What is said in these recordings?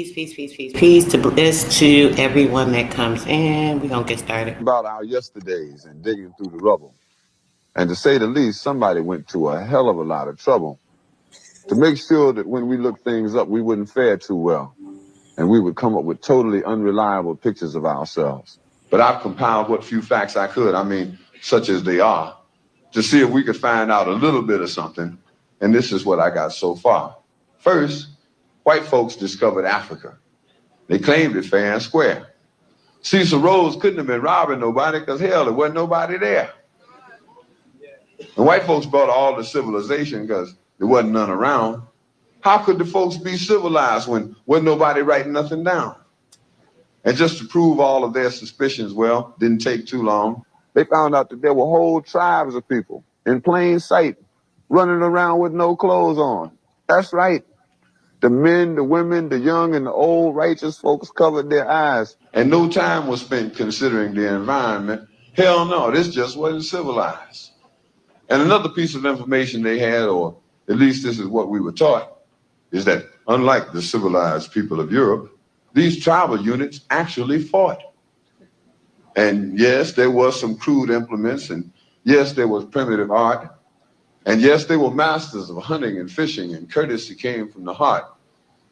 Peace to bliss to everyone that comes in. We're going to get started. About our yesterdays and digging through the rubble. And to say the least, somebody went to a hell of a lot of trouble to make sure that when we looked things up, we wouldn't fare too well. And we would come up with totally unreliable pictures of ourselves. But I've compiled what few facts I could, such as they are, to see if we could find out a little bit of something. And this is what I got so far. First, white folks discovered Africa. They claimed it fair and square. Cecil Rhodes couldn't have been robbing nobody because, hell, there wasn't nobody there. And white folks brought all the civilization because there wasn't none around. How could the folks be civilized when wasn't nobody writing nothing down? And just to prove all of their suspicions, well, didn't take too long. They found out that there were whole tribes of people in plain sight running around with no clothes on. That's right. The men, the women, the young, and the old righteous folks covered their eyes. And no time was spent considering the environment. Hell no, this just wasn't civilized. And another piece of information they had, or at least this is what we were taught, is that unlike the civilized people of Europe, these tribal units actually fought. And yes, there was some crude implements, and yes, there was primitive art, and yes, they were masters of hunting and fishing, and courtesy came from the heart.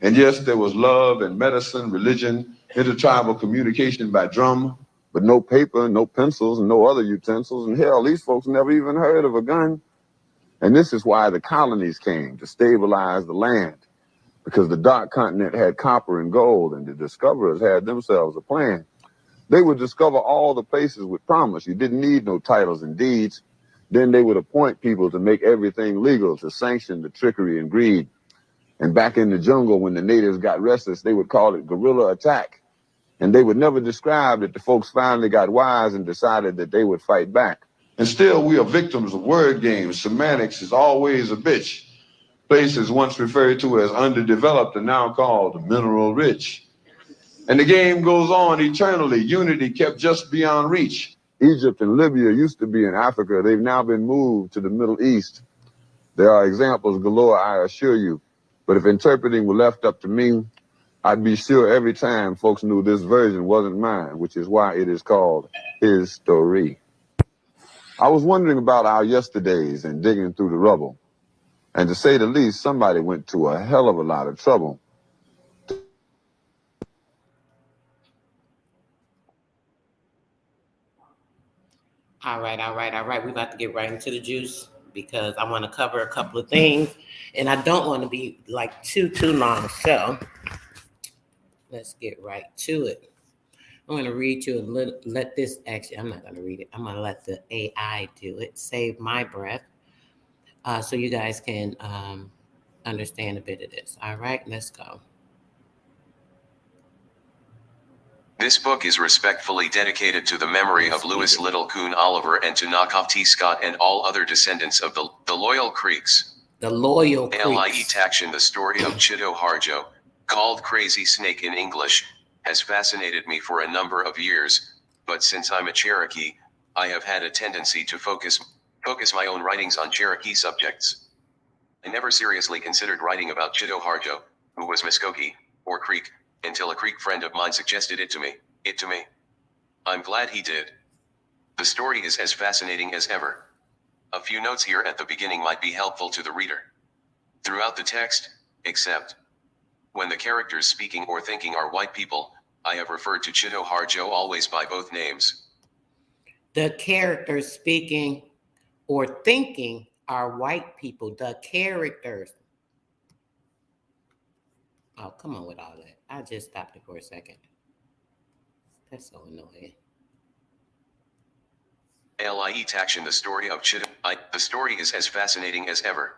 And yes, there was love and medicine, religion, intertribal communication by drum, but no paper, no pencils, and no other utensils. And hell, these folks never even heard of a gun. And this is why the colonies came, to stabilize the land, because the dark continent had copper and gold, and the discoverers had themselves a plan. They would discover all the places with promise. You didn't need no titles and deeds. Then they would appoint people to make everything legal, to sanction the trickery and greed. And back in the jungle, when the natives got restless, they would call it guerrilla attack. And they would never describe that the folks finally got wise and decided that they would fight back. And still, we are victims of word games. Semantics is always a bitch. Places once referred to as underdeveloped are now called mineral rich. And the game goes on eternally. Unity kept just beyond reach. Egypt and Libya used to be in Africa. They've now been moved to the Middle East. There are examples galore, I assure you. But if interpreting were left up to me, I'd be sure every time folks knew this version wasn't mine, which is why it is called his story. I was wondering about our yesterdays and digging through the rubble. And to say the least, somebody went to a hell of a lot of trouble. All right. We're about to get right into the juice because I want to cover a couple of things. And I don't want to be like too long. So let's get right to it. I'm going to read you a little, I'm not going to read it. I'm going to let the AI do it, save my breath, so you guys can understand a bit of this. All right, let's go. This book is respectfully dedicated to the memory of Louis Little Coon Oliver and to Knockoff T. Scott and all other descendants of the Loyal Creeks. The Loyal Creeks. Lie Taction, the story of Chito Harjo, called Crazy Snake in English, has fascinated me for a number of years, but since I'm a Cherokee, I have had a tendency to focus my own writings on Cherokee subjects. I never seriously considered writing about Chito Harjo, who was Muskogee, or Creek, until a Creek friend of mine suggested it to me. I'm glad he did. The story is as fascinating as ever. A few notes here at the beginning might be helpful to the reader. Throughout the text, except when the characters speaking or thinking are white people, I have referred to Chito Harjo always by both names. The characters speaking or thinking are white people. The characters. Oh, come on with all that. I just stopped it for a second. That's so annoying. Lie Taction, the story of Chito. The story is as fascinating as ever.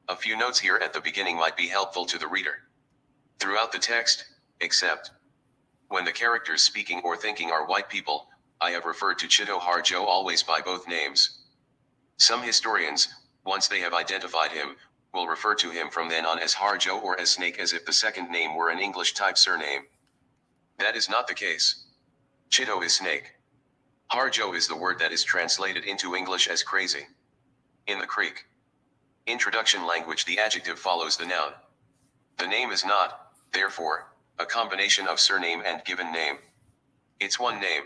A few notes here at the beginning might be helpful to the reader. Throughout the text, except when the characters speaking or thinking are white people, I have referred to Chito Harjo always by both names. Some historians, once they have identified him, will refer to him from then on as Harjo or as Snake as if the second name were an English-type surname. That is not the case. Chito is Snake. Harjo is the word that is translated into English as crazy. In the Creek introduction language, the adjective follows the noun. The name is not, therefore, a combination of surname and given name. It's one name.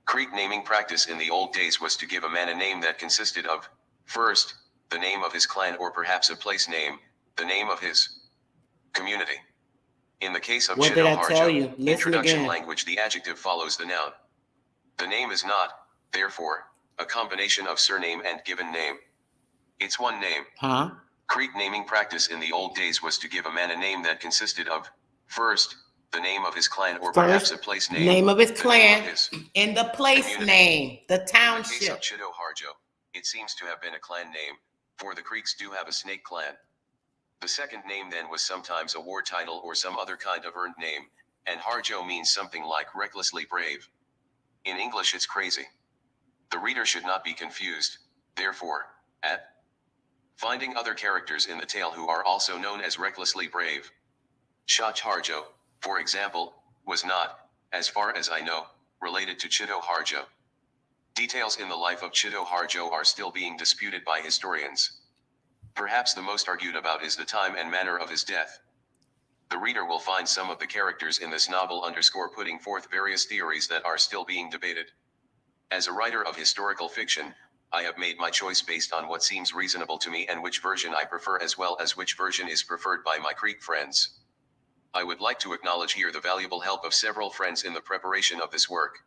Creek naming practice in the old days was to give a man a name that consisted of, first, the name of his clan or perhaps a place name, the name of his community. In the case of What did I tell you? Chitto-Harjo, Listen introduction again. language, the adjective follows the noun. The name is not, therefore, a combination of surname and given name. It's one name. Huh? Creek naming practice in the old days was to give a man a name that consisted of, first, the name of his clan or perhaps a place name. Name of his the clan name of his and the place community. name, the In the case township. of Chitto-Harjo, it seems to have been a clan name, for the Creeks do have a snake clan. The second name then was sometimes a war title or some other kind of earned name, and Harjo means something like recklessly brave. In English it's crazy. The reader should not be confused, therefore, at finding other characters in the tale who are also known as recklessly brave. Chitto-Harjo, for example, was not, as far as I know, related to Chitto-Harjo. Details in the life of Chitto-Harjo are still being disputed by historians. Perhaps the most argued about is the time and manner of his death. The reader will find some of the characters in this novel putting forth various theories that are still being debated. As a writer of historical fiction, I have made my choice based on what seems reasonable to me and which version I prefer as well as which version is preferred by my Creek friends. I would like to acknowledge here the valuable help of several friends in the preparation of this work.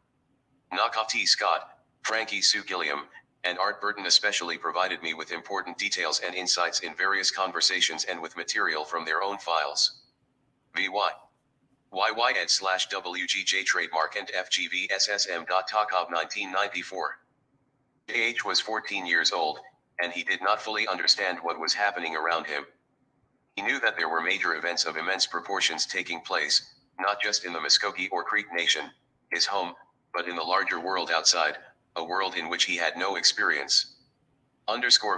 Knockoff T. Scott, Frankie Sue Gilliam, and Art Burton especially provided me with important details and insights in various conversations and with material from their own files. VY. YYED/WGJ trademark and FGVSSM.Takov 1994. JH was 14 years old, and he did not fully understand what was happening around him. He knew that there were major events of immense proportions taking place, not just in the Muskogee or Creek Nation, his home, but in the larger world outside, a world in which he had no experience.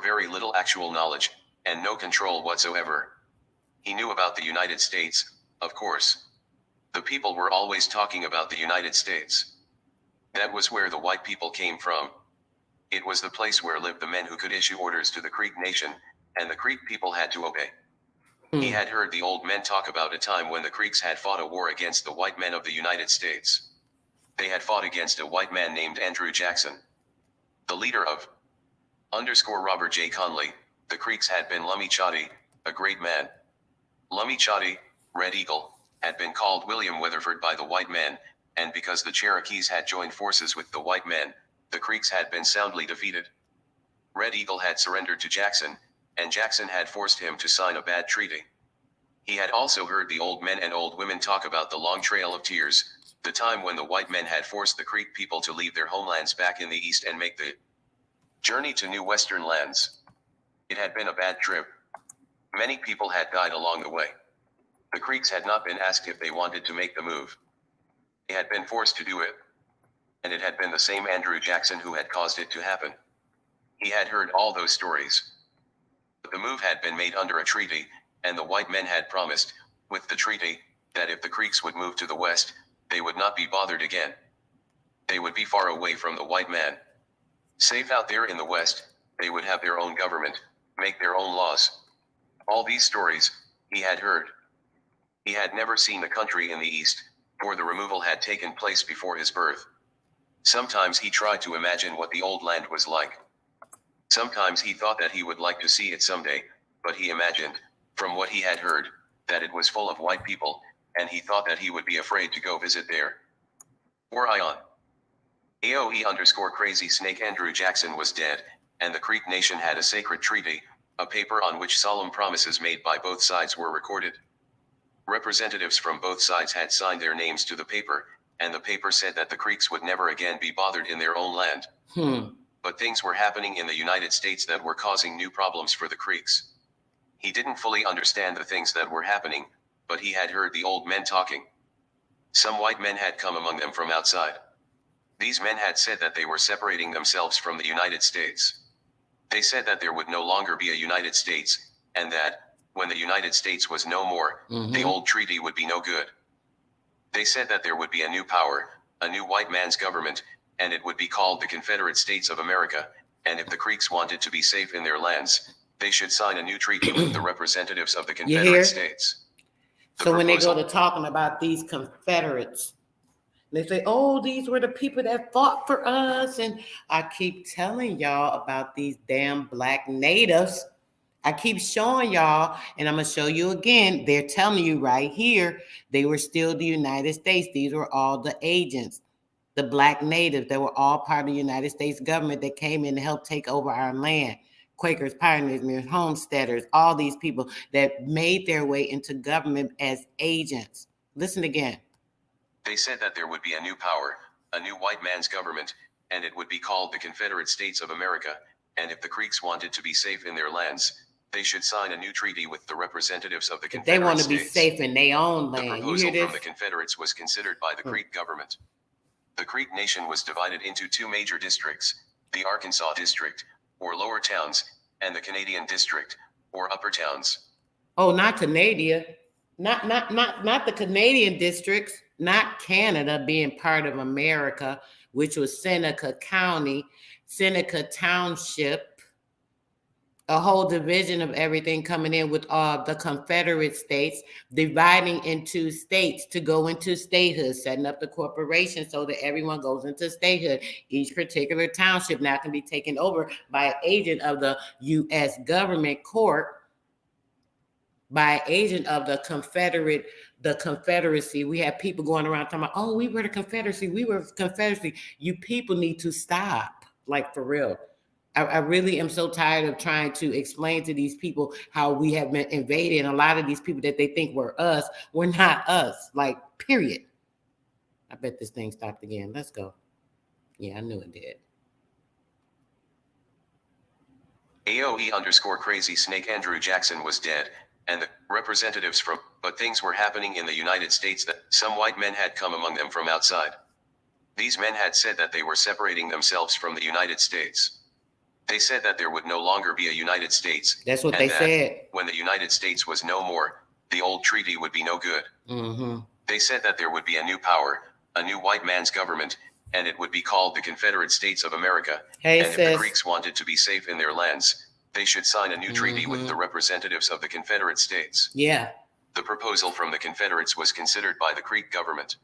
Very little actual knowledge, and no control whatsoever. He knew about the United States, of course. The people were always talking about the United States. That was where the white people came from. It was the place where lived the men who could issue orders to the Creek Nation, and the Creek people had to obey. He had heard the old men talk about a time when the Creeks had fought a war against the white men of the United States. They had fought against a white man named Andrew Jackson. The leader of Robert J. Conley, the Creeks had been Lummi Chotty, a great man. Lummi Chotty, Red Eagle, had been called William Weatherford by the white men, and because the Cherokees had joined forces with the white men, the Creeks had been soundly defeated. Red Eagle had surrendered to Jackson, and Jackson had forced him to sign a bad treaty. He had also heard the old men and old women talk about the Long Trail of Tears, the time when the white men had forced the Creek people to leave their homelands back in the east and make the journey to new western lands. It had been a bad trip. Many people had died along the way. The Creeks had not been asked if they wanted to make the move. They had been forced to do it. And it had been the same Andrew Jackson who had caused it to happen. He had heard all those stories. But the move had been made under a treaty, and the white men had promised, with the treaty, that if the Creeks would move to the west, they would not be bothered again. They would be far away from the white man. Safe out there in the west, they would have their own government, make their own laws. All these stories, he had heard. He had never seen the country in the east, for the removal had taken place before his birth. Sometimes he tried to imagine what the old land was like. Sometimes he thought that he would like to see it someday, but he imagined, from what he had heard, that it was full of white people, and he thought that he would be afraid to go visit there. Or Ion. AOE_crazy snake Andrew Jackson was dead, and the Creek Nation had a sacred treaty, a paper on which solemn promises made by both sides were recorded. Representatives from both sides had signed their names to the paper, and the paper said that the Creeks would never again be bothered in their own land. But things were happening in the United States that were causing new problems for the Creeks. He didn't fully understand the things that were happening, but he had heard the old men talking. Some white men had come among them from outside. These men had said that they were separating themselves from the United States. They said that there would no longer be a United States, and that, when the United States was no more, the old treaty would be no good. They said that there would be a new power, a new white man's government, and it would be called the Confederate States of America, and if the Creeks wanted to be safe in their lands, they should sign a new treaty with the representatives of the Confederate States. So when they go to talking about these Confederates, they say, oh, these were the people that fought for us. And I keep telling y'all about these damn black natives. I keep showing y'all, and I'm going to show you again. They're telling you right here, they were still the United States. These were all the agents, the black natives that were all part of the United States government that came in to help take over our land. Quakers, pioneers, homesteaders, all these people that made their way into government as agents. Listen again. They said that there would be a new power, a new white man's government, and it would be called the Confederate States of America, and if the Creeks wanted to be safe in their lands, they should sign a new treaty with the representatives of the Confederate States. They want to be safe in their own land. The proposal from the Confederates was considered by the Creek government. The Creek Nation was divided into two major districts, the Arkansas District, or Lower Towns, and the Canadian District, or Upper Towns. Oh, not Canada. Not the Canadian districts, not Canada being part of America, which was Seneca County, Seneca Township, a whole division of everything coming in with the Confederate States, dividing into states to go into statehood, setting up the corporation so that everyone goes into statehood. Each particular township now can be taken over by an agent of the U.S. government court, by an agent of the Confederacy. We have people going around talking about, oh, we were the Confederacy. We were the Confederacy. You people need to stop, like for real. I really am so tired of trying to explain to these people how we have been invaded. And a lot of these people that they think were us, were not us, like, period. I bet this thing stopped again. Let's go. Yeah, I knew it did. AOE_crazy snake Andrew Jackson was dead, and the representatives from, but things were happening in the United States that some white men had come among them from outside. These men had said that they were separating themselves from the United States. They said that there would no longer be a United States. That's what they said. When the United States was no more, the old treaty would be no good. Mm-hmm. They said that there would be a new power, a new white man's government, and it would be called the Confederate States of America. Hey, and if the Greeks wanted to be safe in their lands, they should sign a new treaty with the representatives of the Confederate States. Yeah. The proposal from the Confederates was considered by the Creek government.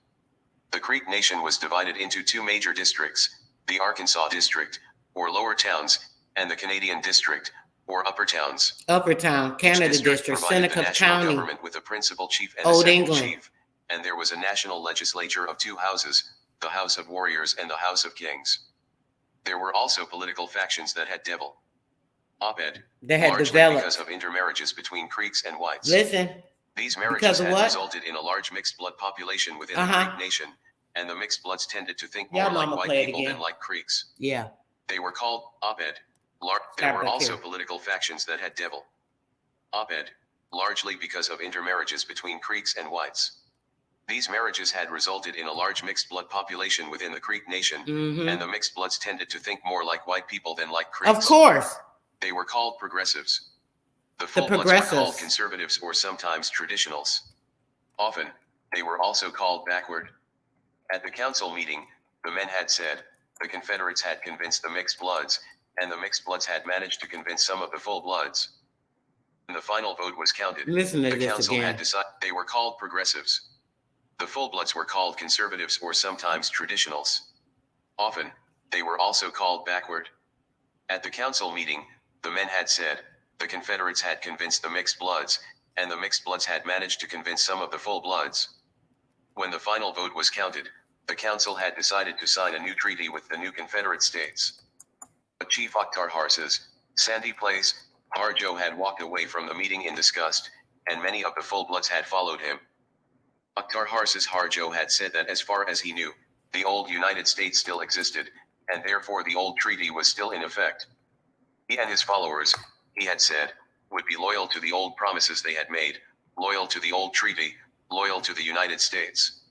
The Creek Nation was divided into two major districts, the Arkansas District, or Lower Towns, and the Canadian District, or Upper Towns. Upper Town, Canada District, Seneca County. Government with a principal chief and a second chief, and there was a national legislature of two houses, the House of Warriors and the House of Kings. There were also political factions that had devil op-ed, they had largely developed because of intermarriages between Creeks and whites. Listen, these marriages had resulted in a large mixed blood population within the Creek Nation, and the mixed bloods tended to think more like white people than like Creeks. Yeah. They were called op-ed. There were also political factions that had devil op-ed, largely because of intermarriages between Creeks and whites. These marriages had resulted in a large mixed blood population within the Creek Nation, and the mixed bloods tended to think more like white people than like Creeks. Of course. They were called progressives. The full bloods were called conservatives or sometimes traditionals. Often, they were also called backward. At the council meeting, the men had said, the Confederates had convinced the mixed bloods, and the mixed bloods had managed to convince some of the full bloods. When the final vote was counted, the council had decided they were called progressives. The full bloods were called conservatives or sometimes traditionals. Often, they were also called backward. At the council meeting, the men had said, the Confederates had convinced the mixed bloods, and the mixed bloods had managed to convince some of the full bloods. When the final vote was counted, the council had decided to sign a new treaty with the new Confederate States. But Chief Authorized, Sandy Place, Harjo had walked away from the meeting in disgust, and many of the full bloods had followed him. Authorized Harjo had said that as far as he knew, the old United States still existed, and therefore the old treaty was still in effect. He and his followers, he had said, would be loyal to the old promises they had made, loyal to the old treaty, loyal to the United States.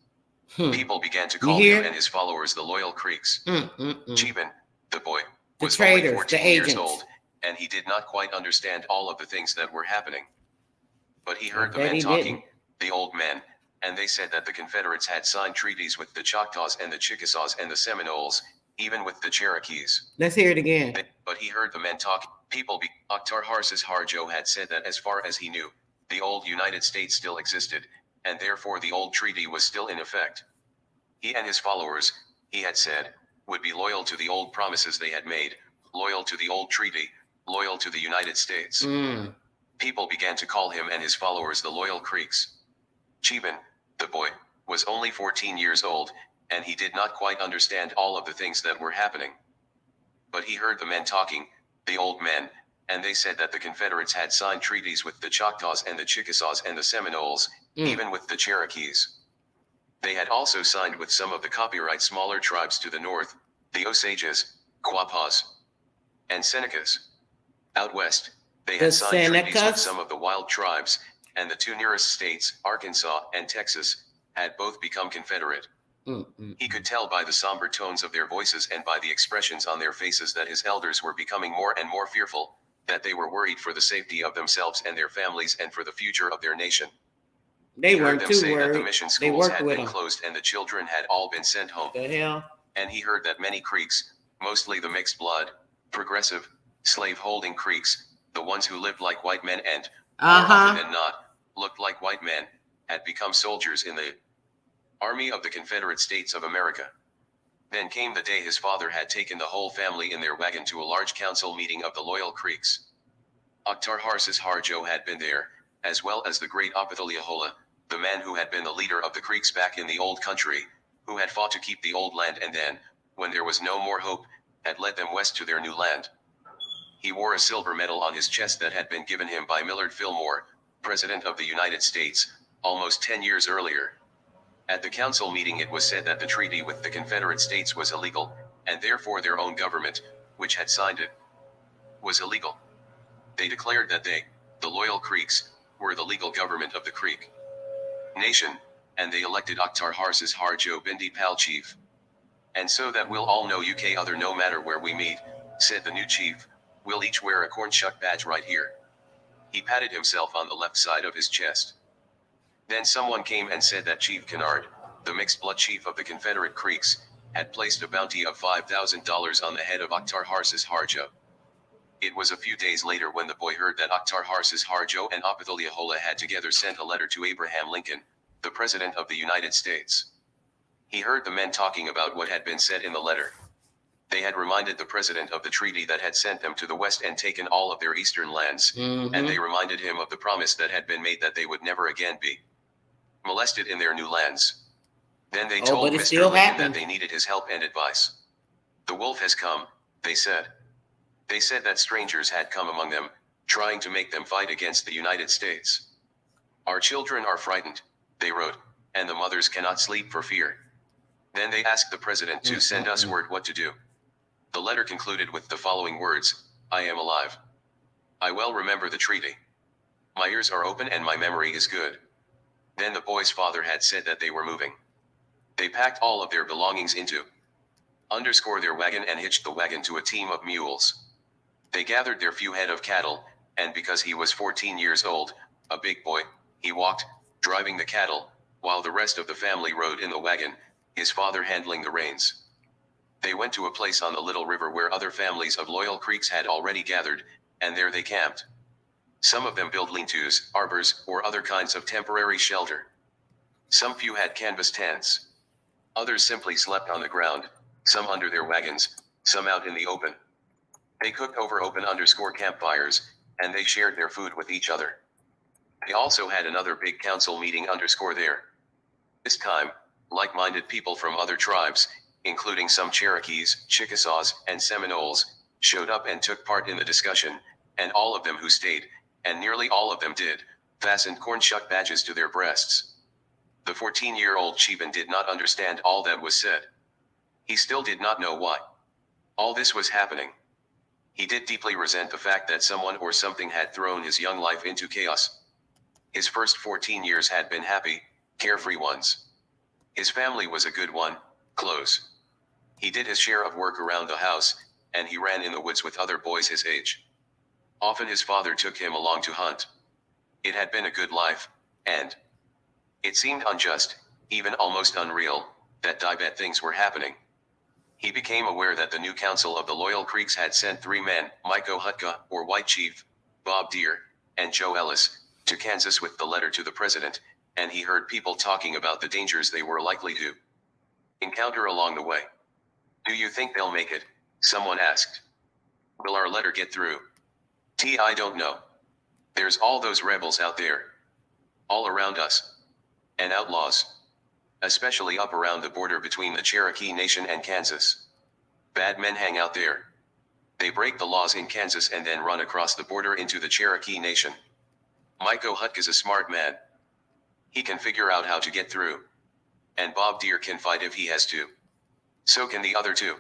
People began to call him and his followers the loyal Creeks. Cheban, the boy, was only 14 years old, and he did not quite understand all of the things that were happening. But he heard the men talking, the old men, and they said that the Confederates had signed treaties with the Choctaws and the Chickasaws and the Seminoles, even with the Cherokees. Let's hear it again. But he heard the men talk. Authorized Harjo had said that as far as he knew, the old United States still existed, and therefore the old treaty was still in effect. He and his followers, he had said, would be loyal to the old promises they had made, loyal to the old treaty, loyal to the United States. People began to call him and his followers the Loyal Creeks. Cheban, the boy, was only 14 years old, and he did not quite understand all of the things that were happening. But he heard the men talking, the old men, and they said that the Confederates had signed treaties with the Choctaws and the Chickasaws and the Seminoles, even with the Cherokees. They had also signed with some of the copyright smaller tribes to the north, the Osages, Quapaws, and Senecas. Out west, they had signed treaties with some of the wild tribes, and the two nearest states, Arkansas and Texas, had both become Confederate. He could tell by the somber tones of their voices and by the expressions on their faces that his elders were becoming more and more fearful, that they were worried for the safety of themselves and their families and for the future of their nation. They weren't too say worried. That the mission schools had been closed and the children had all been sent home. The hell? And he heard that many Creeks, mostly the mixed blood, progressive, slave-holding Creeks, the ones who lived like white men and, more often than not, looked like white men, had become soldiers in the Army of the Confederate States of America. Then came the day his father had taken the whole family in their wagon to a large council meeting of the Loyal Creeks. Authorized Harjo had been there, as well as the great Opethaliahola, the man who had been the leader of the Creeks back in the old country, who had fought to keep the old land and then, when there was no more hope, had led them west to their new land. He wore a silver medal on his chest that had been given him by Millard Fillmore, President of the United States, almost 10 years earlier. At the council meeting it was said that the treaty with the Confederate States was illegal, and therefore their own government, which had signed it, was illegal. They declared that they, the Loyal Creeks, were the legal government of the Creek Nation, and they elected Akhtar Harsis Harjo Bindi Pal chief. And so that we'll all know UK other no matter where we meet, said the new chief, we'll each wear a cornshuck badge right here. He patted himself on the left side of his chest. Then someone came and said that Chief Kennard, the mixed blood chief of the Confederate Creeks, had placed a bounty of $5,000 on the head of Akhtar Harsis Harjo. It was a few days later when the boy heard that Akhtar Harsis Harjo and Opethaliahola had together sent a letter to Abraham Lincoln, the President of the United States. He heard the men talking about what had been said in the letter. They had reminded the president of the treaty that had sent them to the west and taken all of their eastern lands, and they reminded him of the promise that had been made that they would never again be molested in their new lands. Then they told Mr. Lincoln that they needed his help and advice. The wolf has come, they said. They said that strangers had come among them, trying to make them fight against the United States. Our children are frightened, they wrote, and the mothers cannot sleep for fear. Then they asked the president to send us word what to do. The letter concluded with the following words, I am alive. I well remember the treaty. My ears are open and my memory is good. Then the boy's father had said that they were moving. They packed all of their belongings into their wagon and hitched the wagon to a team of mules. They gathered their few head of cattle, and because he was 14 years old, a big boy, he walked, driving the cattle, while the rest of the family rode in the wagon, his father handling the reins. They went to a place on the little river where other families of Loyal Creeks had already gathered, and there they camped. Some of them built lean-tos, arbors, or other kinds of temporary shelter. Some few had canvas tents. Others simply slept on the ground, some under their wagons, some out in the open. They cooked over open campfires, and they shared their food with each other. They also had another big council meeting there. This time, like-minded people from other tribes, including some Cherokees, Chickasaws, and Seminoles, showed up and took part in the discussion, and all of them who stayed, and nearly all of them did, fastened cornshuck badges to their breasts. The 14-year-old Cheban did not understand all that was said. He still did not know why all this was happening. He did deeply resent the fact that someone or something had thrown his young life into chaos. His first 14 years had been happy, carefree ones. His family was a good one, close. He did his share of work around the house, and he ran in the woods with other boys his age. Often his father took him along to hunt. It had been a good life, and it seemed unjust, even almost unreal, that bad things were happening. He became aware that the new council of the Loyal Creeks had sent 3 men, Miko Hutka, or White Chief, Bob Deere, and Joe Ellis, to Kansas with the letter to the president, and he heard people talking about the dangers they were likely to encounter along the way. Do you think they'll make it? Someone asked. Will our letter get through? I don't know. There's all those rebels out there. All around us. And outlaws. Especially up around the border between the Cherokee Nation and Kansas. Bad men hang out there. They break the laws in Kansas and then run across the border into the Cherokee Nation. Miko Hutka's a smart man. He can figure out how to get through. And Bob Deere can fight if he has to. So can the other two.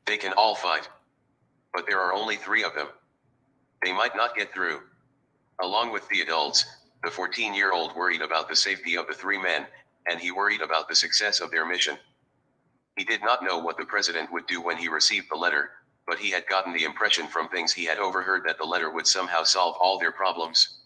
They can all fight. But there are only 3 of them. They might not get through. Along with the adults, the 14-year-old worried about the safety of the 3 men, and he worried about the success of their mission. He did not know what the president would do when he received the letter, but he had gotten the impression from things he had overheard that the letter would somehow solve all their problems.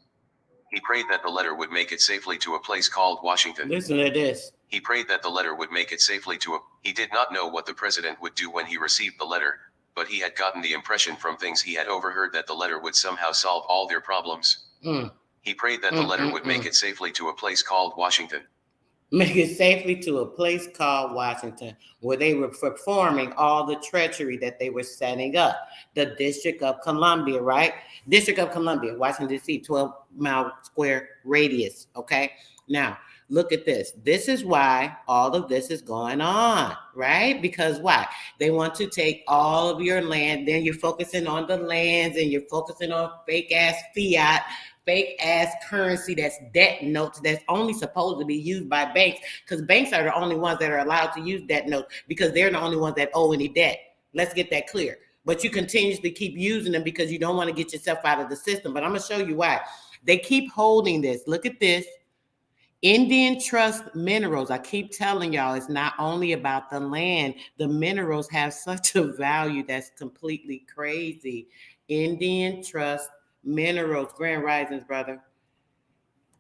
He prayed that the letter would make it safely to a place called Washington. Listen to this. He prayed that the letter would make it safely to He did not know what the president would do when he received the letter, but he had gotten the impression from things he had overheard that the letter would somehow solve all their problems. He prayed that the letter would make it safely to a place called Washington. Make it safely to a place called Washington, where they were performing all the treachery that they were setting up. The District of Columbia, right? District of Columbia, Washington, D.C., 12-mile square radius, okay? Now, look at this. This is why all of this is going on, right? Because why? They want to take all of your land. Then you're focusing on the lands and you're focusing on fake-ass fiat, fake-ass currency that's debt notes that's only supposed to be used by banks, because banks are the only ones that are allowed to use debt notes because they're the only ones that owe any debt. Let's get that clear. But you continuously keep using them because you don't want to get yourself out of the system. But I'm going to show you why. They keep holding this. Look at this. Indian Trust Minerals. I keep telling y'all, it's not only about the land. The minerals have such a value that's completely crazy. Indian Trust Minerals, Grand Risings, brother.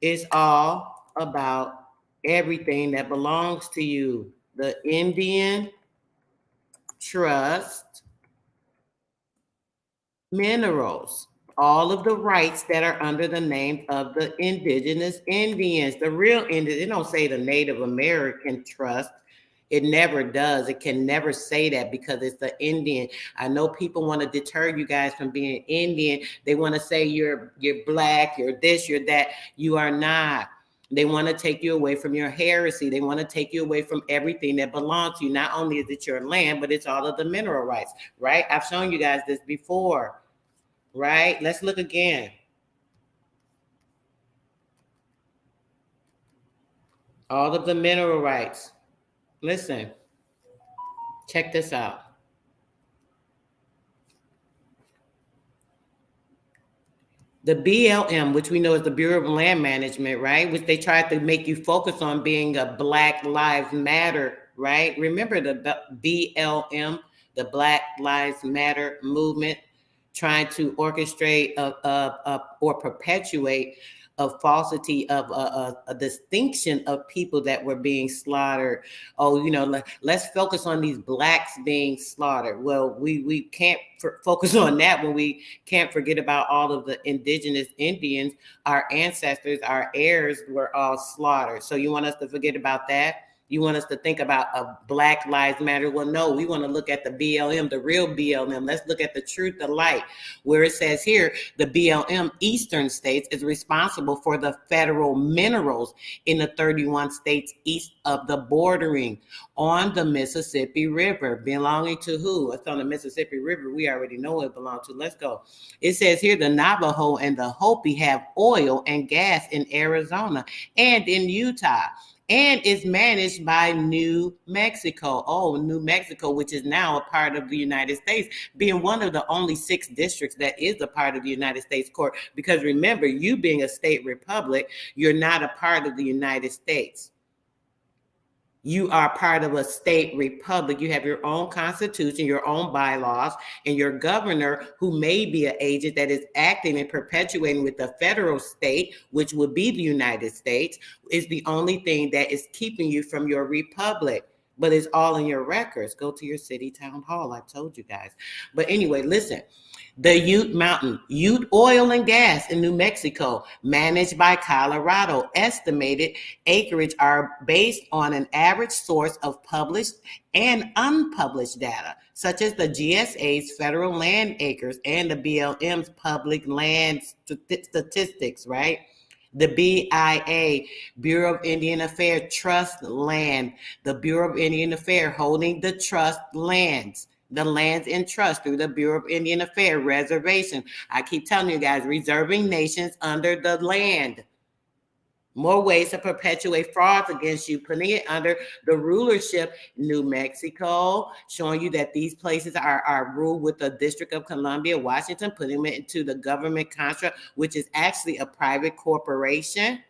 It's all about everything that belongs to you. The Indian Trust Minerals. All of the rights that are under the name of the indigenous Indians, the real Indians. They don't say the Native American Trust. It never does. It can never say that because it's the Indian. I know people want to deter you guys from being Indian. They want to say you're black, you're this, you're that. You are not. They want to take you away from your heresy. They want to take you away from everything that belongs to you. Not only is it your land, but it's all of the mineral rights, right? I've shown you guys this before, right? Let's look again. All of the mineral rights. Listen, check this out. The BLM, which we know is the Bureau of Land Management, right? Which they tried to make you focus on being a Black Lives Matter, right? Remember the BLM, the Black Lives Matter movement, trying to orchestrate or perpetuate a falsity of a distinction of people that were being slaughtered. Oh, you know, let's focus on these blacks being slaughtered. Well, we can't focus on that when we can't forget about all of the indigenous Indians. Our ancestors, our heirs were all slaughtered. So you want us to forget about that? You want us to think about a Black Lives Matter? Well, no, we want to look at the BLM, the real BLM. Let's look at the truth, the light, where it says here, the BLM Eastern states is responsible for the federal minerals in the 31 states east of the bordering on the Mississippi River, belonging to who? It's on the Mississippi River. We already know it belongs to. Let's go. It says here, the Navajo and the Hopi have oil and gas in Arizona and in Utah, and is managed by New Mexico. Oh, New Mexico, which is now a part of the United States, being one of the only 6 districts that is a part of the United States court. Because remember, you being a state republic, you're not a part of the United States. You are part of a state republic. You have your own constitution, your own bylaws, and your governor, who may be an agent that is acting and perpetuating with the federal state, which would be the United States, is the only thing that is keeping you from your republic. but it's all in your records. Go to your city town hall. I told you guys. But anyway, listen. The Ute Mountain, Ute Oil and Gas in New Mexico, managed by Colorado. Estimated acreage are based on an average source of published and unpublished data, such as the GSA's federal land acres and the BLM's public land statistics, right? The BIA, Bureau of Indian Affairs, trust land. The Bureau of Indian Affairs holding the trust lands. The lands in trust through the Bureau of Indian Affairs, reservation. I keep telling you guys, reserving nations under the land. More ways to perpetuate frauds against you, putting it under the rulership. New Mexico, showing you that these places are ruled with the District of Columbia, Washington, putting it into the government contract, which is actually a private corporation.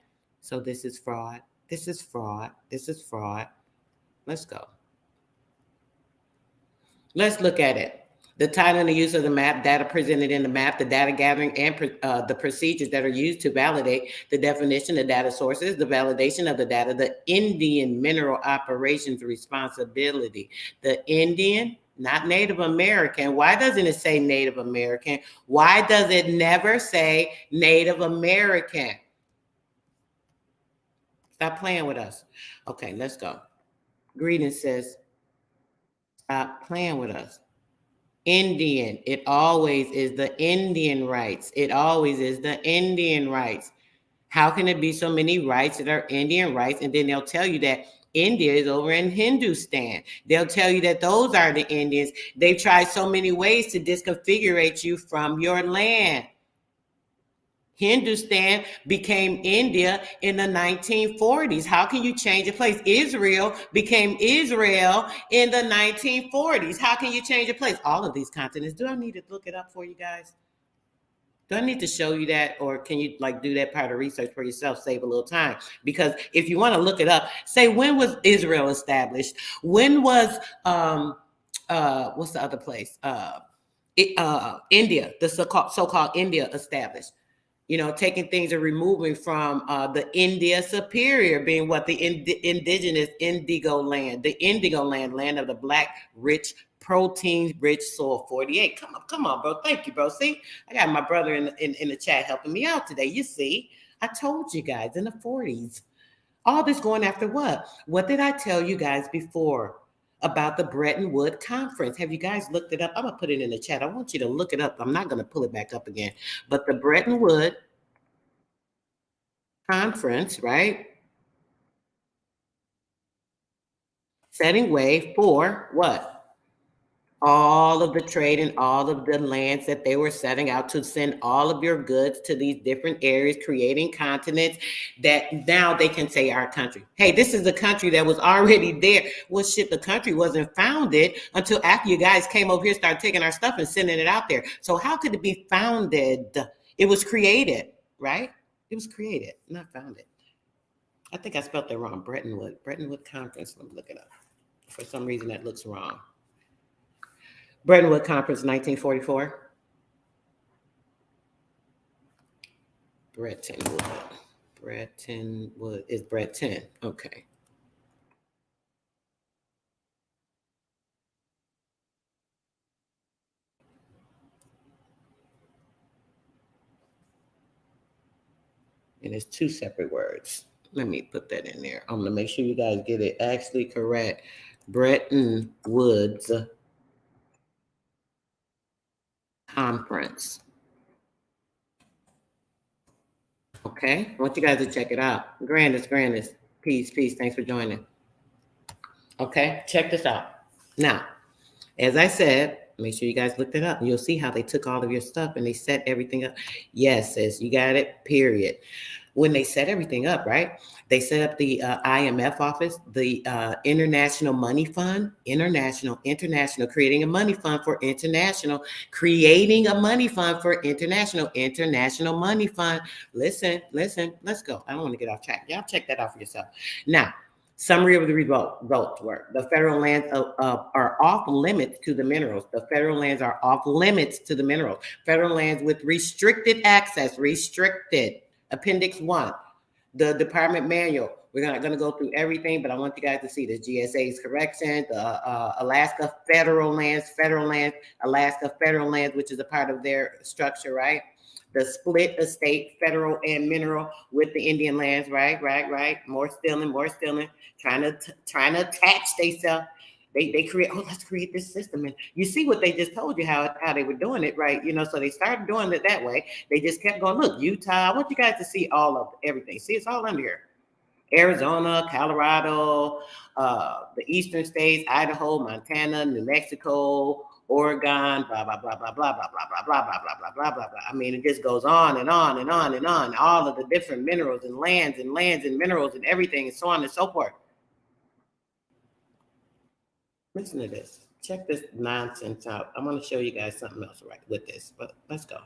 So this is fraud. This is fraud. This is fraud. Let's go. Let's look at it. The title and the use of the map, data presented in the map, the data gathering and the procedures that are used to validate the definition, the data sources, the validation of the data, the Indian mineral operations responsibility. The Indian, not Native American. Why doesn't it say Native American? Why does it never say Native American? Stop playing with us. Okay, let's go. Greetings, sis. Stop playing with us. Indian. It always is the Indian rights. It always is the Indian rights. How can it be so many rights that are Indian rights? And then they'll tell you that India is over in Hindustan. They'll tell you that those are the Indians. They've tried so many ways to disconfigurate you from your land. Hindustan became India in the 1940s. How can you change a place? Israel became Israel in the 1940s. How can you change a place? All of these continents. Do I need to look it up for you guys? Do I need to show you that, or can you like do that part of research for yourself, save a little time? Because if you want to look it up, say, when was Israel established? When was what's the other place? India, the so-called India established. You know, taking things and removing from the India Superior being what the indigenous indigo land, land of the black, rich, protein-rich soil. 48. Come on, bro. Thank you, bro. See, I got my brother in the chat helping me out today. You see, I told you guys in the 40s. All this going after what? What did I tell you guys before about the Bretton Woods Conference? Have you guys looked it up? I'm gonna put it in the chat. I want you to look it up. I'm not gonna pull it back up again. But the Bretton Woods Conference, right? Setting way for what? All of the trade and all of the lands that they were setting out to send all of your goods to these different areas, creating continents that now they can say our country. Hey, this is the country that was already there. Well, shit, the country wasn't founded until after you guys came over here, started taking our stuff and sending it out there. So how could it be founded? It was created, right? It was created, not founded. I think I spelled that wrong. Bretton Woods Conference. Let me look it up. For some reason, that looks wrong. Bretton Woods Conference, 1944. Bretton Woods is Bretton. Okay. And it's two separate words. Let me put that in there. I'm going to make sure you guys get it actually correct. Bretton Woods Conference. Okay, I want you guys to check it out. Grandis, peace. Thanks for joining. Okay, check this out. Now, as I said, make sure you guys looked it up. You'll see how they took all of your stuff and they set everything up. Yes, sis, you got it, period. When they set everything up, right? They set up the IMF office, the International Money Fund, international, creating a money fund for international, creating a money fund for international money fund. Listen, let's go. I don't want to get off track. Y'all check that out for yourself. Now, summary of the results were: the federal lands are off limits to the minerals. The federal lands are off limits to the minerals. Federal lands with restricted access, restricted. Appendix 1. the department manual. We're not gonna go through everything, but I want you guys to see the GSA's correction, the Alaska federal lands, Alaska federal lands, which is a part of their structure, right? The split estate, federal and mineral with the Indian lands, right. More stealing, trying to attach themselves. They create, oh, let's create this system. And you see what they just told you, how they were doing it, right? So they started doing it that way. They just kept going, look, Utah, I want you guys to see all of everything. See, it's all under here. Arizona, Colorado, the eastern states, Idaho, Montana, New Mexico, Oregon, blah, blah, blah, blah, blah, blah, blah, blah, blah, blah, blah, blah, blah, blah, blah. I mean, it just goes on and on and on and on. All of the different minerals and lands and minerals and everything and so on and so forth. Listen to this. Check this nonsense out. I'm going to show you guys something else right with this, but let's go.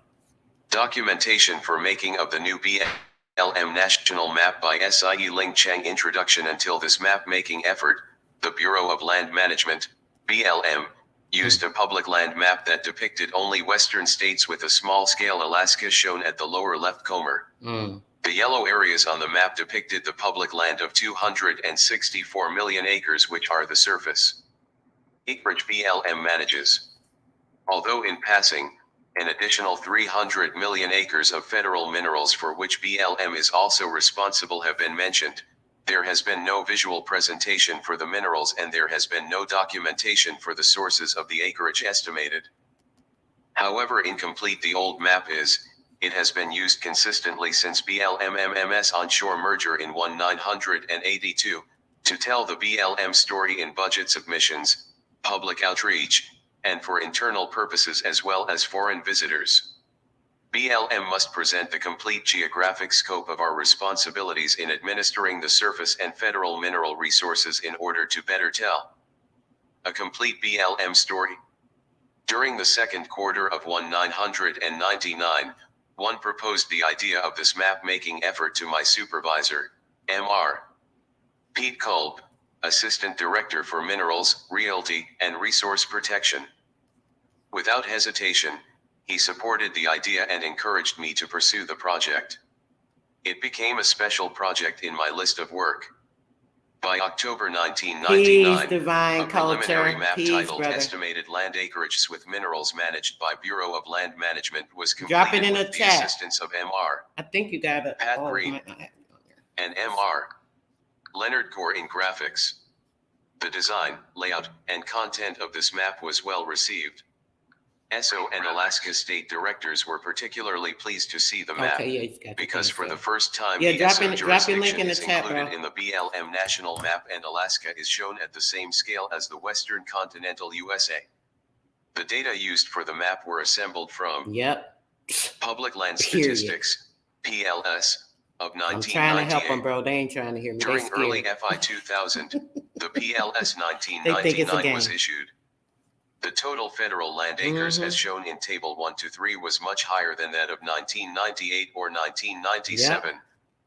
Documentation for making of the new BLM National Map by Sie Ling Cheng. Introduction. Until this map-making effort, the Bureau of Land Management, BLM, used a public land map that depicted only western states with a small-scale Alaska shown at the lower left corner. The yellow areas on the map depicted the public land of 264 million acres, which are the surface acreage BLM manages. Although in passing, an additional 300 million acres of federal minerals for which BLM is also responsible have been mentioned, there has been no visual presentation for the minerals and there has been no documentation for the sources of the acreage estimated. However incomplete the old map is, it has been used consistently since BLM-MMS onshore merger in 1982, to tell the BLM story in budget submissions, public outreach, and for internal purposes as well as foreign visitors. BLM must present the complete geographic scope of our responsibilities in administering the surface and federal mineral resources in order to better tell a complete BLM story. During the second quarter of 1999, one proposed the idea of this map-making effort to my supervisor, Mr. Pete Kolb, Assistant Director for Minerals, Realty, and Resource Protection. Without hesitation, he supported the idea and encouraged me to pursue the project. It became a special project in my list of work. By October 1999, a preliminary map titled Estimated Land Acreages with Minerals Managed by Bureau of Land Management was completed with the assistance of Mr. I think you got it. Pat Green and Mr. Leonard Gore in graphics. The design, layout, and content of this map was well received. ESO and Alaska State Directors were particularly pleased to see the map, because for the first time the ESO jurisdiction is included in the BLM National Map and Alaska is shown at the same scale as the Western Continental USA. The data used for the map were assembled from Public Land Statistics, PLS, of 1998. I'm trying to help them, bro. They ain't trying to hear me. During early FI 2000, the PLS 1999 was issued. The total federal land acres as shown in Table 1 to 3 was much higher than that of 1998 or 1997,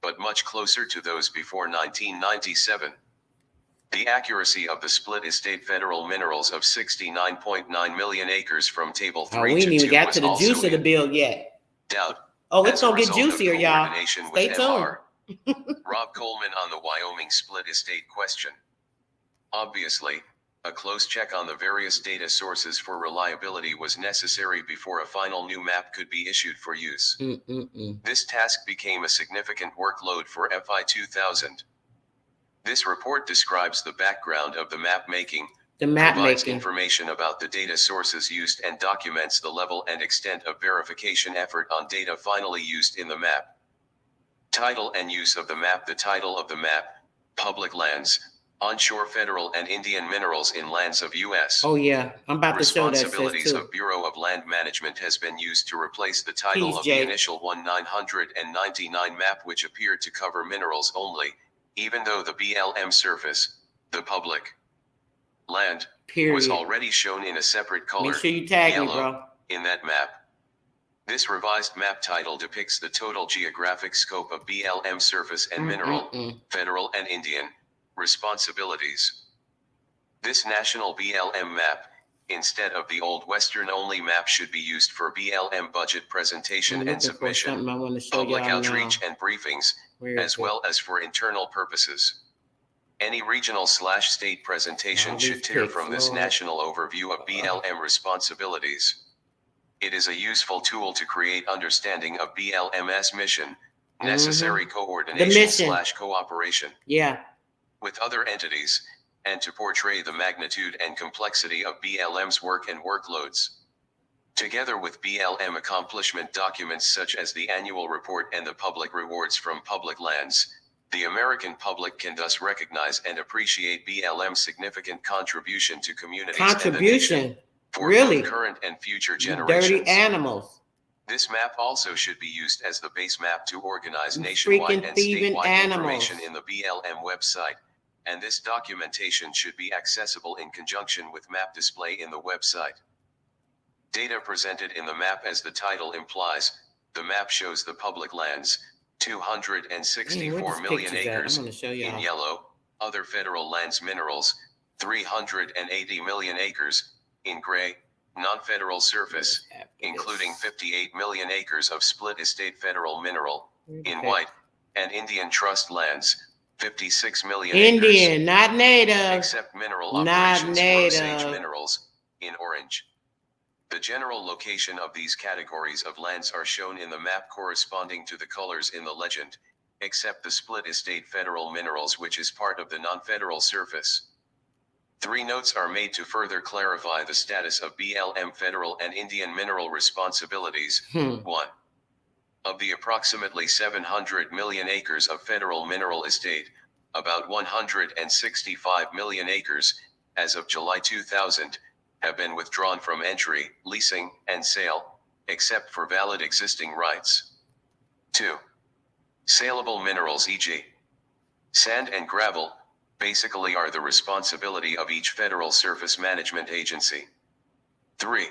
but much closer to those before 1997. The accuracy of the split estate federal minerals of 69.9 million acres from Table 3 to 2 we ain't even got was to the juice of the bill yet. Doubt. Oh, it's gonna get juicier, y'all. Stay tuned. Rob Coleman on the Wyoming split estate question. Obviously, a close check on the various data sources for reliability was necessary before a final new map could be issued for use. This task became a significant workload for FI 2000. This report describes the background of the map making, provides information about the data sources used and documents the level and extent of verification effort on data finally used in the map. Title and use of the map. The title of the map, Public Lands, Onshore Federal and Indian Minerals in Lands of U.S. Oh yeah, I'm about to show that. Responsibilities of Bureau of Land Management has been used to replace the title of the initial 1999 map, which appeared to cover minerals only, even though the BLM surface, the public land, was already shown in a separate color, make sure you tag yellow, me, bro, in that map. This revised map title depicts the total geographic scope of BLM surface and mineral, federal and Indian, responsibilities. This national BLM map, instead of the old Western-only map, should be used for BLM budget presentation and submission, public outreach and briefings, as well as for internal purposes. Any regional/state presentation should tear from this national overview of BLM responsibilities. It is a useful tool to create understanding of BLM's mission, necessary coordination/cooperation with other entities, and to portray the magnitude and complexity of BLM's work and workloads. Together with BLM accomplishment documents such as the annual report and the public rewards from public lands, the American public can thus recognize and appreciate BLM's significant contribution to communities and the nation for both current and future generations. Dirty animals. This map also should be used as the base map to organize nationwide and statewide information in the BLM website, and this documentation should be accessible in conjunction with map display in the website. Data presented in the map, as the title implies, the map shows the public lands, 264 million acres in yellow, other federal lands minerals, 380 million acres in gray, non-federal surface, including 58 million acres of split estate federal mineral in white, and Indian trust lands, 56 million acres. Indian, not native. Except mineral operations for Osage minerals in orange. The general location of these categories of lands are shown in the map corresponding to the colors in the legend, except the split estate federal minerals, which is part of the non-federal surface. 3 notes are made to further clarify the status of BLM federal and Indian mineral responsibilities. 1. Of the approximately 700 million acres of federal mineral estate, about 165 million acres, as of July 2000, have been withdrawn from entry, leasing, and sale, except for valid existing rights. 2. Saleable minerals, e.g. sand and gravel, basically are the responsibility of each federal surface management agency. 3.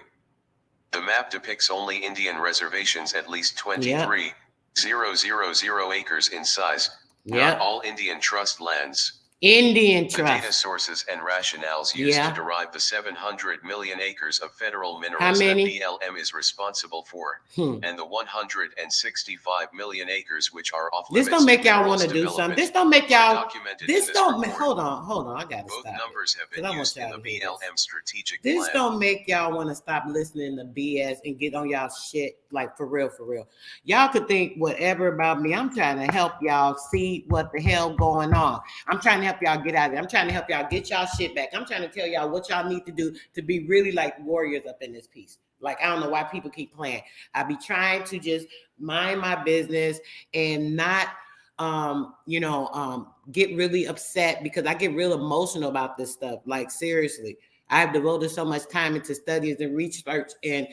The map depicts only Indian reservations at least 23,000 acres in size, not all Indian trust lands. Indian trust. The data sources and rationales used to derive the 700 million acres of federal minerals that BLM is responsible for, and the 165 million acres which are off limits. This don't make y'all want to do something. This don't make y'all. Hold on. I gotta Both stop. numbers have been used in the BLM strategic plan. This don't make y'all want to stop listening to BS and get on y'all shit, like for real. Y'all could think whatever about me. I'm trying to help y'all see what the hell going on. I'm trying to help y'all get out of it. I'm trying to help y'all get y'all shit back. I'm trying to tell y'all what y'all need to do to be really like warriors up in this piece. Like, I don't know why people keep playing. I be trying to just mind my business and not, get really upset, because I get real emotional about this stuff. Like, seriously. I've devoted so much time into studies and research, and,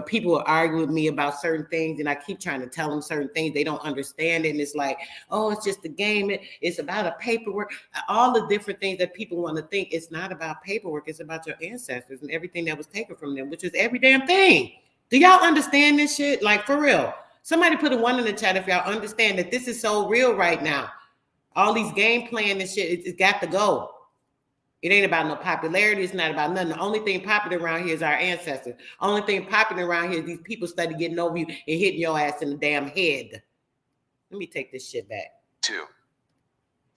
people will argue with me about certain things, and I keep trying to tell them certain things. They don't understand it. And it's like, oh, it's just a game. It's about a paperwork. All the different things that people want to think. It's not about paperwork. It's about your ancestors and everything that was taken from them, which is every damn thing. Do y'all understand this shit? Like, for real. Somebody put a 1 in the chat if y'all understand that this is so real right now. All these game playing and shit, it's got to go. It ain't about no popularity. It's not about nothing. The only thing popular around here is our ancestors. Only thing popular around here is these people study getting over you and hitting your ass in the damn head. Let me take this shit back. 2.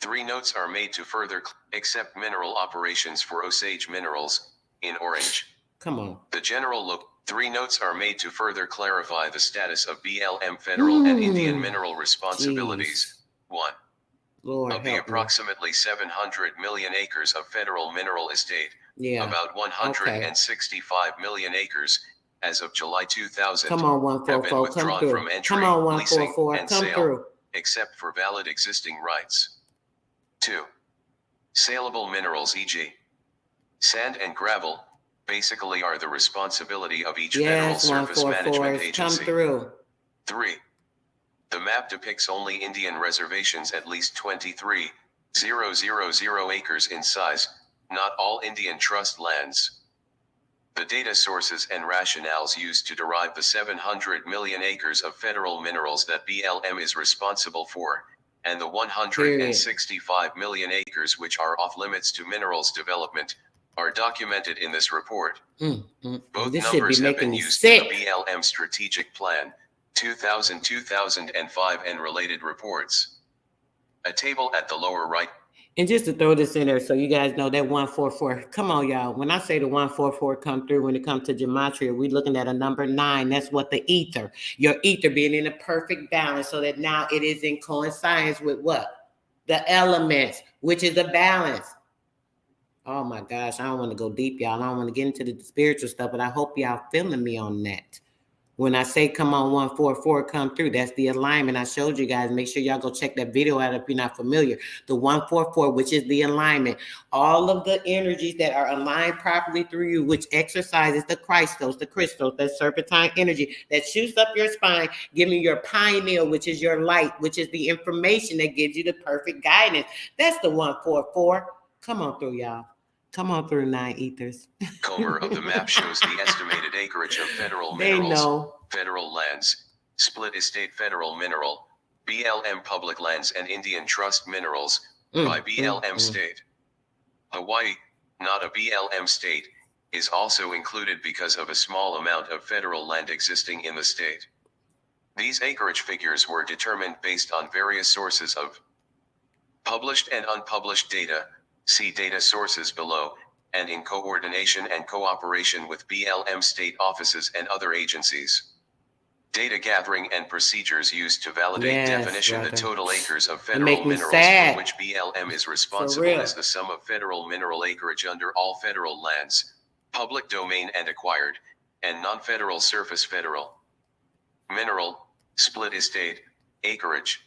3 notes are made to further accept mineral operations for Osage minerals in orange. Come on. The general look. 3 notes are made to further clarify the status of BLM federal and Indian mineral responsibilities. 1. Lord, of the approximately 700 million acres of federal mineral estate, about 165 million acres, as of July 2000, have been withdrawn from entry, leasing, and sale, except for valid existing rights. 2. Saleable minerals, e.g. sand and gravel, basically are the responsibility of each federal surface management agency. 3. The map depicts only Indian reservations at least 23,000 acres in size, not all Indian trust lands. The data sources and rationales used to derive the 700 million acres of federal minerals that BLM is responsible for, and the 165 million acres which are off limits to minerals development, are documented in this report. Both numbers have been used in the BLM Strategic Plan, 2000-2005 and related reports. A table at the lower right. And just to throw this in there so you guys know that 144, come on, y'all. When I say the 144 come through, when it comes to gematria, we're looking at a number 9. That's what the ether, your ether being in a perfect balance so that now it is in coincidence with what? The elements, which is a balance. Oh my gosh, I don't want to go deep, y'all. I don't want to get into the spiritual stuff, but I hope y'all feeling me on that. When I say come on 144 come through, that's the alignment I showed you guys. Make sure y'all go check that video out if you're not familiar. The 144, which is the alignment. All of the energies that are aligned properly through you, which exercises the Christos, the crystals, that serpentine energy that shoots up your spine, giving your pineal, which is your light, which is the information that gives you the perfect guidance. That's the 144. Come on through, y'all. Come on through, 9 ethers. Cover of the map shows the estimated acreage of federal minerals, federal lands, split estate federal mineral, BLM public lands and Indian trust minerals, by BLM state. Hawaii, not a BLM state, is also included because of a small amount of federal land existing in the state. These acreage figures were determined based on various sources of published and unpublished data. See data sources below, and in coordination and cooperation with BLM state offices and other agencies. Data gathering and procedures used to validate definition the total acres of federal minerals for which BLM is responsible is the sum of federal mineral acreage under all federal lands, public domain and acquired, and non-federal surface federal mineral, split estate, acreage.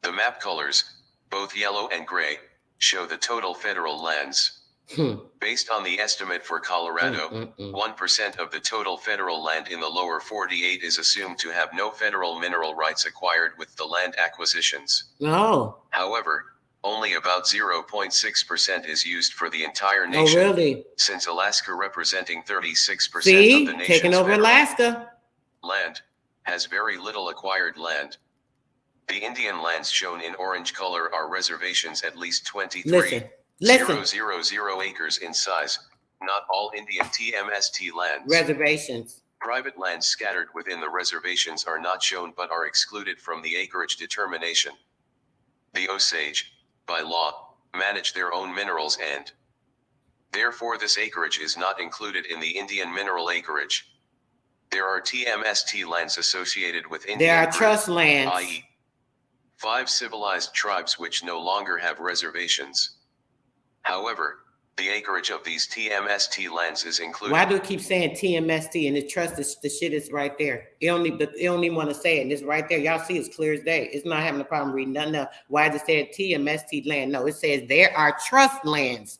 The map colors, both yellow and gray, show the total federal lands. Based on the estimate for Colorado, 1% of the total federal land in the lower 48 is assumed to have no federal mineral rights acquired with the land acquisitions. No. However, only about 0.6% is used for the entire nation. Oh, really? Since Alaska, representing 36% of the nation's taking over Alaska land, has very little acquired land. The Indian lands shown in orange color are reservations at least 23,000 acres in size, not all Indian TMST lands. Reservations. Private lands scattered within the reservations are not shown but are excluded from the acreage determination. The Osage, by law, manage their own minerals and therefore this acreage is not included in the Indian mineral acreage. There are TMST lands associated with Indian There are trust lands, i.e. 5 civilized tribes which no longer have reservations. However, the acreage of these TMST lands is included. Why do it keep saying TMST and the trust is the shit is right there? It don't even want to say it. And it's right there. Y'all see it's clear as day. It's not having a problem reading nothing else. Why does it say TMST land? No, it says there are trust lands.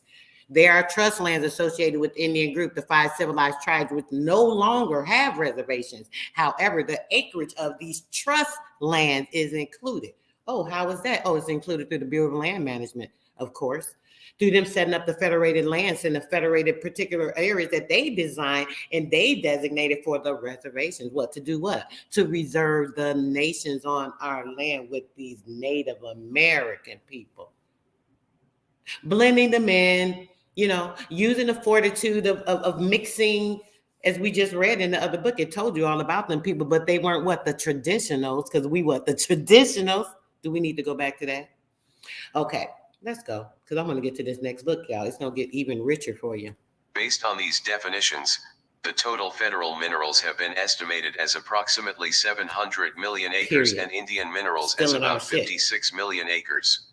There are trust lands associated with Indian group, the 5 civilized tribes which no longer have reservations. However, the acreage of these trust lands is included. Oh, how is that? Oh, it's included through the Bureau of Land Management, of course. Through them setting up the federated lands in the federated particular areas that they designed and they designated for the reservations. What to do? What? To reserve the nations on our land with these Native American people. Blending them in, using the fortitude of mixing, as we just read in the other book. It told you all about them people, but they weren't what? The traditionals, because we what? The traditionals. Do we need to go back to that? Okay, let's go, because I'm going to get to this next book, y'all. It's going to get even richer for you. Based on these definitions, the total federal minerals have been estimated as approximately 700 million acres and Indian minerals as about 56 million acres.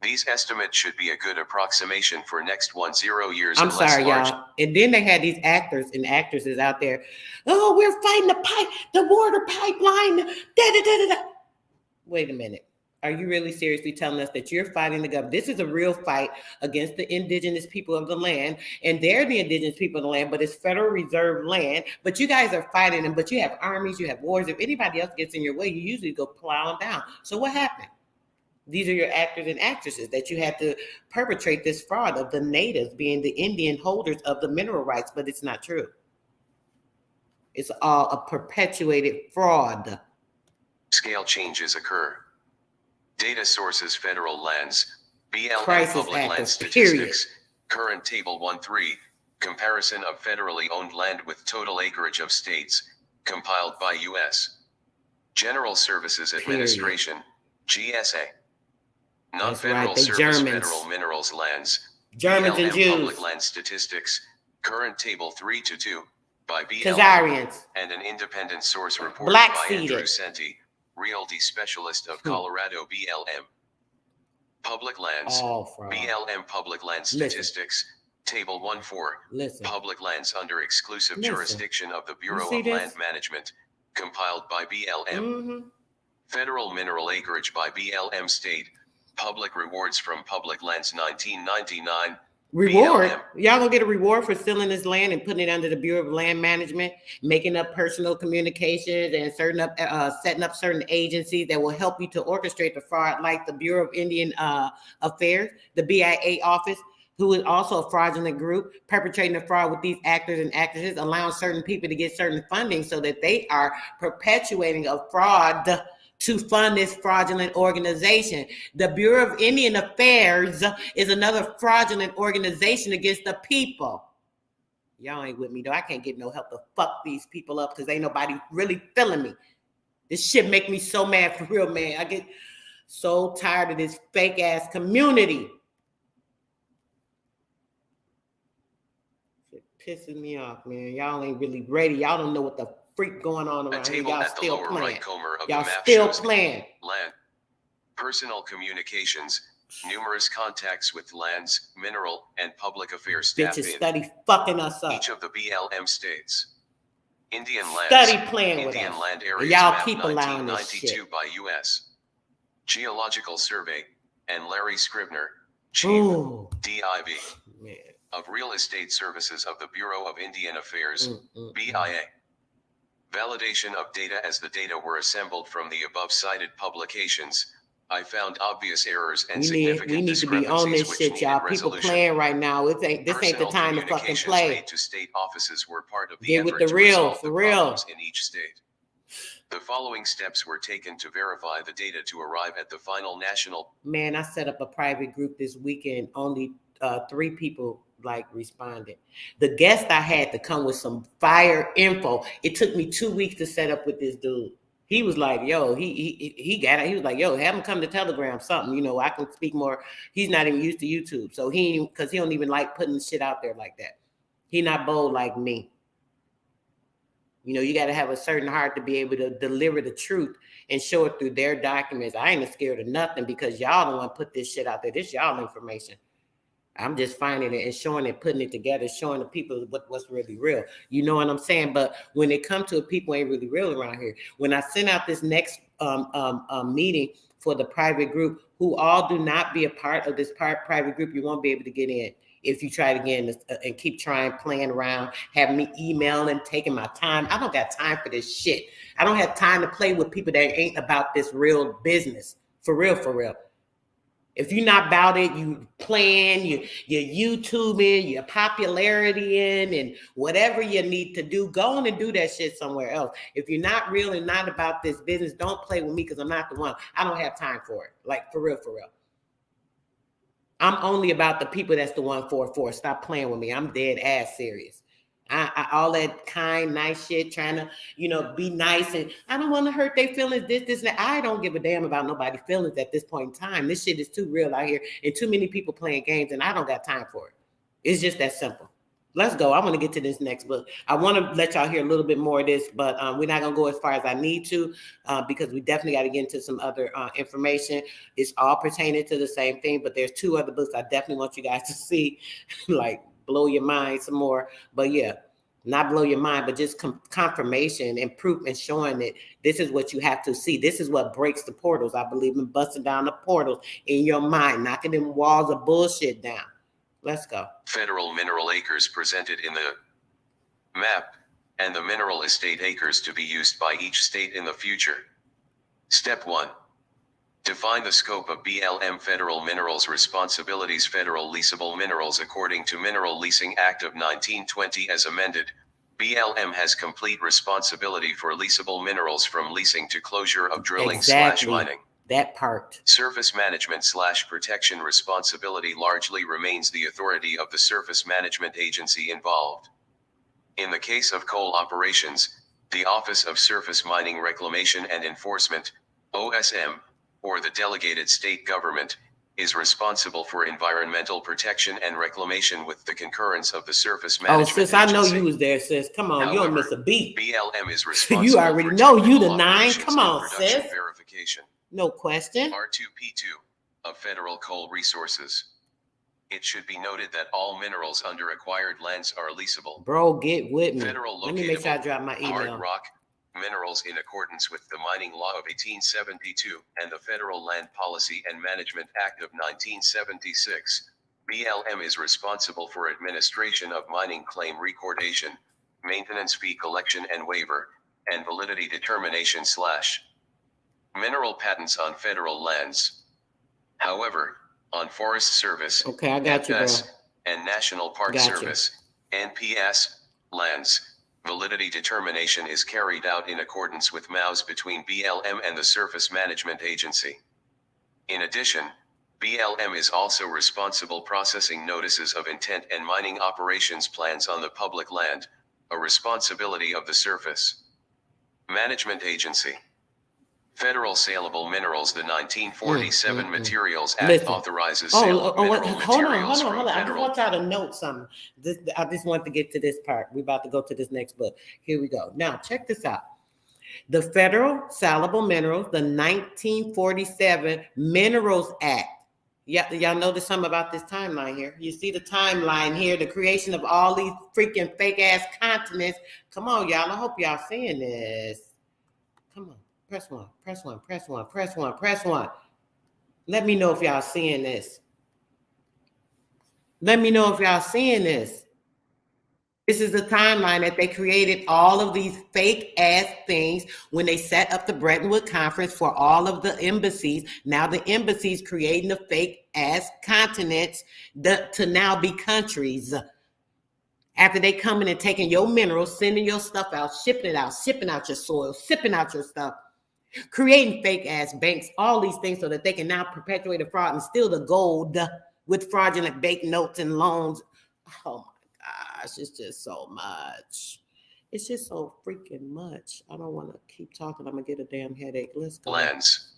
These estimates should be a good approximation for next 10 years. I'm sorry, y'all. And then they had these actors and actresses out there. Oh, we're fighting the water pipeline. Wait a minute. Are you really seriously telling us that you're fighting the government? This is a real fight against the indigenous people of the land, and they're the indigenous people of the land, but it's Federal Reserve land. But you guys are fighting them, but you have armies, you have wars. If anybody else gets in your way, you usually go plowing down. So what happened? These are your actors and actresses that you had to perpetrate this fraud of the natives being the Indian holders of the mineral rights, but it's not true. It's all a perpetuated fraud. Scale changes occur. Data sources: federal lands, BLM public land statistics, current table 1.3, comparison of federally owned land with total acreage of states, compiled by U.S. General Services Administration, GSA. Non-federal They service Germans. federal minerals lands. Germans and BLM Jews. Public Land Statistics, current table 3-2 by BLM, Khazarians. and an independent source reported Black by Andrew seeded. Senti, Realty Specialist of Colorado BLM. Public lands. All fraud. BLM Public Land Listen. Statistics, Table 1-4. Listen. Public lands under exclusive Listen. jurisdiction of the You Bureau see of this? Land Management, compiled by BLM. Federal mineral acreage by BLM State. Public rewards from public lands 1999. Reward? BLM. Y'all gonna get a reward for stealing this land and putting it under the Bureau of Land Management, making up personal communications and setting up certain agencies that will help you to orchestrate the fraud, like the Bureau of Indian Affairs, the BIA office, who is also a fraudulent group, perpetrating the fraud with these actors and actresses, allowing certain people to get certain funding so that they are perpetuating a fraud to fund this fraudulent organization. The Bureau of Indian Affairs is another fraudulent organization against the people. Y'all ain't with me though. I can't get no help to fuck these people up because ain't nobody really feeling me. This shit make me so mad for real, man. I get so tired of this fake ass community. It pisses me off, man. Y'all ain't really ready. Y'all don't know what the freak going on around here. Y'all still playing. Y'all still playing. Land. Personal communications. Numerous contacts with lands, mineral, and public affairs staff Bitches in study fucking us up. each of the BLM states. Indian lands. Study playing with Indian us. land areas Y'all map keep allowing this shit. 1992 by U.S. Geological Survey, and Larry Scribner, Chief, Ooh, DIV, man. of Real Estate Services of the Bureau of Indian Affairs, BIA. Validation of data. As the data were assembled from the above cited publications, I found obvious errors and significant We need to be on this shit, y'all. People playing right now. This ain't the time to fucking play. Made to state offices were part of the Get with effort the to real, resolve for the real. problems in each state. The following steps were taken to verify the data to arrive at the final national. Man, I set up a private group this weekend. Only 3 people responded. The guest I had to come with some fire info. It took me 2 weeks to set up with this dude. He was like, yo, he got it. He was like, yo, have him come to Telegram, something, I can speak more. He's not even used to YouTube. So because he don't even like putting shit out there like that. He not bold like me. You got to have a certain heart to be able to deliver the truth and show it through their documents. I ain't scared of nothing because y'all don't want to put this shit out there. This y'all information. I'm just finding it and showing it, putting it together, showing the people what's really real. You know what I'm saying? But when it comes to it, people ain't really real around here. When I send out this next meeting for the private group, who all do not be a part of this private group, you won't be able to get in. If you try to get in and keep trying, playing around, having me emailing, taking my time. I don't got time for this shit. I don't have time to play with people that ain't about this real business. For real, for real. If you're not about it, you playing, you're YouTubing, your popularity in, and whatever you need to do, go on and do that shit somewhere else. If you're not real and not about this business, don't play with me because I'm not the one. I don't have time for it. Like, for real, for real. I'm only about the people that's the 144. Stop playing with me. I'm dead ass serious. I all that kind, nice shit, trying to, be nice. And I don't want to hurt their feelings, this, and that. I don't give a damn about nobody's feelings at this point in time. This shit is too real out here and too many people playing games, and I don't got time for it. It's just that simple. Let's go. I want to get to this next book. I want to let y'all hear a little bit more of this, but we're not going to go as far as I need to because we definitely got to get into some other information. It's all pertaining to the same thing, but there's 2 other books I definitely want you guys to see, blow your mind some more. But yeah, not blow your mind, but just confirmation and proof and showing that this is what you have to see. This is what breaks the portals. I believe in busting down the portals in your mind, knocking them walls of bullshit down. Let's go. Federal mineral acres presented in the map, and the mineral estate acres to be used by each state in the future. Step 1. Define the scope of BLM Federal Minerals Responsibilities. Federal leasable minerals. According to Mineral Leasing Act of 1920 as amended, BLM has complete responsibility for leasable minerals from leasing to closure of drilling/mining. That part. Surface management/protection responsibility largely remains the authority of the surface management agency involved. In the case of coal operations, the Office of Surface Mining Reclamation and Enforcement, OSM, or the delegated state government, is responsible for environmental protection and reclamation with the concurrence of the Surface Oh, Management sis, I know Agency. you was there, sis. Come on, you don't miss a beat. BLM is responsible You already for know you the technical 9. operations Come and on, production sis. verification. No question. R2P2 of Federal Coal Resources. It should be noted that all minerals under acquired lands are leasable. Bro, get with me. Federal Let me make sure I locatable drop my hard email. rock minerals in accordance with the Mining Law of 1872 and the Federal Land Policy and Management Act of 1976. BLM is responsible for administration of mining claim recordation, maintenance fee collection and waiver, and validity determination / mineral patents on federal lands. However, on Forest Service, Okay, I got you, bro. and National Park Service, NPS, lands, validity determination is carried out in accordance with MOUs between BLM and the Surface Management Agency. In addition, BLM is also responsible processing notices of intent and mining operations plans on the public land, a responsibility of the Surface Management Agency. Federal Saleable Minerals. The 1947 Materials Act authorizes sale of mineral materials from hold on. I just federal. want y'all to note something. I just want to get to this part. We're about to go to this next book. Here we go. Now, check this out. The Federal Saleable Minerals, the 1947 Minerals Act. Y'all notice something about this timeline here? You see the timeline here, the creation of all these freaking fake-ass continents. Come on, y'all. I hope y'all seeing this. Come on. Press one. Let me know if y'all seeing this. This is the timeline that they created all of these fake ass things when they set up the Bretton Woods Conference for all of the embassies. Now the embassies creating the fake ass continents to now be countries. After they coming and taking your minerals, sending your stuff out, shipping out your soil, shipping out your stuff. Creating fake ass banks, all these things so that they can now perpetuate the fraud and steal the gold with fraudulent bank notes and loans. Oh my gosh, it's just so much. It's just so freaking much. I don't want to keep talking. I'm gonna get a damn headache. Let's go. Lands.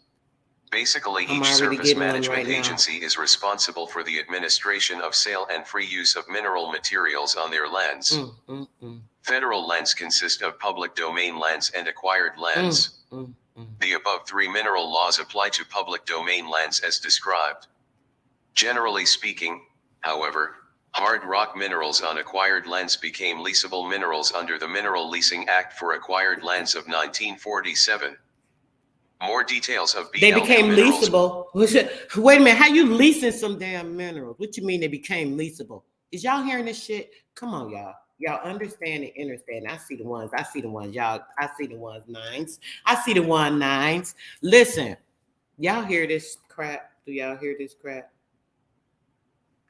Basically, each Surface Management Agency is responsible for the administration of sale and free use of mineral materials on their lands. Federal lands consist of public domain lands and acquired lands. The above 3 mineral laws apply to public domain lands as described. Generally speaking, however, hard rock minerals on acquired lands became leasable minerals under the Mineral Leasing Act for acquired lands of 1947. More details of BLM They became minerals. leasable. Wait a minute, how you leasing some damn minerals? What you mean they became leasable? Is y'all hearing this shit? Come on, y'all. Y'all understand and understand. I see the ones, y'all. I see the ones 9s. I see the 9s. Listen, y'all hear this crap? Do y'all hear this crap?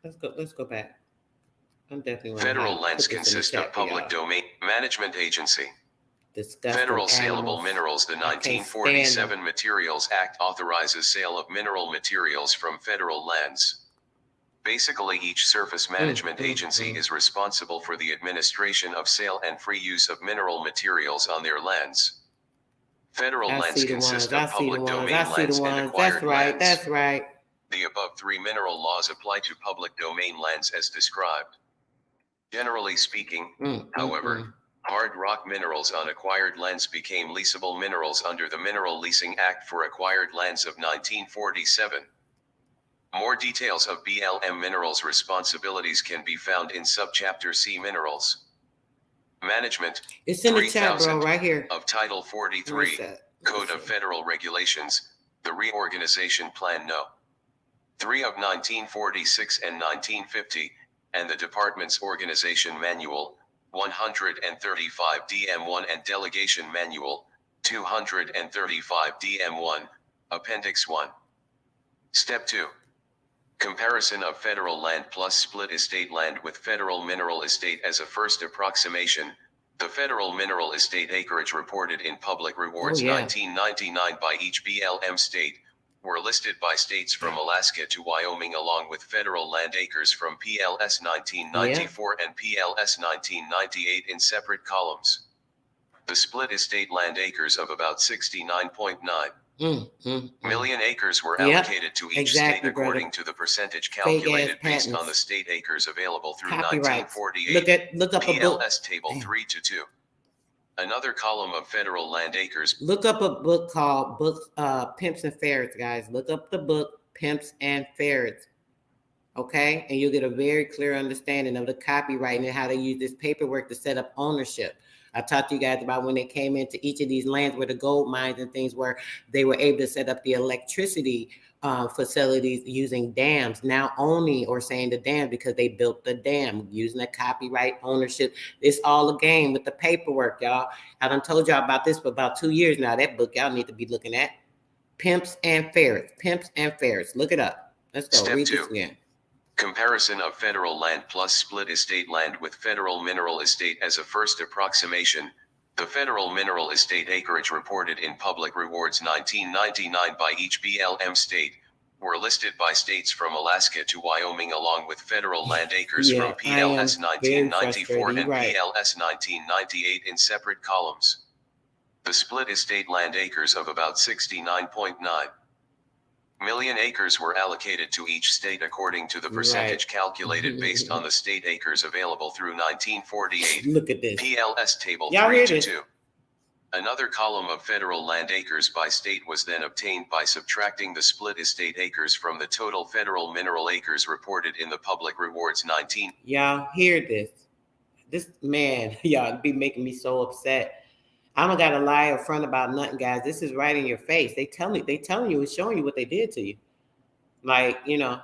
Let's go back. I'm definitely Federal lands consist of public domain management agency. Federal Saleable Minerals. The 1947 Materials Act authorizes sale of mineral materials from federal lands. Basically, each Surface Management Agency is responsible for the administration of sale and free use of mineral materials on their lands. Federal lands consist of public domain lands and acquired lands. That's right. The above 3 mineral laws apply to public domain lands as described. Generally speaking, however, hard rock minerals on acquired lands became leasable minerals under the Mineral Leasing Act for acquired lands of 1947. More details of BLM minerals responsibilities can be found in subchapter C Minerals Management. It's in the chat, bro, right here. Of Title 43, Code of Federal Regulations, the Reorganization Plan No. 3 of 1946 and 1950, and the Department's Organization Manual, 135 DM1 and Delegation Manual, 235 DM1, Appendix 1. Step 2. Comparison of federal land plus split estate land with federal mineral estate as a first approximation. The federal mineral estate acreage reported in Public Rewards 1999 by each BLM state were listed by states from Alaska to Wyoming along with federal land acres from PLS 1994 and PLS 1998 in separate columns. The split estate land acres of about 69.9 Million acres were Yep, allocated to each exactly, state according brother. to the percentage Fake ass calculated based on the patents. state acres available through Copyrights. 1948. Look up a book. PLS Table Damn. 3-2. Another column of federal land acres. Look up a book called Pimps and Ferrets, guys. Look up the book Pimps and Ferrets. Okay, and you'll get a very clear understanding of the copyright and how they use this paperwork to set up ownership. I talked to you guys about when they came into each of these lands where the gold mines and things were, they were able to set up the electricity facilities using dams, now owning or saying the dam because they built the dam using the copyright ownership. It's all a game with the paperwork, y'all. I done told y'all about this for about 2 years now. That book y'all need to be looking at. Pimps and Ferrets. Pimps and Ferrets. Look it up. Let's go. Step Read 2. this again. Comparison of federal land plus split estate land with federal mineral estate as a first approximation. The federal mineral estate acreage reported in Public Rewards 1999 by each BLM state were listed by states from Alaska to Wyoming along with federal land acres from PLS 1994 and PLS 1998 in separate columns. The split estate land acres of about 69.9 million acres were allocated to each state according to the percentage calculated based on the state acres available through 1948. Look at this. PLS Table Y'all 3-2. Another column of federal land acres by state was then obtained by subtracting the split estate acres from the total federal mineral acres reported in the Public Rewards 19. Y'all hear this? This man, y'all be making me so upset. I don't gotta lie up front about nothing, guys. This is right in your face. They telling you and showing you what they did to you. Like, 99.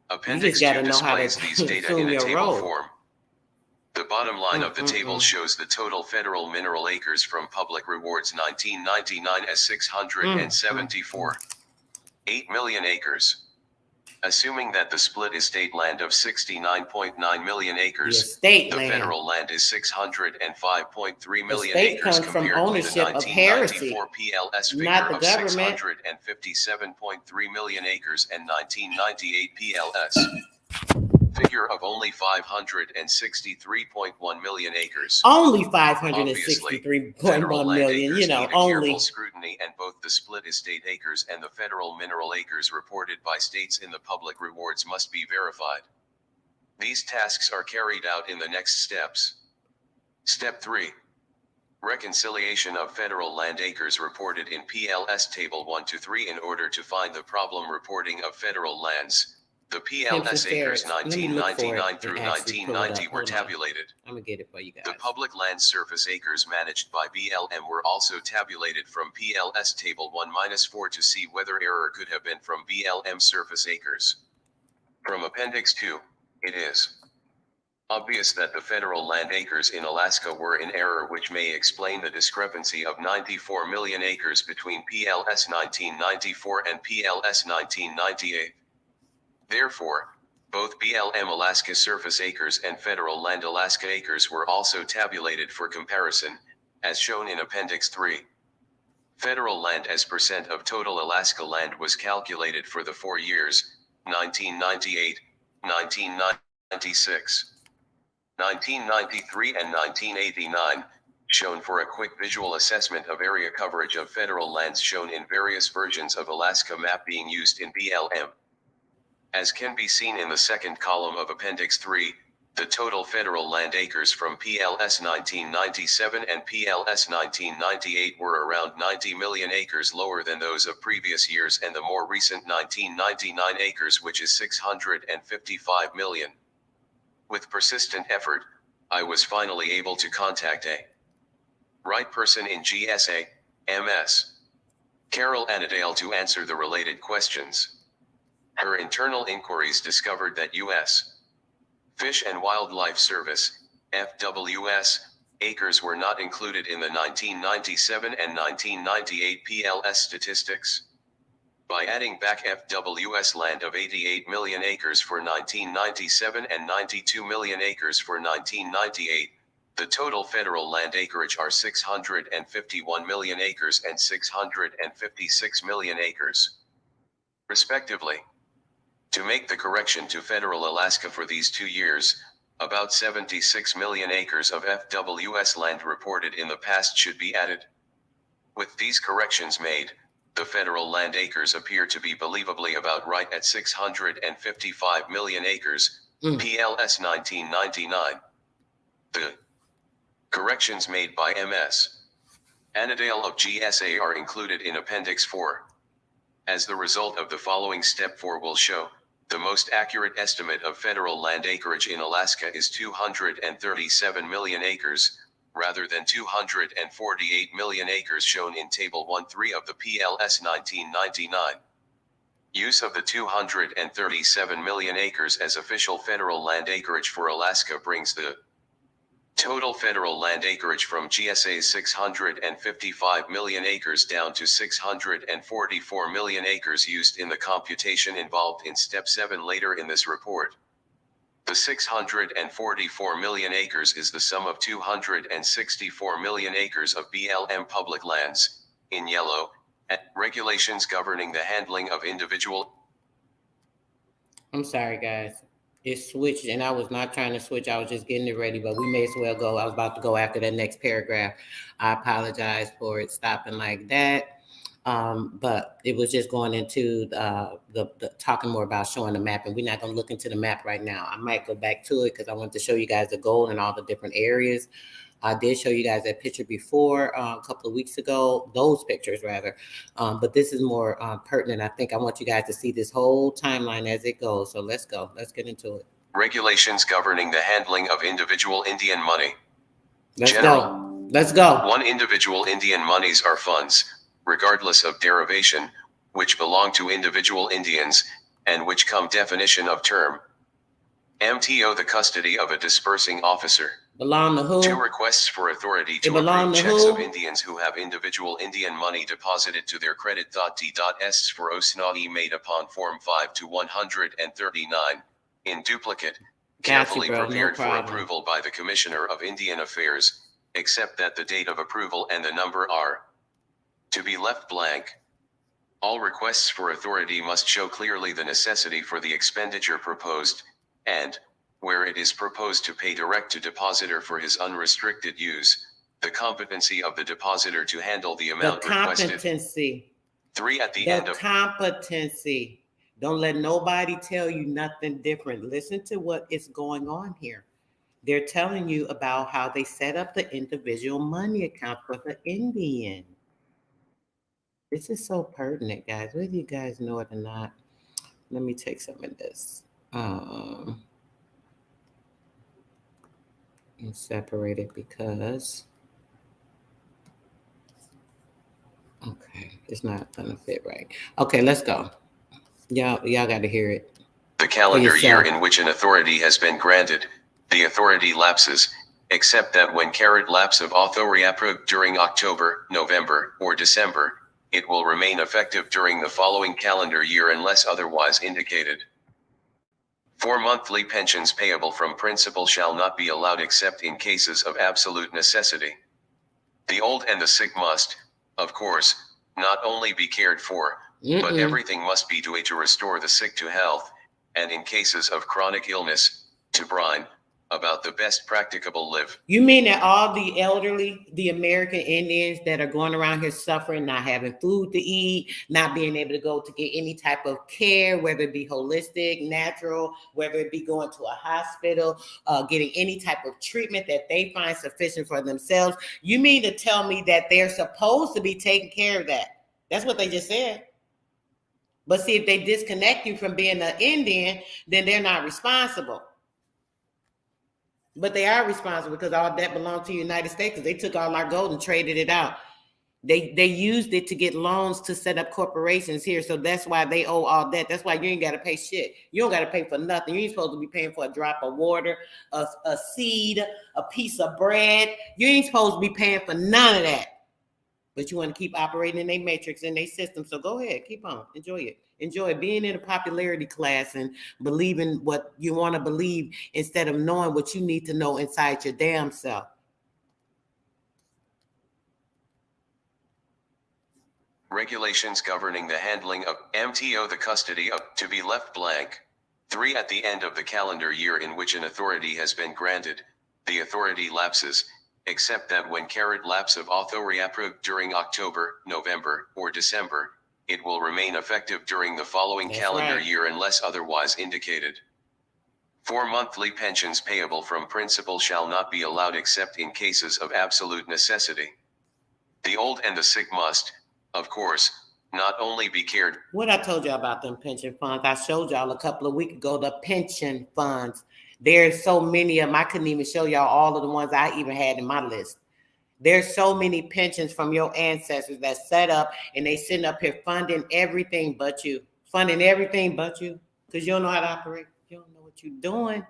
Appendix gotta 2 know how to displays these data in a table form. The bottom line of the table shows the total federal mineral acres from Public Rewards 1999 as 674.8 million acres. Assuming that the split estate land of 69.9 million acres, the federal land is 605.3 million acres compared with the 1994 PLS figure of 657.3 million acres and 1998 PLS figure of only 563.1 million acres. Only 563.1 million, only. Careful scrutiny, and both the split estate acres and the federal mineral acres reported by states in the Public Rewards must be verified. These tasks are carried out in the next steps. Step 3. Reconciliation of federal land acres reported in PLS Table 1-3 in order to find the problem reporting of federal lands. The PLS acres 1999 through 1990 were tabulated. I'm gonna get it for you guys. The public land surface acres managed by BLM were also tabulated from PLS Table 1-4 to see whether error could have been from BLM surface acres. From Appendix 2, it is obvious that the federal land acres in Alaska were in error, which may explain the discrepancy of 94 million acres between PLS 1994 and PLS 1998. Therefore, both BLM Alaska surface acres and federal land Alaska acres were also tabulated for comparison, as shown in Appendix 3. Federal land as percent of total Alaska land was calculated for the 4 years, 1998, 1996, 1993 and 1989, shown for a quick visual assessment of area coverage of federal lands shown in various versions of Alaska map being used in BLM. As can be seen in the second column of Appendix 3, the total federal land acres from PLS 1997 and PLS 1998 were around 90 million acres lower than those of previous years and the more recent 1999 acres, which is 655 million. With persistent effort, I was finally able to contact a right person in GSA, MS. Carol Annadale to answer the related questions. Her internal inquiries discovered that U.S. Fish and Wildlife Service, FWS, acres were not included in the 1997 and 1998 PLS statistics. By adding back FWS land of 88 million acres for 1997 and 92 million acres for 1998, the total federal land acreage are 651 million acres and 656 million acres, respectively. To make the correction to federal Alaska for these 2 years, about 76 million acres of FWS land reported in the past should be added. With these corrections made, the federal land acres appear to be believably about right at 655 million acres, PLS 1999. The corrections made by MS Annadale of GSA are included in Appendix 4. As the result of the following Step 4 will show, the most accurate estimate of federal land acreage in Alaska is 237 million acres, rather than 248 million acres shown in Table 1.3 of the PLS 1999. Use of the 237 million acres as official federal land acreage for Alaska brings the total federal land acreage from GSA's 655 million acres down to 644 million acres used in the computation involved in Step 7 later in this report. The 644 million acres is the sum of 264 million acres of BLM public lands, in yellow, and regulations governing the handling of individual. I'm sorry, guys. It switched, and I was not trying to switch. I was just getting it ready, but we may as well go. I was about to go after that next paragraph. I apologize for it stopping like that. But it was just going into the talking more about showing the map, and we're not going to look into the map right now. I might go back to it because I want to show you guys the goal in all the different areas. I did show you guys that picture before a couple of weeks ago, those pictures rather, but this is more pertinent. I think I want you guys to see this whole timeline as it goes. So let's go. Let's get into it. Regulations governing the handling of individual Indian money. Let's go. Let's go. One, individual Indian monies are funds, regardless of derivation, which belong to individual Indians, and which come definition of term. MTO, the custody of a disbursing officer. Belong to who? 2, requests for authority to approve checks of Indians who have individual Indian money deposited to their credit. D.S for OSNAE made upon Form 5 to 139, in duplicate, carefully prepared for approval by the Commissioner of Indian Affairs, except that the date of approval and the number are to be left blank. All requests for authority must show clearly the necessity for the expenditure proposed, and, where it is proposed to pay direct to depositor for his unrestricted use, the competency of the depositor to handle the amount requested. Competency. 3, at the end of competency. Don't let nobody tell you nothing different. Listen to what is going on here. They're telling you about how they set up the individual money account for the Indian. This is so pertinent, guys. Whether you guys know it or not, let me take some of this. And separate it because okay, it's not gonna fit right. Okay, let's go. Y'all got to hear it. The calendar year in which an authority has been granted, the authority lapses, except that when carried lapse of authority approved during October, November, or December, it will remain effective during the following calendar year unless otherwise indicated. 4, monthly pensions payable from principal shall not be allowed except in cases of absolute necessity. The old and the sick must, of course, not only be cared for, but everything must be done to restore the sick to health, and in cases of chronic illness, to brine, about the best practicable live. You mean that all the elderly, the American Indians that are going around here suffering, not having food to eat, not being able to go to get any type of care, whether it be holistic, natural, whether it be going to a hospital, getting any type of treatment that they find sufficient for themselves. You mean to tell me that they're supposed to be taking care of that? That's what they just said. But see, if they disconnect you from being an Indian, then they're not responsible. But they are responsible because all that belongs to the United States because they took all our gold and traded it out. They used it to get loans to set up corporations here. So that's why they owe all that. That's why you ain't got to pay shit. You don't got to pay for nothing. You ain't supposed to be paying for a drop of water, a seed, a piece of bread. You ain't supposed to be paying for none of that. But you want to keep operating in their matrix, in their system. So go ahead, keep on. Enjoy it. Enjoy being in a popularity class and believing what you want to believe instead of knowing what you need to know inside your damn self. Regulations governing the handling of MTO, the custody of, to be left blank. 3, at the end of the calendar year in which an authority has been granted, the authority lapses, except that when carrot lapse of authority approved during October, November, or December, it will remain effective during the following That's calendar right. year unless otherwise indicated. 4 monthly pensions payable from principal shall not be allowed except in cases of absolute necessity. The old and the sick must, of course, not only be cared. What I told y'all about them pension funds, I showed y'all a couple of weeks ago, the pension funds. There's so many of them, I couldn't even show y'all all of the ones I even had in my list. There's so many pensions from your ancestors that set up and they sitting up here funding everything but you. Funding everything but you. Because you don't know how to operate. You don't know what you're doing.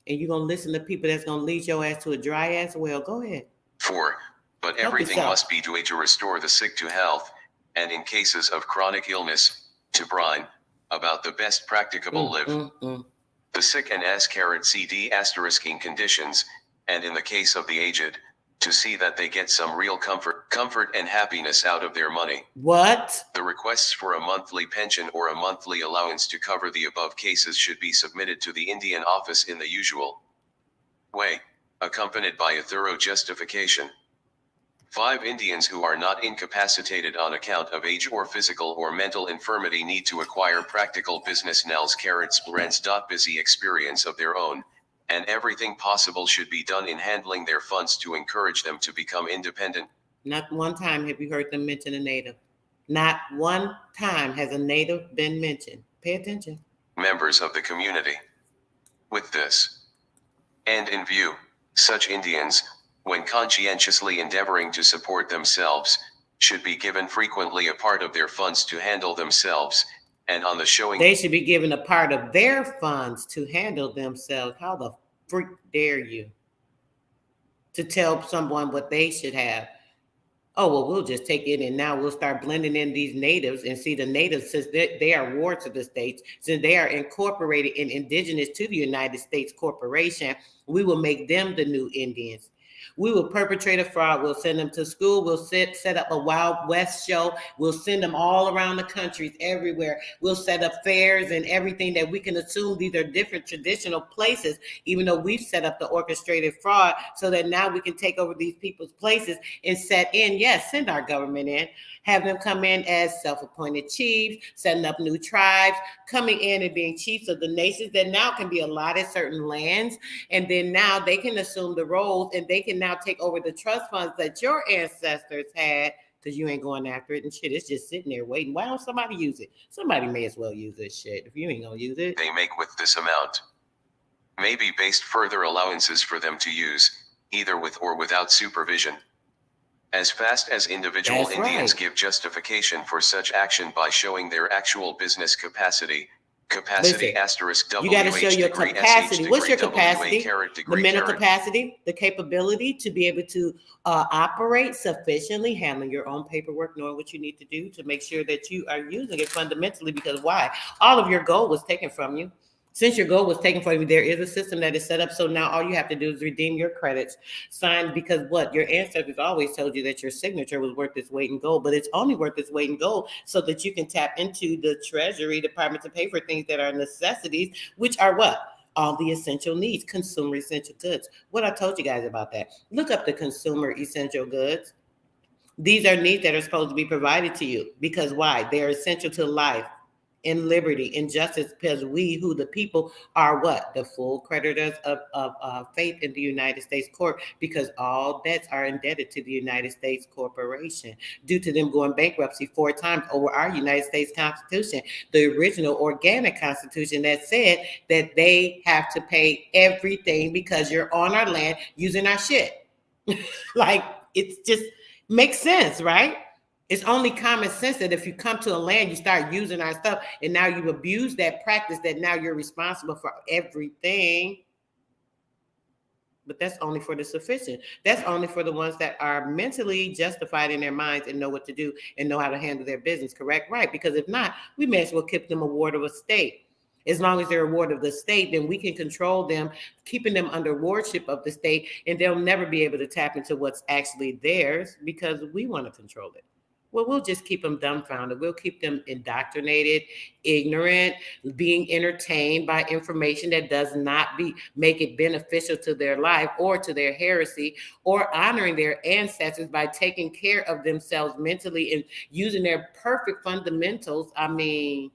And you're going to listen to people that's going to lead your ass to a dry ass well. Go ahead. 4. But Help everything yourself. must be done to restore the sick to health, and in cases of chronic illness, to brine, about the best practicable live. The sick and CD asterisking conditions, and in the case of the aged, to see that they get some real comfort and happiness out of their money. What? The requests for a monthly pension or a monthly allowance to cover the above cases should be submitted to the Indian office in the usual way, accompanied by a thorough justification. 5 Indians who are not incapacitated on account of age or physical or mental infirmity need to acquire practical business busy experience of their own, and everything possible should be done in handling their funds to encourage them to become independent. Not one time have you heard them mention a native. Not one time has a native been mentioned. Pay attention. Members of the community. With this end in view, such Indians, when conscientiously endeavoring to support themselves, should be given frequently a part of their funds to handle themselves, and on the showing they should be given a part of their funds to handle themselves. How the freak dare you to tell someone what they should have? Oh, well, we'll just take it and now we'll start blending in these natives and see the natives, since they are wards of the states, since they are incorporated and indigenous to the United States Corporation, we will make them the new Indians. We will perpetrate a fraud. We'll send them to school. We'll set up a Wild West show. We'll send them all around the countries, everywhere. We'll set up fairs and everything that we can assume these are different traditional places, even though we've set up the orchestrated fraud so that now we can take over these people's places and set in, yes, send our government in, have them come in as self-appointed chiefs, setting up new tribes, coming in and being chiefs of the nations that now can be allotted certain lands. And then now they can assume the roles and they can now take over the trust funds that your ancestors had, because you ain't going after it and shit. It's just sitting there waiting. Why don't somebody use it? Somebody may as well use this shit. If you ain't gonna use it, they make with this amount may be based further allowances for them to use, either with or without supervision. As fast as individual That's Indians right. give justification for such action by showing their actual business capacity, Listen, asterisk you got to WH show your degree capacity. SH What's your degree WA capacity? caret The degree mental caret. capacity, the capability to be able to operate sufficiently, handling your own paperwork, knowing what you need to do to make sure that you are using it fundamentally. Because why? All of your gold was taken from you. Since your gold was taken from you, there is a system that is set up. So now all you have to do is redeem your credits, sign, because what? Your ancestors always told you that your signature was worth its weight in gold, but it's only worth its weight in gold so that you can tap into the Treasury Department to pay for things that are necessities, which are what? All the essential needs, consumer essential goods. What I told you guys about that. Look up the consumer essential goods. These are needs that are supposed to be provided to you because why? They're essential to life and liberty and justice, because we, who the people, are what? The full creditors of faith in the United States court, because all debts are indebted to the United States Corporation due to them going bankruptcy 4 times over our United States Constitution, the original organic Constitution that said that they have to pay everything because you're on our land using our shit. Like, it's just makes sense, right? It's only common sense that if you come to a land, you start using our stuff, and now you've abused that practice, that now you're responsible for everything. But that's only for the sufficient. That's only for the ones that are mentally justified in their minds and know what to do and know how to handle their business, correct? Right. Because if not, we may as well keep them a ward of a state. As long as they're a ward of the state, then we can control them, keeping them under wardship of the state, and they'll never be able to tap into what's actually theirs because we want to control it. Well, we'll just keep them dumbfounded. We'll keep them indoctrinated, ignorant, being entertained by information that does not make it beneficial to their life or to their heresy, or honoring their ancestors by taking care of themselves mentally and using their perfect fundamentals. I mean,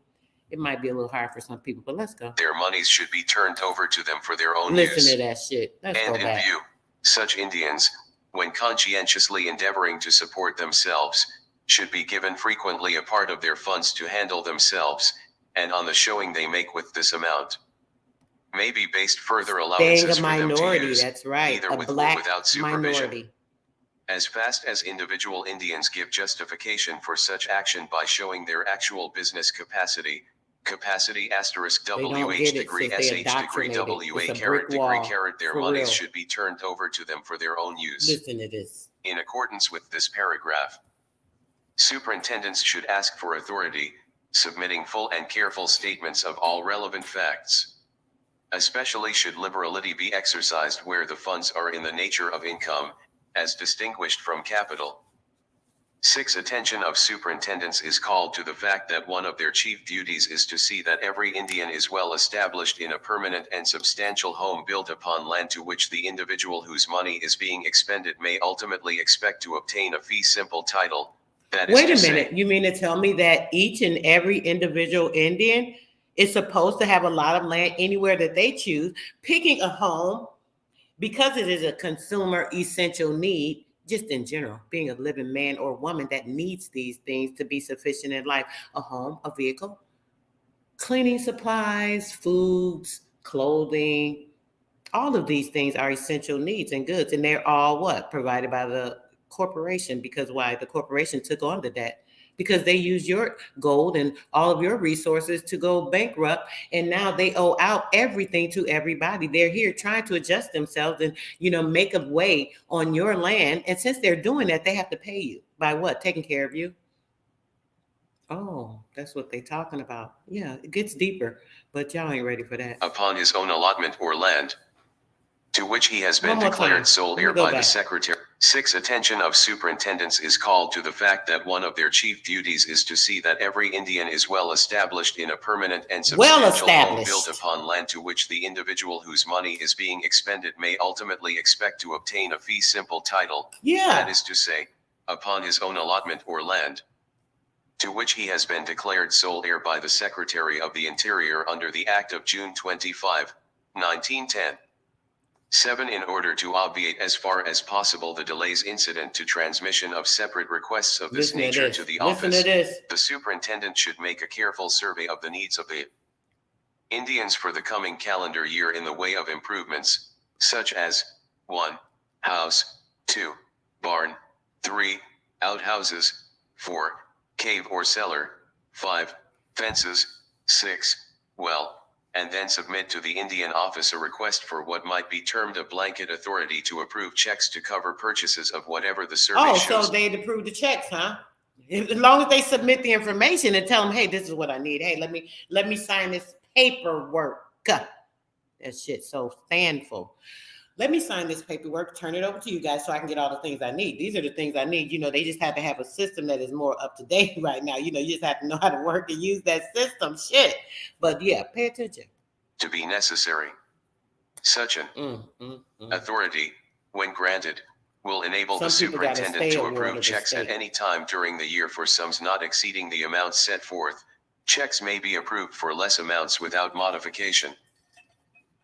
it might be a little hard for some people, but let's go. Their monies should be turned over to them for their own Listen use. to that shit. Let's And go in back. view, such Indians, when conscientiously endeavoring to support themselves, should be given frequently a part of their funds to handle themselves, and on the showing they make with this amount, may be based further allowances Being a for them to minority, use, that's right. either A with or black without supervision. minority. As fast as individual Indians give justification for such action by showing their actual business capacity asterisk They don't WH get it degree since they SH degree indoctrinated. WA It's a carat brick degree wall. carat, their For monies real. should be turned over to them for their own use. Listen to this. In accordance with this paragraph, superintendents should ask for authority, submitting full and careful statements of all relevant facts. Especially should liberality be exercised where the funds are in the nature of income, as distinguished from capital. 6. Attention of superintendents is called to the fact that one of their chief duties is to see that every Indian is well established in a permanent and substantial home built upon land to which the individual whose money is being expended may ultimately expect to obtain a fee simple title. That is Wait to a say, minute. You mean to tell me that each and every individual Indian is supposed to have a lot of land anywhere that they choose, picking a home because it is a consumer essential need, just in general, being a living man or woman that needs these things to be sufficient in life: a home, a vehicle, cleaning supplies, foods, clothing. All of these things are essential needs and goods, and they're all what? Provided by the corporation. Because why? The corporation took on the debt because they used your gold and all of your resources to go bankrupt, and now they owe out everything to everybody. They're here trying to adjust themselves and make a way on your land, and since they're doing that, they have to pay you by what? Taking care of you. Oh, that's what they're talking about. Yeah, it gets deeper, but y'all ain't ready for that. upon his own allotment or land, to which he has been One more declared time. sole Let me heir go by the back. secretary. 6. Attention of superintendents is called to the fact that one of their chief duties is to see that every Indian is well established in a permanent and substantial home built upon land to which the individual whose money is being expended may ultimately expect to obtain a fee simple title. Yeah. That is to say, upon his own allotment or land, to which he has been declared sole heir by the Secretary of the Interior under the Act of June 25, 1910. 7. In order to obviate as far as possible the delays incident to transmission of separate requests of this nature to the office, the superintendent should make a careful survey of the needs of the Indians for the coming calendar year in the way of improvements, such as 1. House, 2. Barn, 3. Outhouses, 4. Cave or cellar, 5. Fences, 6. Well, and then submit to the Indian office a request for what might be termed a blanket authority to approve checks to cover purchases of whatever the survey shows. So they'd approve the checks, huh? As long as they submit the information and tell them, hey, this is what I need. Hey, let me sign this paperwork. That shit's so fanful. Let me sign this paperwork, turn it over to you guys so I can get all the things I need. These are the things I need. They just have to have a system that is more up to date right now. You just have to know how to work and use that system. Shit. But yeah, pay attention. To be necessary. Such an authority, when granted, will enable the superintendent to approve checks at any time during the year for sums not exceeding the amounts set forth. Checks may be approved for less amounts without modification.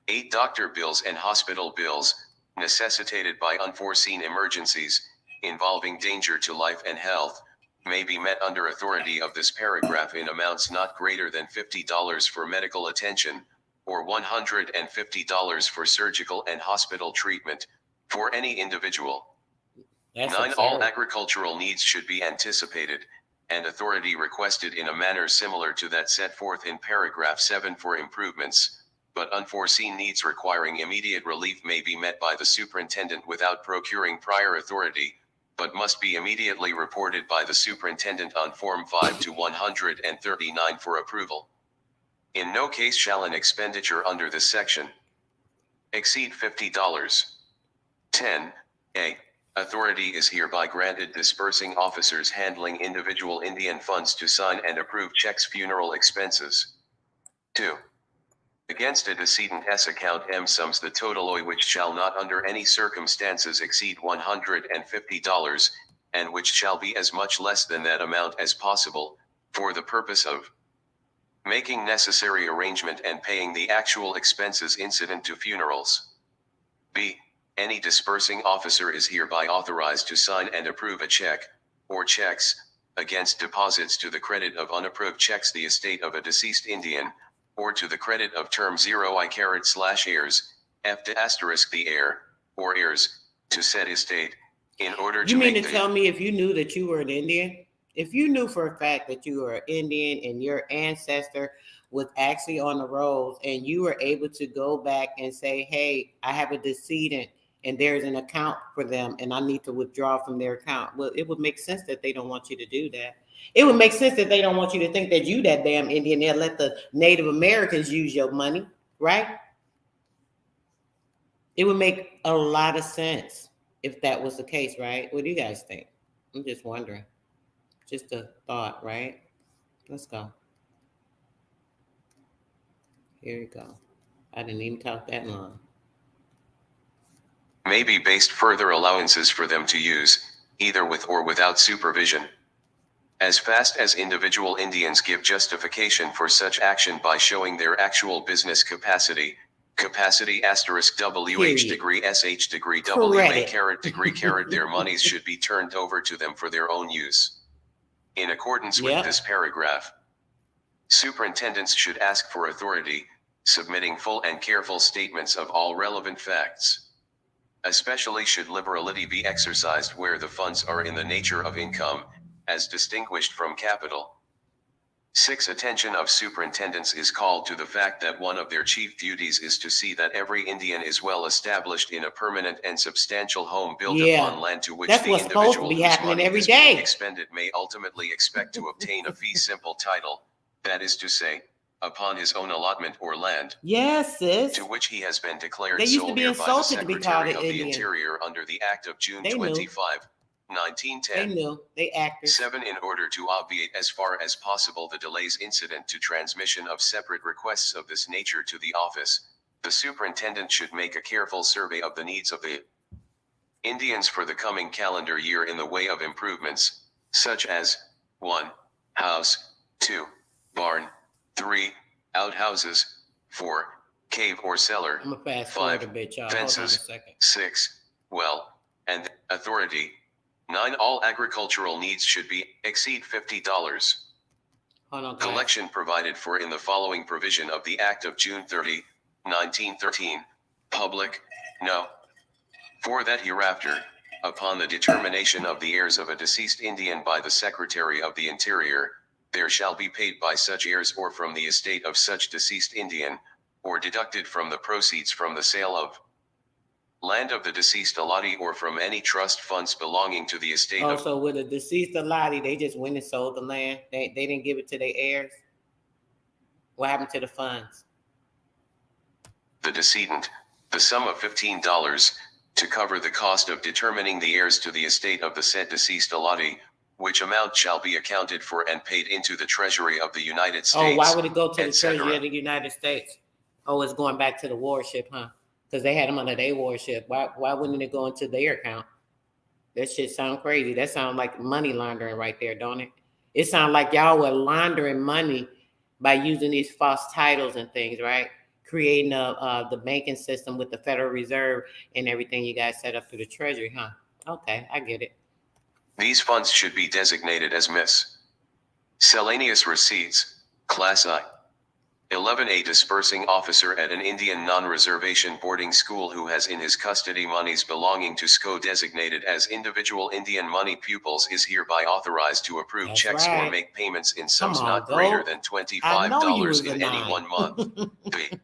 8. Doctor bills and hospital bills, necessitated by unforeseen emergencies, involving danger to life and health, may be met under authority of this paragraph in amounts not greater than $50 for medical attention, or $150 for surgical and hospital treatment, for any individual. 9. All agricultural needs should be anticipated, and authority requested in a manner similar to that set forth in paragraph 7 for improvements, but unforeseen needs requiring immediate relief may be met by the superintendent without procuring prior authority, but must be immediately reported by the superintendent on Form 5 to 139 for approval. In no case shall an expenditure under this section exceed $50. 10. A. Authority is hereby granted disbursing officers handling individual Indian funds to sign and approve checks funeral expenses. 2. Against a decedent's account M sums the total which shall not under any circumstances exceed $150, and which shall be as much less than that amount as possible, for the purpose of making necessary arrangement and paying the actual expenses incident to funerals. B. Any disbursing officer is hereby authorized to sign and approve a check, or checks, against deposits to the credit of unapproved checks the estate of a deceased Indian, or to the credit of term 0I/heirs, F to asterisk the heir, or heirs, to said estate, in order to You mean make to the... tell me if you knew that you were an Indian? If you knew for a fact that you were an Indian and your ancestor was actually on the rolls and you were able to go back and say, hey, I have a decedent and there's an account for them and I need to withdraw from their account. Well, it would make sense that they don't want you to do that. It would make sense that they don't want you to think that you that damn Indian. They'll let the Native Americans use your money, right? It would make a lot of sense if that was the case, right? What do you guys think? I'm just wondering. Just a thought, right? Let's go. Here we go. I didn't even talk that long. May be based further allowances for them to use, either with or without supervision. As fast as individual Indians give justification for such action by showing their actual business capacity asterisk WH degree SH degree WA carat degree carat, their monies should be turned over to them for their own use. In accordance with this paragraph, superintendents should ask for authority, submitting full and careful statements of all relevant facts. Especially should liberality be exercised where the funds are in the nature of income, as distinguished from capital. 6. Attention of superintendents is called to the fact that one of their chief duties is to see that every Indian is well established in a permanent and substantial home built upon land to which the individual whose money is being expended may ultimately expect to obtain a fee simple title, that is to say, upon his own allotment or land, to which he has been declared sole heir by the Secretary of the Interior under the Act of June 25, 1910. They knew. They acted. 7. In order to obviate as far as possible the delays incident to transmission of separate requests of this nature to the office, the superintendent should make a careful survey of the needs of the Indians for the coming calendar year in the way of improvements, such as 1. House, 2. Barn, 3. Outhouses, 4. Cave or cellar, 5. Fences, 6. Well, and authority. 9. All agricultural needs should exceed $50. Collection provided for in the following provision of the Act of June 30, 1913. Public, no. For that hereafter, upon the determination of the heirs of a deceased Indian by the Secretary of the Interior, there shall be paid by such heirs or from the estate of such deceased Indian, or deducted from the proceeds from the sale of land of the deceased allottee or from any trust funds belonging to the estate of... So with a deceased allottee, they just went and sold the land? They didn't give it to their heirs? What happened to the funds? The decedent, the sum of $15, to cover the cost of determining the heirs to the estate of the said deceased allottee, which amount shall be accounted for and paid into the Treasury of the United States. Oh, why would it go to the Treasury of the United States? Oh, it's going back to the warship, huh? Because they had them under their warship. Why wouldn't it go into their account? That shit sound crazy. That sounds like money laundering right there, don't it? It sounds like y'all were laundering money by using these false titles and things, right? Creating the banking system with the Federal Reserve and everything you guys set up through the Treasury, huh? Okay, I get it. These funds should be designated as miscellaneous receipts, Class I. 11. A disbursing officer at an Indian non-reservation boarding school who has in his custody monies belonging to SCO designated as individual Indian money pupils is hereby authorized to approve checks or make payments in sums not greater than $25 in any 1 month. B.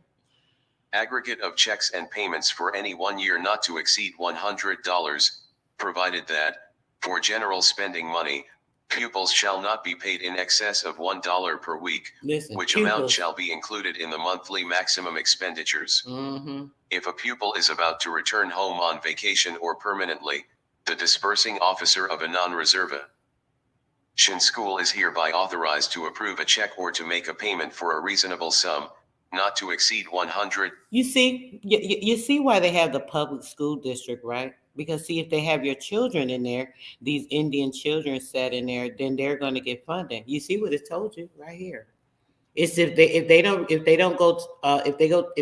Aggregate of checks and payments for any 1 year not to exceed $100, provided that, for general spending money, pupils shall not be paid in excess of $1 per week, which amount shall be included in the monthly maximum expenditures. If a pupil is about to return home on vacation or permanently, the disbursing officer of a non-reservation school is hereby authorized to approve a check or to make a payment for a reasonable sum, not to exceed 100. You see why they have the public school district, right? Because see, if they have your children in there, these Indian children sat in there, then they're going to get funding. You see what it told you right here. It's if they don't go if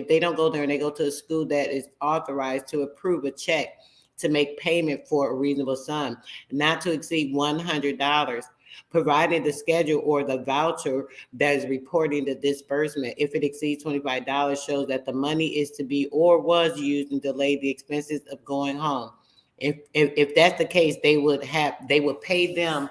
they don't go there and they go to a school that is authorized to approve a check to make payment for a reasonable sum, not to exceed $100, providing the schedule or the voucher that is reporting the disbursement. If it exceeds $25, shows that the money is to be or was used and delay the expenses of going home. If that's the case, they would pay them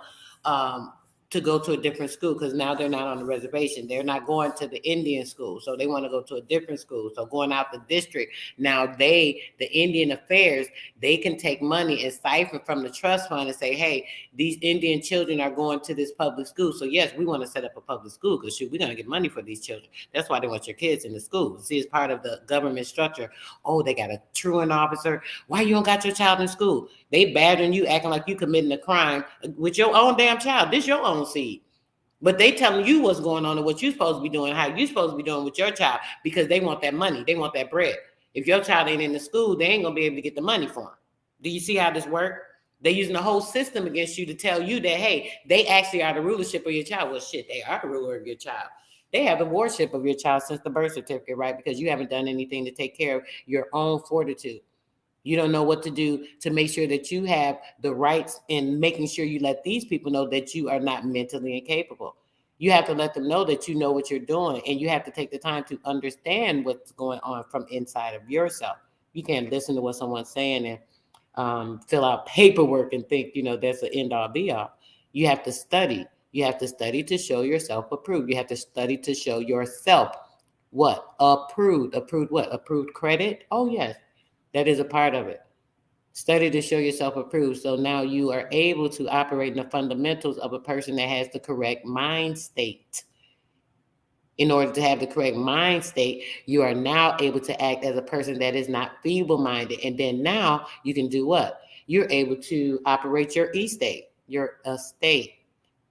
to go to a different school, because now they're not on the reservation. They're not going to the Indian school, so they want to go to a different school. So going out the district, now the Indian Affairs, they can take money and siphon from the trust fund and say, hey, these Indian children are going to this public school. So yes, we want to set up a public school because we're going to get money for these children. That's why they want your kids in the school. See, it's part of the government structure. Oh, they got a truant officer. Why you don't got your child in school? They battering you, acting like you committing a crime with your own damn child. This your own seed. But they telling you what's going on and what you're supposed to be doing, how you're supposed to be doing with your child, because they want that money. They want that bread. If your child ain't in the school, they ain't going to be able to get the money for them. Do you see how this works? They're using the whole system against you to tell you that, hey, they actually are the rulership of your child. Well, shit, they are the ruler of your child. They have the warship of your child since the birth certificate, right? Because you haven't done anything to take care of your own fortitude. You don't know what to do to make sure that you have the rights, and making sure you let these people know that you are not mentally incapable. You have to let them know that you know what you're doing, and you have to take the time to understand what's going on from inside of yourself. You can't listen to what someone's saying and fill out paperwork and think, that's an end all be all. You have to study. You have to study to show yourself approved. You have to study to show yourself what? Approved. Approved what? Approved credit? Oh, yes. That is a part of it. Study to show yourself approved. So now you are able to operate in the fundamentals of a person that has the correct mind state. In order to have the correct mind state, you are now able to act as a person that is not feeble-minded. And then now you can do what? You're able to operate your E-state, your estate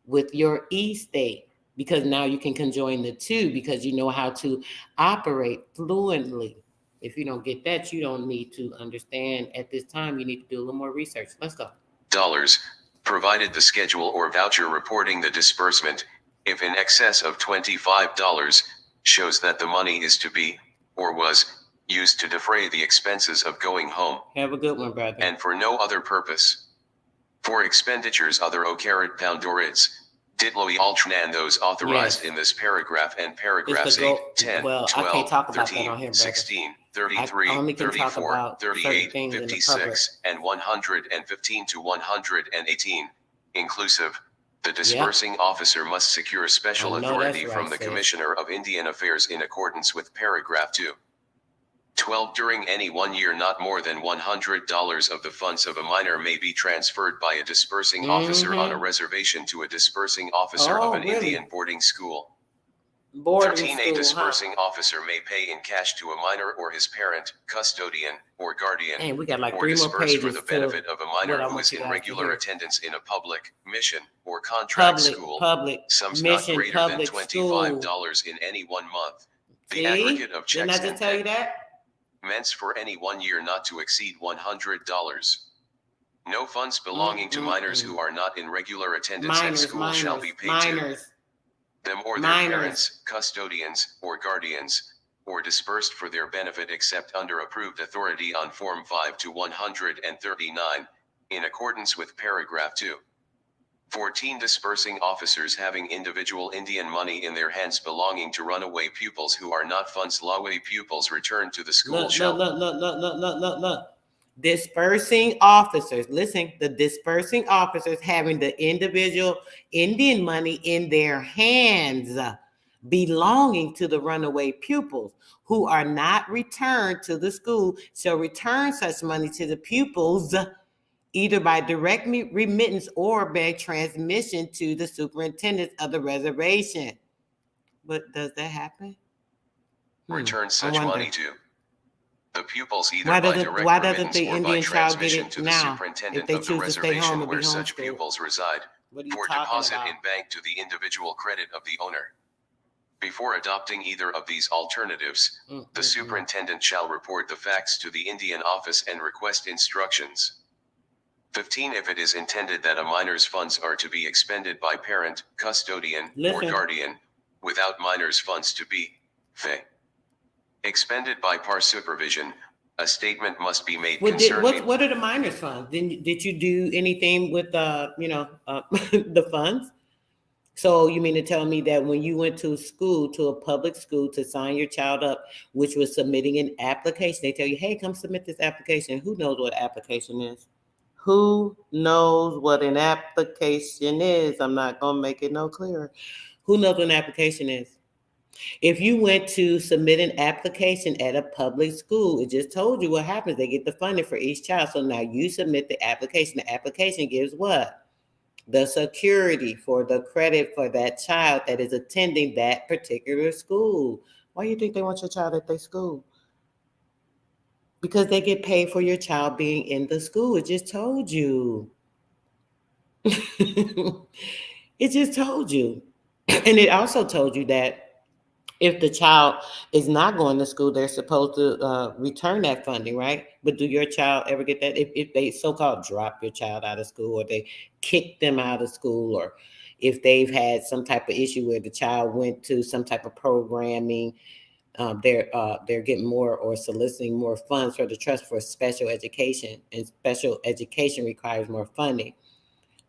with your E-state, because now you can conjoin the two because you know how to operate fluently. If you don't get that, you don't need to understand at this time. You need to do a little more research. Let's go. Dollars, provided the schedule or voucher reporting the disbursement, if in excess of $25, shows that the money is to be, or was, used to defray the expenses of going home. Have a good one, brother. And for no other purpose. For expenditures other occurred poundorids. Ditloy alternan those authorized in this paragraph and paragraphs 8, 10, 12, 13, 16, 33, 34, 38, 56, and 115 to 118, inclusive. The disbursing officer must secure special authority from the Commissioner of Indian Affairs in accordance with paragraph 2. 12. During any 1 year, not more than $100 of the funds of a minor may be transferred by a disbursing officer on a reservation to a disbursing officer of an Indian boarding school. 13. A disbursing officer may pay in cash to a minor or his parent, custodian, or guardian, we got like or 3 more disburse pages for the benefit of a minor who is in regular attendance in a public, mission, or contract school, sums not greater than $25 in any 1 month. The aggregate of checks and tell you that? Ments for any 1 year not to exceed $100. No funds belonging to minors who are not in regular attendance at school shall be paid to them or their parents, custodians, or guardians, or disbursed for their benefit except under approved authority on Form 5 to 139, in accordance with paragraph 2. 14. Disbursing officers having individual Indian money in their hands belonging to runaway pupils who are not funds laway pupils returned to the school shall. Look. Disbursing officers, listen, the disbursing officers having the individual Indian money in their hands belonging to the runaway pupils who are not returned to the school shall return such money to the pupils either by direct remittance or by transmission to the superintendent of the reservation. But does that happen? Return such money to. The pupils either Why by doesn't direct why doesn't remittance the or by Indian child get transmission it to the now if superintendent they of the choose to stay home reservation and be where such homeschooled? pupils reside, What are you for talking deposit about? in bank to the individual credit of the owner. Before adopting either of these alternatives, the superintendent shall report the facts to the Indian office and request instructions. 15. If it is intended that a minor's funds are to be expended by parent, custodian, or Listen. guardian, without minor's funds to be expended by par supervision, a statement must be made concerning. What are the minors' funds? Did you do anything with the funds? So you mean to tell me that when you went to school, to a public school, to sign your child up, which was submitting an application, they tell you, hey, come submit this application. Who knows what application is? Who knows what an application is? I'm not going to make it no clearer. Who knows what an application is? If you went to submit an application at a public school, it just told you what happens. They get the funding for each child. So now you submit the application. The application gives what? The security for the credit for that child that is attending that particular school. Why do you think they want your child at their school? Because they get paid for your child being in the school. It just told you. It just told you. And it also told you that if the child is not going to school, they're supposed to return that funding, right? But do your child ever get that? If they so-called drop your child out of school, or they kick them out of school, or if they've had some type of issue where the child went to some type of programming, they're getting more or soliciting more funds for the trust for special education, and special education requires more funding.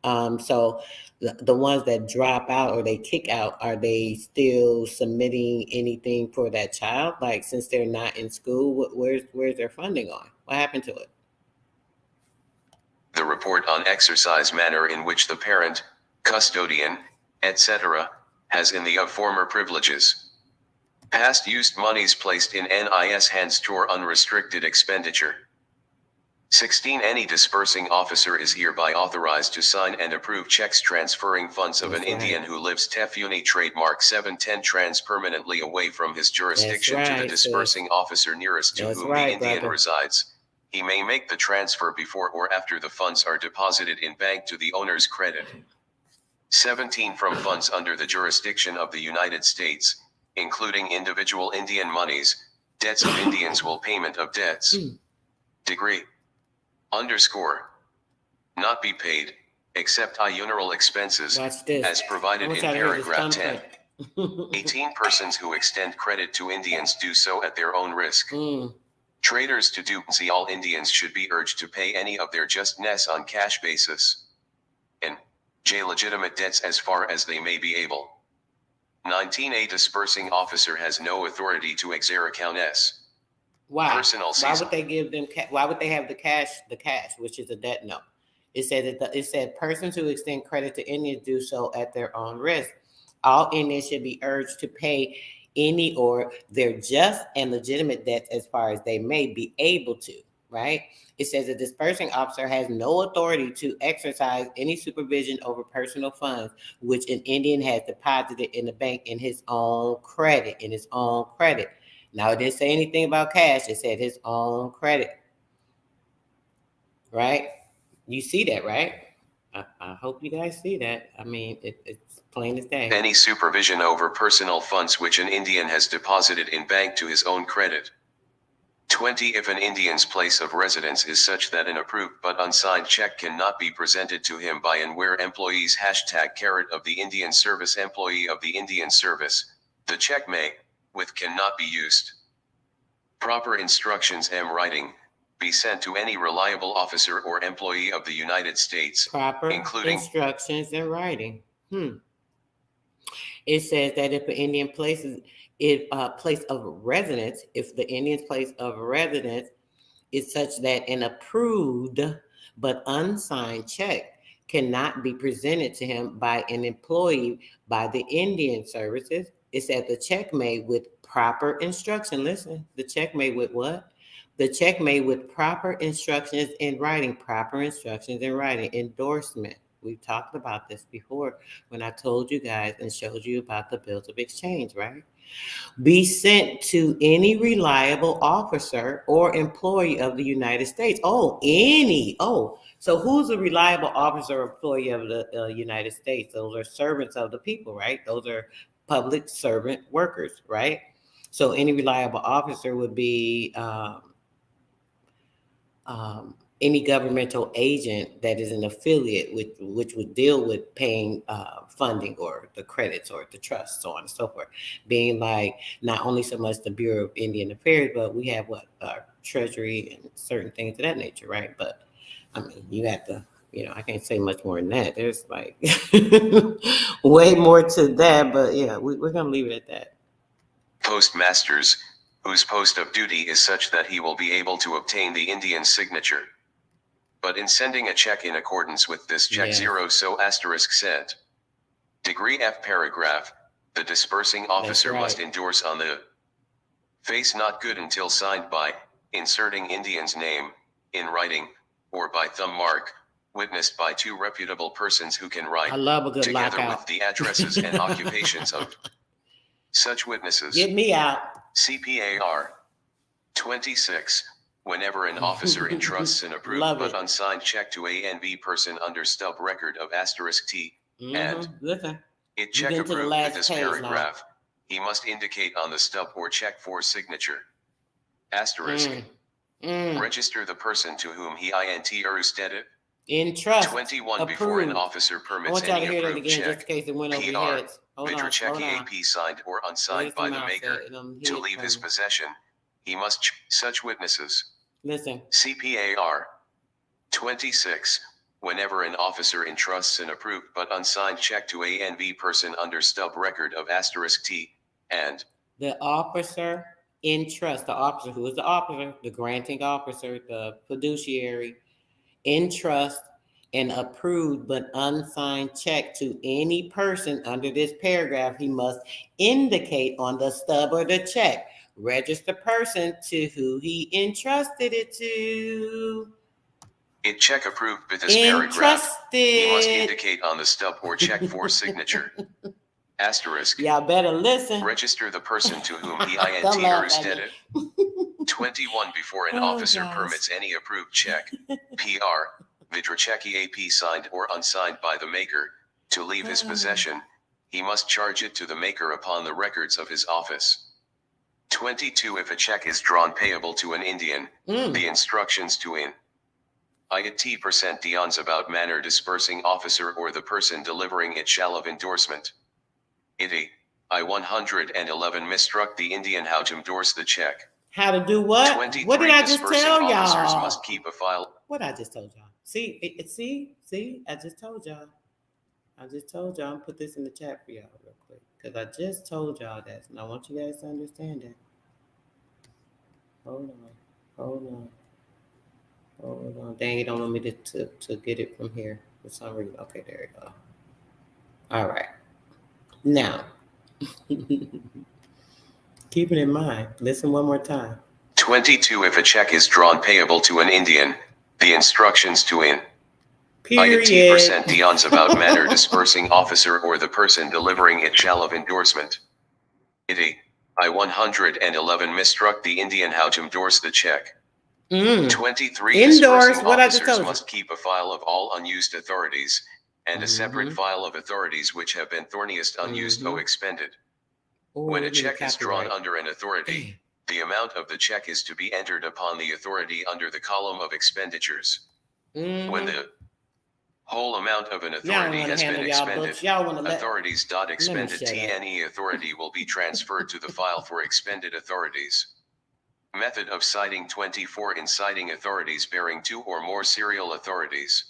So the ones that drop out or they kick out, are they still submitting anything for that child? Like, since they're not in school, where's their funding on? What happened to it? The report on exercise manner in which the parent, custodian, etc., has in the of former privileges. Past used monies placed in NIS hands or unrestricted expenditure. 16. Any disbursing officer is hereby authorized to sign and approve checks transferring funds of an Indian who lives Tefuni trademark 710 trans permanently away from his jurisdiction to the disbursing officer nearest to whom the Indian resides. He may make the transfer before or after the funds are deposited in bank to the owner's credit. 17. From funds under the jurisdiction of the United States, including individual Indian monies, debts of Indians will payment of debts. Degree. Underscore. Not be paid, except iuneral expenses, as provided in paragraph 10. 18. Persons who extend credit to Indians do so at their own risk. Traders to do all Indians should be urged to pay any of their justness on cash basis. And J. Legitimate debts as far as they may be able. 19. A disbursing officer has no authority to execute s. Why? Why would they give them? Why would they have the cash? The cash, which is a debt note. It said that it said persons who extend credit to Indians do so at their own risk. All Indians should be urged to pay any or their just and legitimate debts as far as they may be able to. Right? It says a disbursing officer has no authority to exercise any supervision over personal funds which an Indian has deposited in the bank in his own credit. Now, it didn't say anything about cash. It said his own credit. Right? You see that, right? I hope you guys see that. I mean, it's plain as day. Any supervision over personal funds which an Indian has deposited in bank to his own credit. 20. If an Indian's place of residence is such that an approved but unsigned check cannot be presented to him by and where employees #caret of the Indian Service employee of the Indian Service, the check may, with cannot be used. Proper instructions writing, be sent to any reliable officer or employee of the United States, including instructions in writing. It says that if an Indian place of residence, if the Indian's place of residence is such that an approved but unsigned check cannot be presented to him by an employee by the Indian Services, it said the check made with proper instruction. Listen, the check made with what? The check made with proper instructions in writing, endorsement. We've talked about this before when I told you guys and showed you about the bills of exchange, right? Be sent to any reliable officer or employee of the United States. Oh, any. Oh, so who's a reliable officer or employee of the United States? Those are servants of the people, right? Those are public servant workers, right? So any reliable officer would be any governmental agent that is an affiliate, which would deal with paying funding or the credits or the trust, so on and so forth. Being like not only so much the Bureau of Indian Affairs, but we have what Treasury and certain things of that nature, right? But I mean, you have to, I can't say much more than that. There's like way more to that, but yeah, we're gonna leave it at that. Postmasters, whose post of duty is such that he will be able to obtain the Indian's signature. But in sending a check in accordance with this check Yeah. 0 so asterisk sent. Degree F paragraph, the disbursing officer right. must endorse on the face not good until signed by, inserting Indian's name, in writing, or by thumb mark, witnessed by two reputable persons who can write, I love a good together lockout. with the addresses and occupations of such witnesses. Get me out. CPAR 26. Whenever an officer entrusts an approved Love but it. unsigned check to A and B person under stub record of asterisk T, and Listen, it you check get to the approved last with this page now. paragraph, he must indicate on the stub or check for signature. Asterisk. Register the person to whom he entrusted. In trust. 21. Before an Approved. officer I permits want y'all to any hear that approved again, just in check, case it went over your PR, heads. Hold on, Vitrachecki hold on. AP signed or unsigned Where's by the the mouse maker, at? to leave his possession, he must such witnesses. Listen. CPAR 26. Whenever an officer entrusts an approved but unsigned check to A and B person under stub record of asterisk T, and The officer in trust, the officer, who is the officer, the granting officer, the fiduciary, in trust, an approved but unsigned check to any person under this paragraph, he must indicate on the stub or the check, register person to who he entrusted it to. it check approved with this paragraph, he must Entrusted. indicate on the stub or check for signature. Asterisk. Y'all better listen. Register the person to whom he Don't laugh at entrusted me. it. 21. Before an Oh, officer gosh. permits any approved check, PR, Vitrachecki AP signed or unsigned by the maker, to leave his possession, he must charge it to the maker upon the records of his office. 22. If a check is drawn payable to an Indian, the instructions to in it Dion's about manner disbursing officer or the person delivering it shall of endorsement. It I-111 misstruck the Indian how to endorse the check. How to do what? 23. What did I just Disbursing tell officers y'all? must keep a file. What I just told y'all. See, I just told y'all. I'm gonna put this in the chat for y'all real quick. Because I just told y'all that. And I want you guys to understand that. Hold on. Dang, you don't want me to get it from here for some reason. Okay, there you go. All right. Now, keep it in mind. Listen one more time. 22. If a check is drawn payable to an Indian, the instructions to in Period. Dion's about manner disbursing officer or the person delivering it shall of endorsement. It I-111 misstruck the Indian how to endorse the check. 23. Endorse Disbursing what I just officers told you. must keep a file of all unused authorities, and a separate file of authorities which have been thorniest unused or expended. When a check is drawn under an authority, the amount of the check is to be entered upon the authority under the column of expenditures. When the whole amount of an authority has been expended, authorities expended TNE authority will be transferred to the file for expended authorities. Method of citing 24. In citing authorities bearing two or more serial authorities,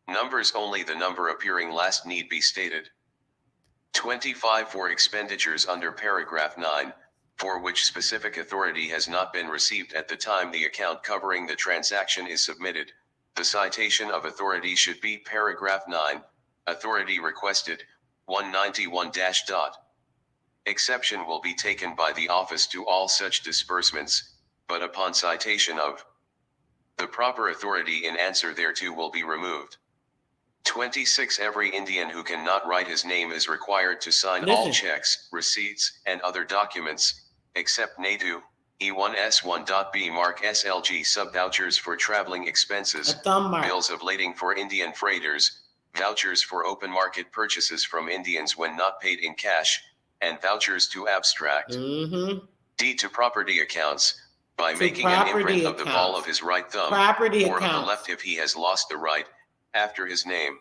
numbers only the number appearing last need be stated. 25. For expenditures under paragraph 9, for which specific authority has not been received at the time the account covering the transaction is submitted, the citation of authority should be paragraph 9, authority requested, 191 dot. Exception will be taken by the office to all such disbursements, but upon citation of the proper authority in answer thereto will be removed. 26. Every Indian who cannot write his name is required to sign all Listen. checks, receipts, and other documents, except NADU, E1S1.B Mark SLG sub-vouchers for traveling A expenses, thumb mark. bills of lading for Indian freighters, vouchers for open market purchases from Indians when not paid in cash, and vouchers to abstract. Mm-hmm. D to property accounts, by To making an imprint property of the ball accounts. of his right thumb, Property or of the accounts. left if he has lost the right, after his name.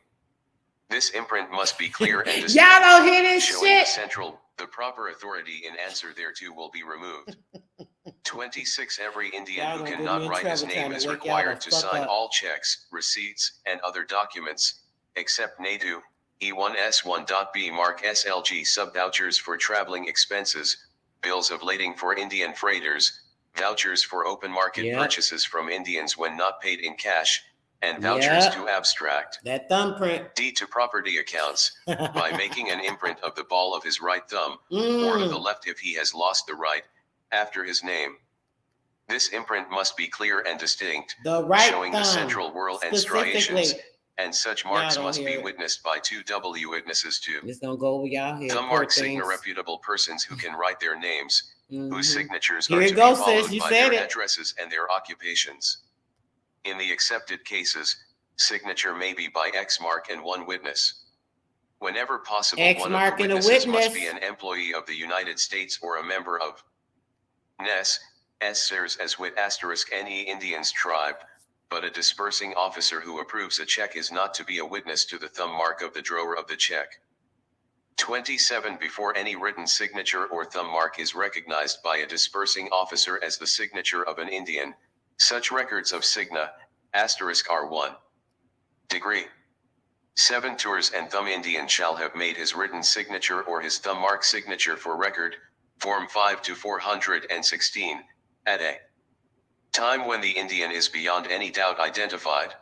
This imprint must be clear and distinct, Y'all don't hear this showing shit? the proper authority in answer thereto will be removed. 26. Every Indian Y'all who gonna get cannot me in write his trouble name trying to is wake y'all the required to fuck sign up. all checks, receipts, and other documents, except NADU, E1S1.B Mark SLG sub-vouchers for traveling expenses, bills of lading for Indian freighters, vouchers for open market Yep. purchases from Indians when not paid in cash, and vouchers Yep. to abstract. That thumbprint. D to property accounts, by making an imprint of the ball of his right thumb, or of the left if he has lost the right, after his name. This imprint must be clear and distinct, The right showing thumb. the central whorl and Specifically. striations, and such marks don't must hear be it. witnessed by 2 W witnesses too. It's gonna go over y'all head. Thumb Poor mark signa things. reputable persons who can write their names, Mhm. whose signatures Here are it to goes, be sis. followed You by said their it. addresses and their occupations. In the accepted cases, signature may be by X mark and one witness. Whenever possible, X one of mark the and a witnesses must be witness. an employee of the United States or a member of NES, SERS as with asterisk NE Indians tribe, but a disbursing officer who approves a check is not to be a witness to the thumb mark of the drawer of the check. 27. Before any written signature or thumb mark is recognized by a disbursing officer as the signature of an Indian, such records of signa, asterisk are 1 degree. 7. Tours and thumb Indian shall have made his written signature or his thumb mark signature for record, Form 5 to 416, at a time when the Indian is beyond any doubt identified.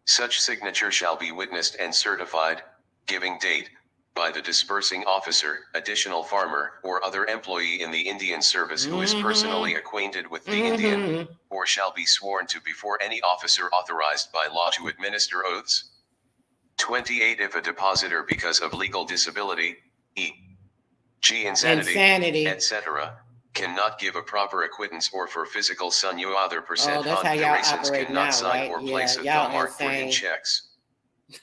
Such signature shall be witnessed and certified, giving date, by the disbursing officer, additional farmer, or other employee in the Indian service who is personally acquainted with the Indian, or shall be sworn to before any officer authorized by law to administer oaths. 28. If a depositor because of legal disability, e.g. insanity, etc., cannot give a proper acquittance or for physical son you other percent that's how y'all raisins operate cannot now, sign right? or Yeah, place a y'all thumb mark for in insane. checks.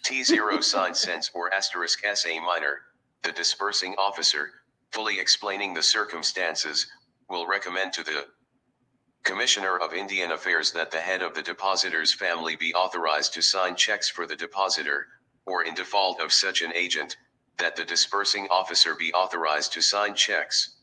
T0 sign cents or asterisk SA minor, the disbursing officer, fully explaining the circumstances, will recommend to the Commissioner of Indian Affairs that the head of the depositor's family be authorized to sign checks for the depositor, or in default of such an agent, that the disbursing officer be authorized to sign checks.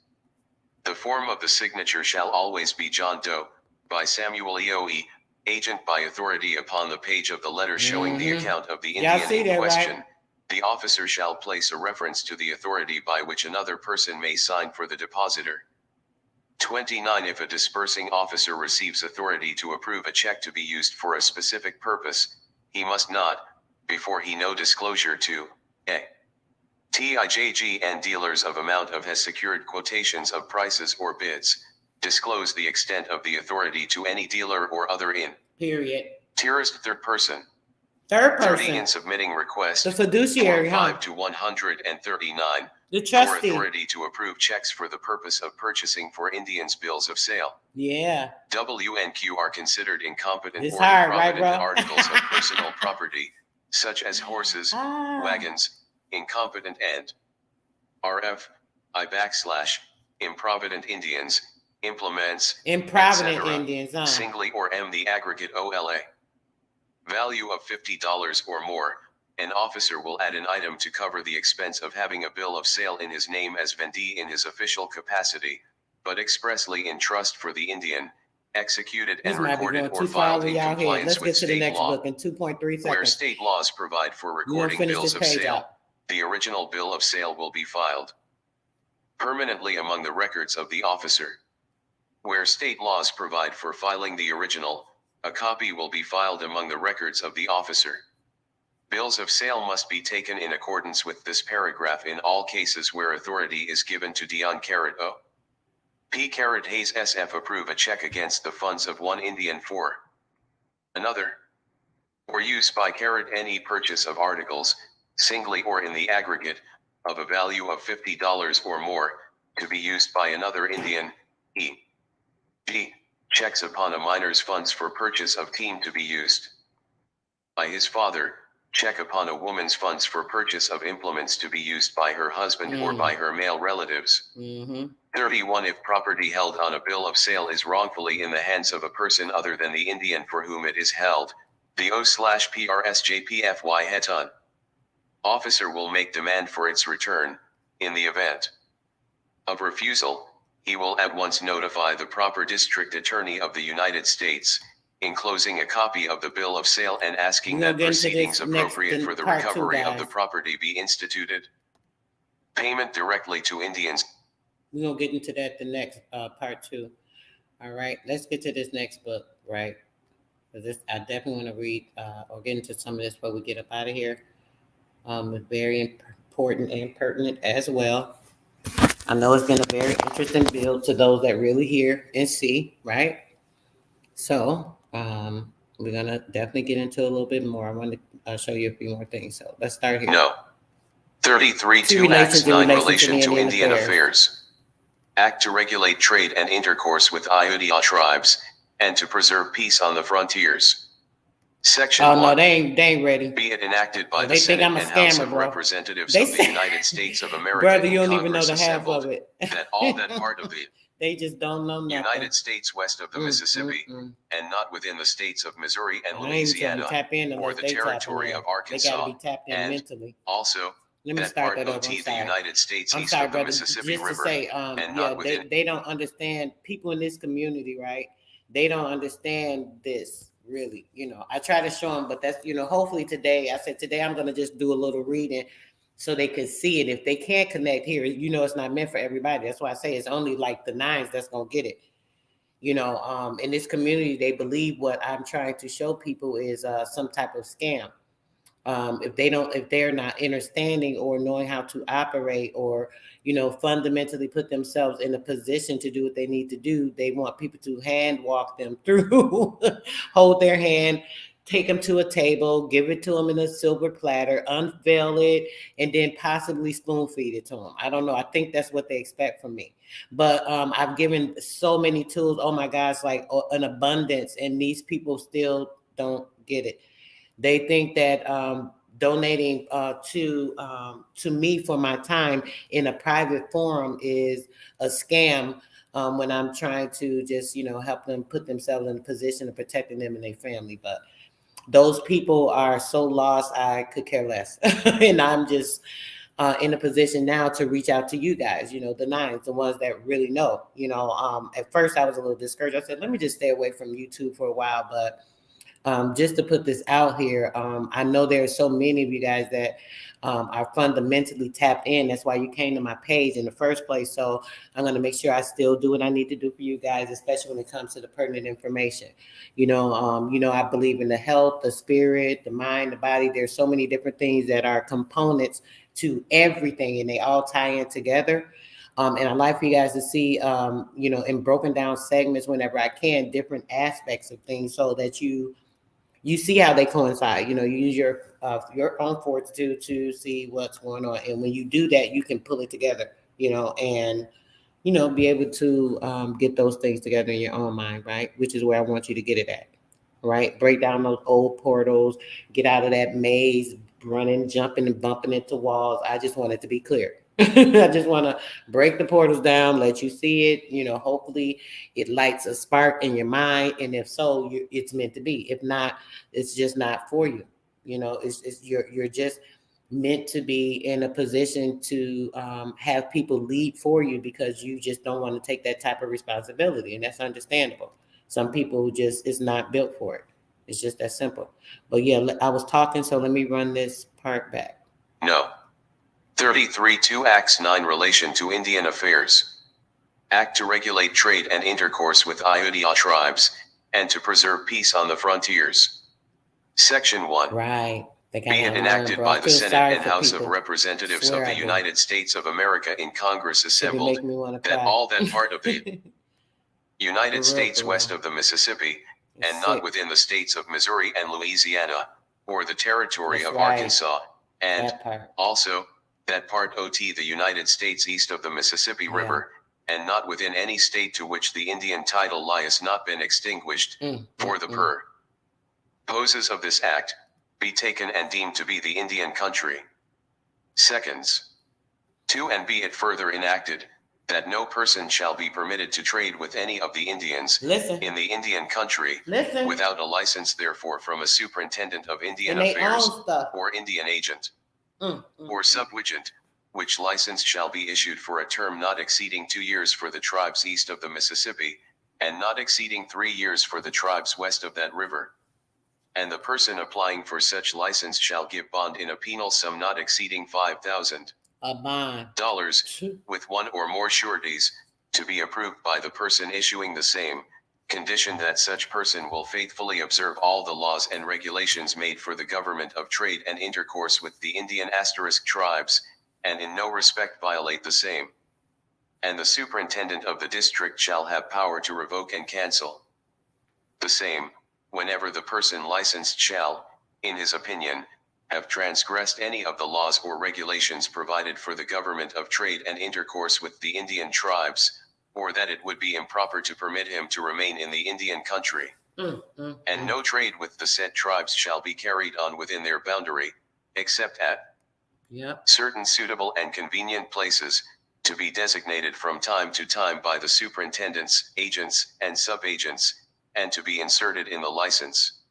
The form of the signature shall always be John Doe, by Samuel E.O.E., agent by authority upon the page of the letter showing the account of the Y'all Indian see in that, question. right? The officer shall place a reference to the authority by which another person may sign for the depositor. 29. If a disbursing officer receives authority to approve a check to be used for a specific purpose, he must not, before he no disclosure to a TIJG and dealers of amount of has secured quotations of prices or bids, disclose the extent of the authority to any dealer or other in Period. Tierest third person. Third 30. person. In submitting request, The fiduciary, Form huh? 5 to 139, The for trustee. authority to approve checks for the purpose of purchasing for Indians bills of sale. Yeah. WNQ are considered incompetent It's or hard, right, improvident bro? articles of personal property, such as horses, wagons, incompetent and RF, improvident Indians, implements, Improvident etc., Indians, huh? singly or M the aggregate OLA. Value of $50 or more, an officer will add an item to cover the expense of having a bill of sale in his name as vendee in his official capacity, but expressly in trust for the Indian, executed This and might be recorded going or too far filed over in y'all head. compliance Let's with get to the state next law. book in 2.3 seconds. Where state laws provide for We're gonna recording finish bills this of page sale, up. the original bill of sale will be filed permanently among the records of the officer. Where state laws provide for filing the original, a copy will be filed among the records of the officer. Bills of sale must be taken in accordance with this paragraph in all cases where authority is given to Dion O. P. Hayes SF approve a check against the funds of one Indian for another. or use by any purchase of articles, singly or in the aggregate, of a value of $50 or more, to be used by another Indian, e.g., checks upon a minor's funds for purchase of team to be used by his father, check upon a woman's funds for purchase of implements to be used by her husband or by her male relatives. 31. If property held on a bill of sale is wrongfully in the hands of a person other than the Indian for whom it is held, the O/PRSJPFY Hetan officer will make demand for its return. In the event of refusal, he will at once notify the proper district attorney of the United States, enclosing a copy of the bill of sale and asking that proceedings appropriate for the recovery of the property be instituted. Payment directly to Indians. We're going to get into that the next part 2. All right, let's get to this next book, right? Because I definitely want to read or get into some of this before we get up out of here. It's very important and pertinent as well. I know it's been a very interesting build to those that really hear and see, right? So we're going to definitely get into a little bit more. I want to show you a few more things. So let's start here. No. 33. 2 Acts 9 Relation to Indian Affairs. Act to regulate trade and intercourse with Ayodhya tribes, and to preserve peace on the frontiers. Section 1. No, they ain't ready. Be it enacted by the Senate and House of Representatives of the United States of America brother, you in don't even know Congress the half assembled, of it. that all that part of it, they just don't know nothing. United States west of the Mississippi, and not within the states of Missouri and Louisiana, or the territory of Arkansas, and mentally. Also, let me that start part that OT the United States east of the Mississippi River, say, and not within. They don't understand, people in this community, right? They don't understand this, really. I try to show them, but that's, hopefully today, I said today I'm going to just do a little reading so they can see it. If they can't connect here, it's not meant for everybody. That's why I say it's only like the 9s that's going to get it. In this community, they believe what I'm trying to show people is some type of scam. If they're not understanding or knowing how to operate or, fundamentally put themselves in a position to do what they need to do, they want people to hand walk them through, hold their hand, take them to a table, give it to them in a silver platter, unveil it, and then possibly spoon feed it to them. I don't know. I think that's what they expect from me. But I've given so many tools, oh my gosh, like an abundance, and these people still don't get it. They think that donating to me for my time in a private forum is a scam when I'm trying to just, help them put themselves in a position of protecting them and their family. But those people are so lost, I could care less. And I'm just in a position now to reach out to you guys, the 9s, the ones that really know. At first I was a little discouraged. I said, let me just stay away from YouTube for a while. But just to put this out here, I know there are so many of you guys that are fundamentally tapped in. That's why you came to my page in the first place. So I'm going to make sure I still do what I need to do for you guys, especially when it comes to the pertinent information. I believe in the health, the spirit, the mind, the body. There's so many different things that are components to everything, and they all tie in together. And I'd like for you guys to see, in broken down segments whenever I can, different aspects of things so that you see how they coincide. You use your own fortitude to see what's going on. And when you do that, you can pull it together, and, be able to get those things together in your own mind, right? Which is where I want you to get it at, right? Break down those old portals, get out of that maze, running, jumping, and bumping into walls. I just want it to be clear. I just want to break the portals down, let you see it. Hopefully it lights a spark in your mind. And if so, it's meant to be. If not, it's just not for you. You're just meant to be in a position to have people lead for you because you just don't want to take that type of responsibility. And that's understandable. Some people just is not built for it. It's just that simple. But yeah, I was talking, so let me run this part back. No. 33. 2 Acts 9 Relation to Indian Affairs. Act to regulate trade and intercourse with Ayodhya tribes, and to preserve peace on the frontiers. Section 1. Right. Be it enacted by the Senate and House of Representatives of the United States of America in Congress assembled, that all that part of the United States west of the Mississippi, and not within the states of Missouri and Louisiana, or the territory That's of right. Arkansas, and That part. also that part OT the United States east of the Mississippi Yeah. River, and not within any state to which the Indian title lias not been extinguished, for the purposes of this act, be taken and deemed to be the Indian country. Seconds. 2. And be it further enacted, that no person shall be permitted to trade with any of the Indians Listen. in the Indian country Listen. without a license therefore from a superintendent of Indian And they affairs own stuff. or Indian agent or subagent, which license shall be issued for a term not exceeding 2 years for the tribes east of the Mississippi, and not exceeding 3 years for the tribes west of that river. And the person applying for such license shall give bond in a penal sum not exceeding $5,000 A bond. with one or more sureties, to be approved by the person issuing the same, condition that such person will faithfully observe all the laws and regulations made for the government of trade and intercourse with the Indian * tribes, and in no respect violate the same. And the superintendent of the district shall have power to revoke and cancel the same, whenever the person licensed shall, in his opinion, have transgressed any of the laws or regulations provided for the government of trade and intercourse with the Indian tribes, or that it would be improper to permit him to remain in the Indian country. And no trade with the said tribes shall be carried on within their boundary, except at certain suitable and convenient places, to be designated from time to time by the superintendents, agents, and subagents, and to be inserted in the license.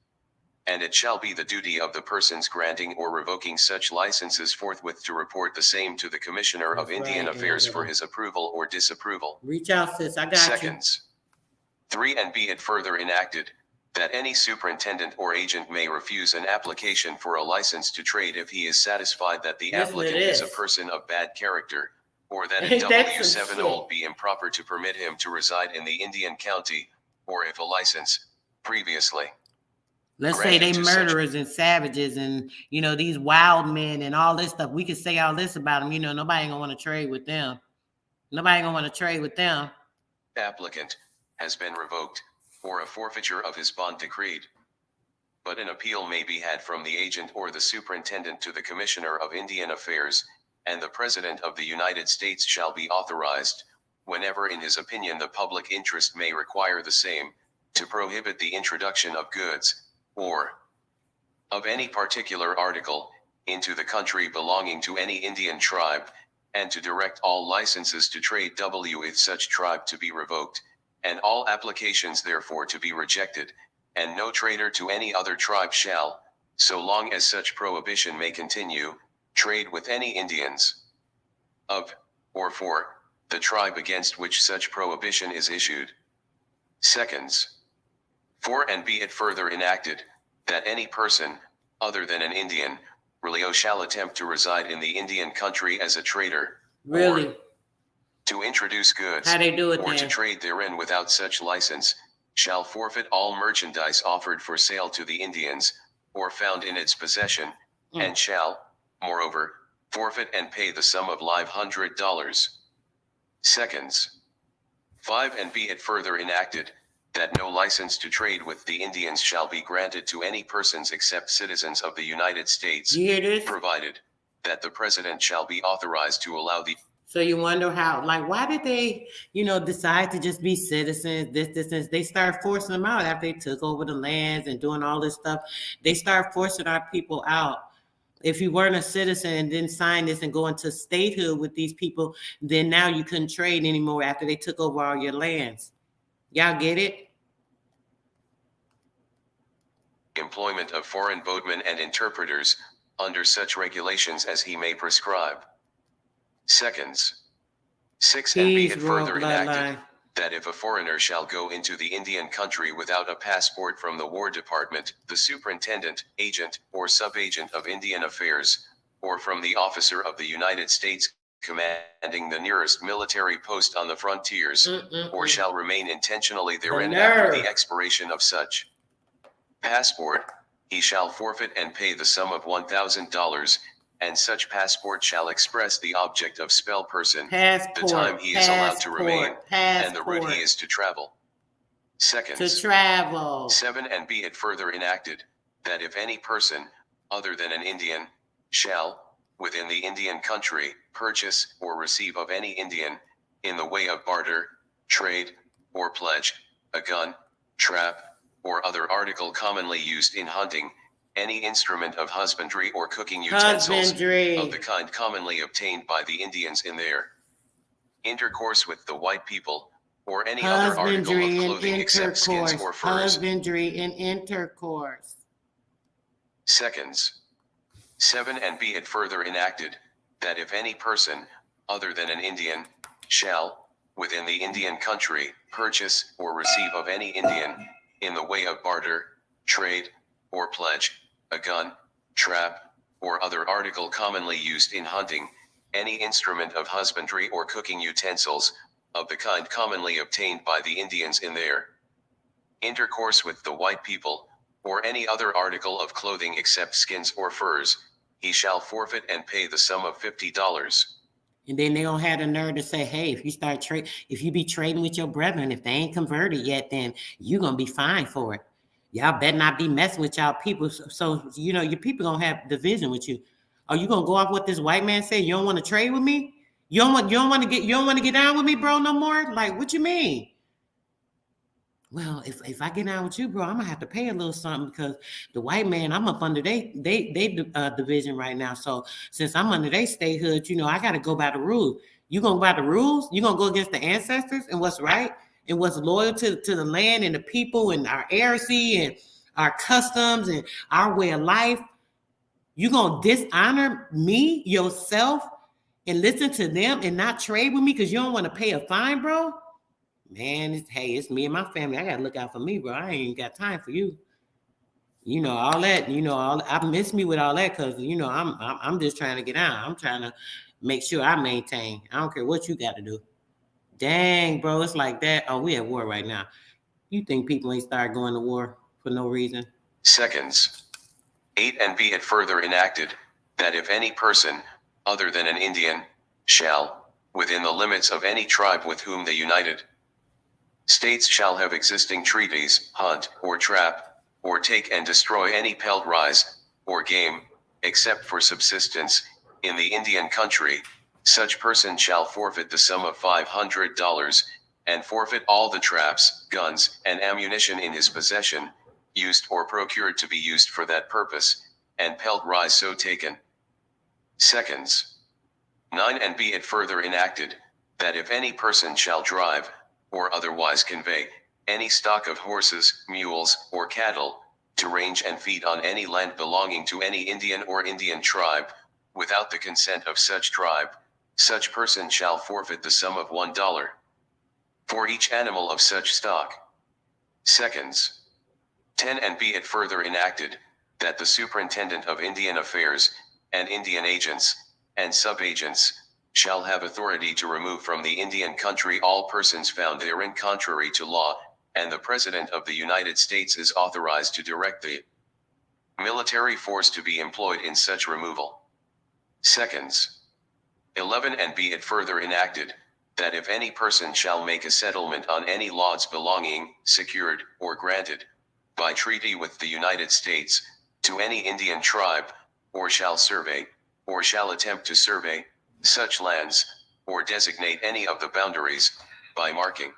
And it shall be the duty of the persons granting or revoking such licenses forthwith to report the same to the Commissioner of Indian Affairs for his approval or disapproval. Reach out, sis. I got Seconds. 3. And be it further enacted, that any superintendent or agent may refuse an application for a license to trade if he is satisfied that the applicant is a person of bad character, or that it W7 old be improper to permit him to reside in the Indian county, or if a license, previously. Let's say they murderers and savages and, these wild men and all this stuff. We could say all this about them. Nobody ain't gonna want to trade with them. Applicant has been revoked, or a forfeiture of his bond decreed. But an appeal may be had from the agent or the superintendent to the Commissioner of Indian Affairs, and the President of the United States shall be authorized, whenever in his opinion the public interest may require the same, to prohibit the introduction of goods, or of any particular article, into the country belonging to any Indian tribe, and to direct all licenses to trade with such tribe to be revoked, and all applications therefore to be rejected, and no trader to any other tribe shall, so long as such prohibition may continue, trade with any Indians of, or for, the tribe against which such prohibition is issued. Seconds. 4. And be it further enacted, that any person, other than an Indian, shall attempt to reside in the Indian country as a trader, or to introduce goods, How they do it or then? to trade therein without such license, shall forfeit all merchandise offered for sale to the Indians, or found in its possession, and shall, moreover, forfeit and pay the sum of $500. Seconds. 5. And be it further enacted, that no license to trade with the Indians shall be granted to any persons except citizens of the United States, You hear this? provided that the President shall be authorized to allow the. So you wonder why did they, decide to just be citizens, this, they start forcing them out after they took over the lands and doing all this stuff. They start forcing our people out. If you weren't a citizen and didn't sign this and go into statehood with these people, then now you couldn't trade anymore after they took over all your lands. Y'all get it? Employment of foreign boatmen and interpreters, under such regulations as he may prescribe. Seconds. 6. And be it further enacted, that if a foreigner shall go into the Indian country without a passport from the War Department, the superintendent, agent, or subagent of Indian Affairs, or from the officer of the United States commanding the nearest military post on the frontiers, or shall remain intentionally therein after the expiration of such passport, he shall forfeit and pay the sum of $1,000, and such passport shall express the object of spell person, the time he is allowed to remain, and the route he is to travel. To Seconds. travel. 7. And be it further enacted, that if any person, other than an Indian, shall, within the Indian country, purchase or receive of any Indian, in the way of barter, trade, or pledge, a gun, trap, or other article commonly used in hunting, any instrument of husbandry or cooking utensils, Husbandry. of the kind commonly obtained by the Indians in their intercourse with the white people, or any other article of Husbandry and clothing except skins intercourse. or furs. Husbandry and intercourse. Seconds. 7. And be it further enacted, that if any person, other than an Indian, shall, within the Indian country, purchase or receive of any Indian, in the way of barter, trade, or pledge, a gun, trap, or other article commonly used in hunting, any instrument of husbandry or cooking utensils, of the kind commonly obtained by the Indians in their intercourse with the white people, or any other article of clothing except skins or furs, he shall forfeit and pay the sum of $50. And then they don't have the nerve to say, hey, if you be trading with your brethren, if they ain't converted yet, then you're gonna be fine for it. Y'all better not be messing with y'all people. So you know your people gonna have division with you. Are you gonna go off what this white man said? You don't want to trade with me? You don't want to get down with me, bro, no more? Like, what you mean? Well, if I get down with you, bro, I'm gonna have to pay a little something because the white man, I'm up under they division right now. So since I'm under their statehood, you know, I got to go by the rules. You gonna go by the rules? You gonna go against the ancestors and what's right and what's loyal to the land and the people and our heresy and our customs and our way of life? You gonna dishonor me, yourself, and listen to them and not trade with me because you don't want to pay a fine, bro? Man, it's me and my family. I gotta look out for me, bro. I ain't got time for you. You know all that. You know I miss me with all that because you know I'm just trying to get out. I'm trying to make sure I maintain. I don't care what you got to do. Dang, bro, it's like that. Oh, we at war right now. You think people ain't start going to war for no reason? Seconds. 8. And be it further enacted, that if any person, other than an Indian, shall, within the limits of any tribe with whom the United States shall have existing treaties, hunt, or trap, or take and destroy any pelt rise, or game, except for subsistence, in the Indian country, such person shall forfeit the sum of $500, and forfeit all the traps, guns, and ammunition in his possession, used or procured to be used for that purpose, and pelt rise so taken. Seconds. 9. And be it further enacted, that if any person shall drive, or otherwise convey, any stock of horses, mules, or cattle, to range and feed on any land belonging to any Indian or Indian tribe, without the consent of such tribe, such person shall forfeit the sum of $1 for each animal of such stock. Seconds. 10. And be it further enacted, that the superintendent of Indian affairs, and Indian agents, and subagents, shall have authority to remove from the Indian country all persons found therein contrary to law, and the President of the United States is authorized to direct the military force to be employed in such removal. Seconds. 11. And be it further enacted, that if any person shall make a settlement on any lots belonging, secured, or granted, by treaty with the United States, to any Indian tribe, or shall survey, or shall attempt to survey, such lands, or designate any of the boundaries, by marking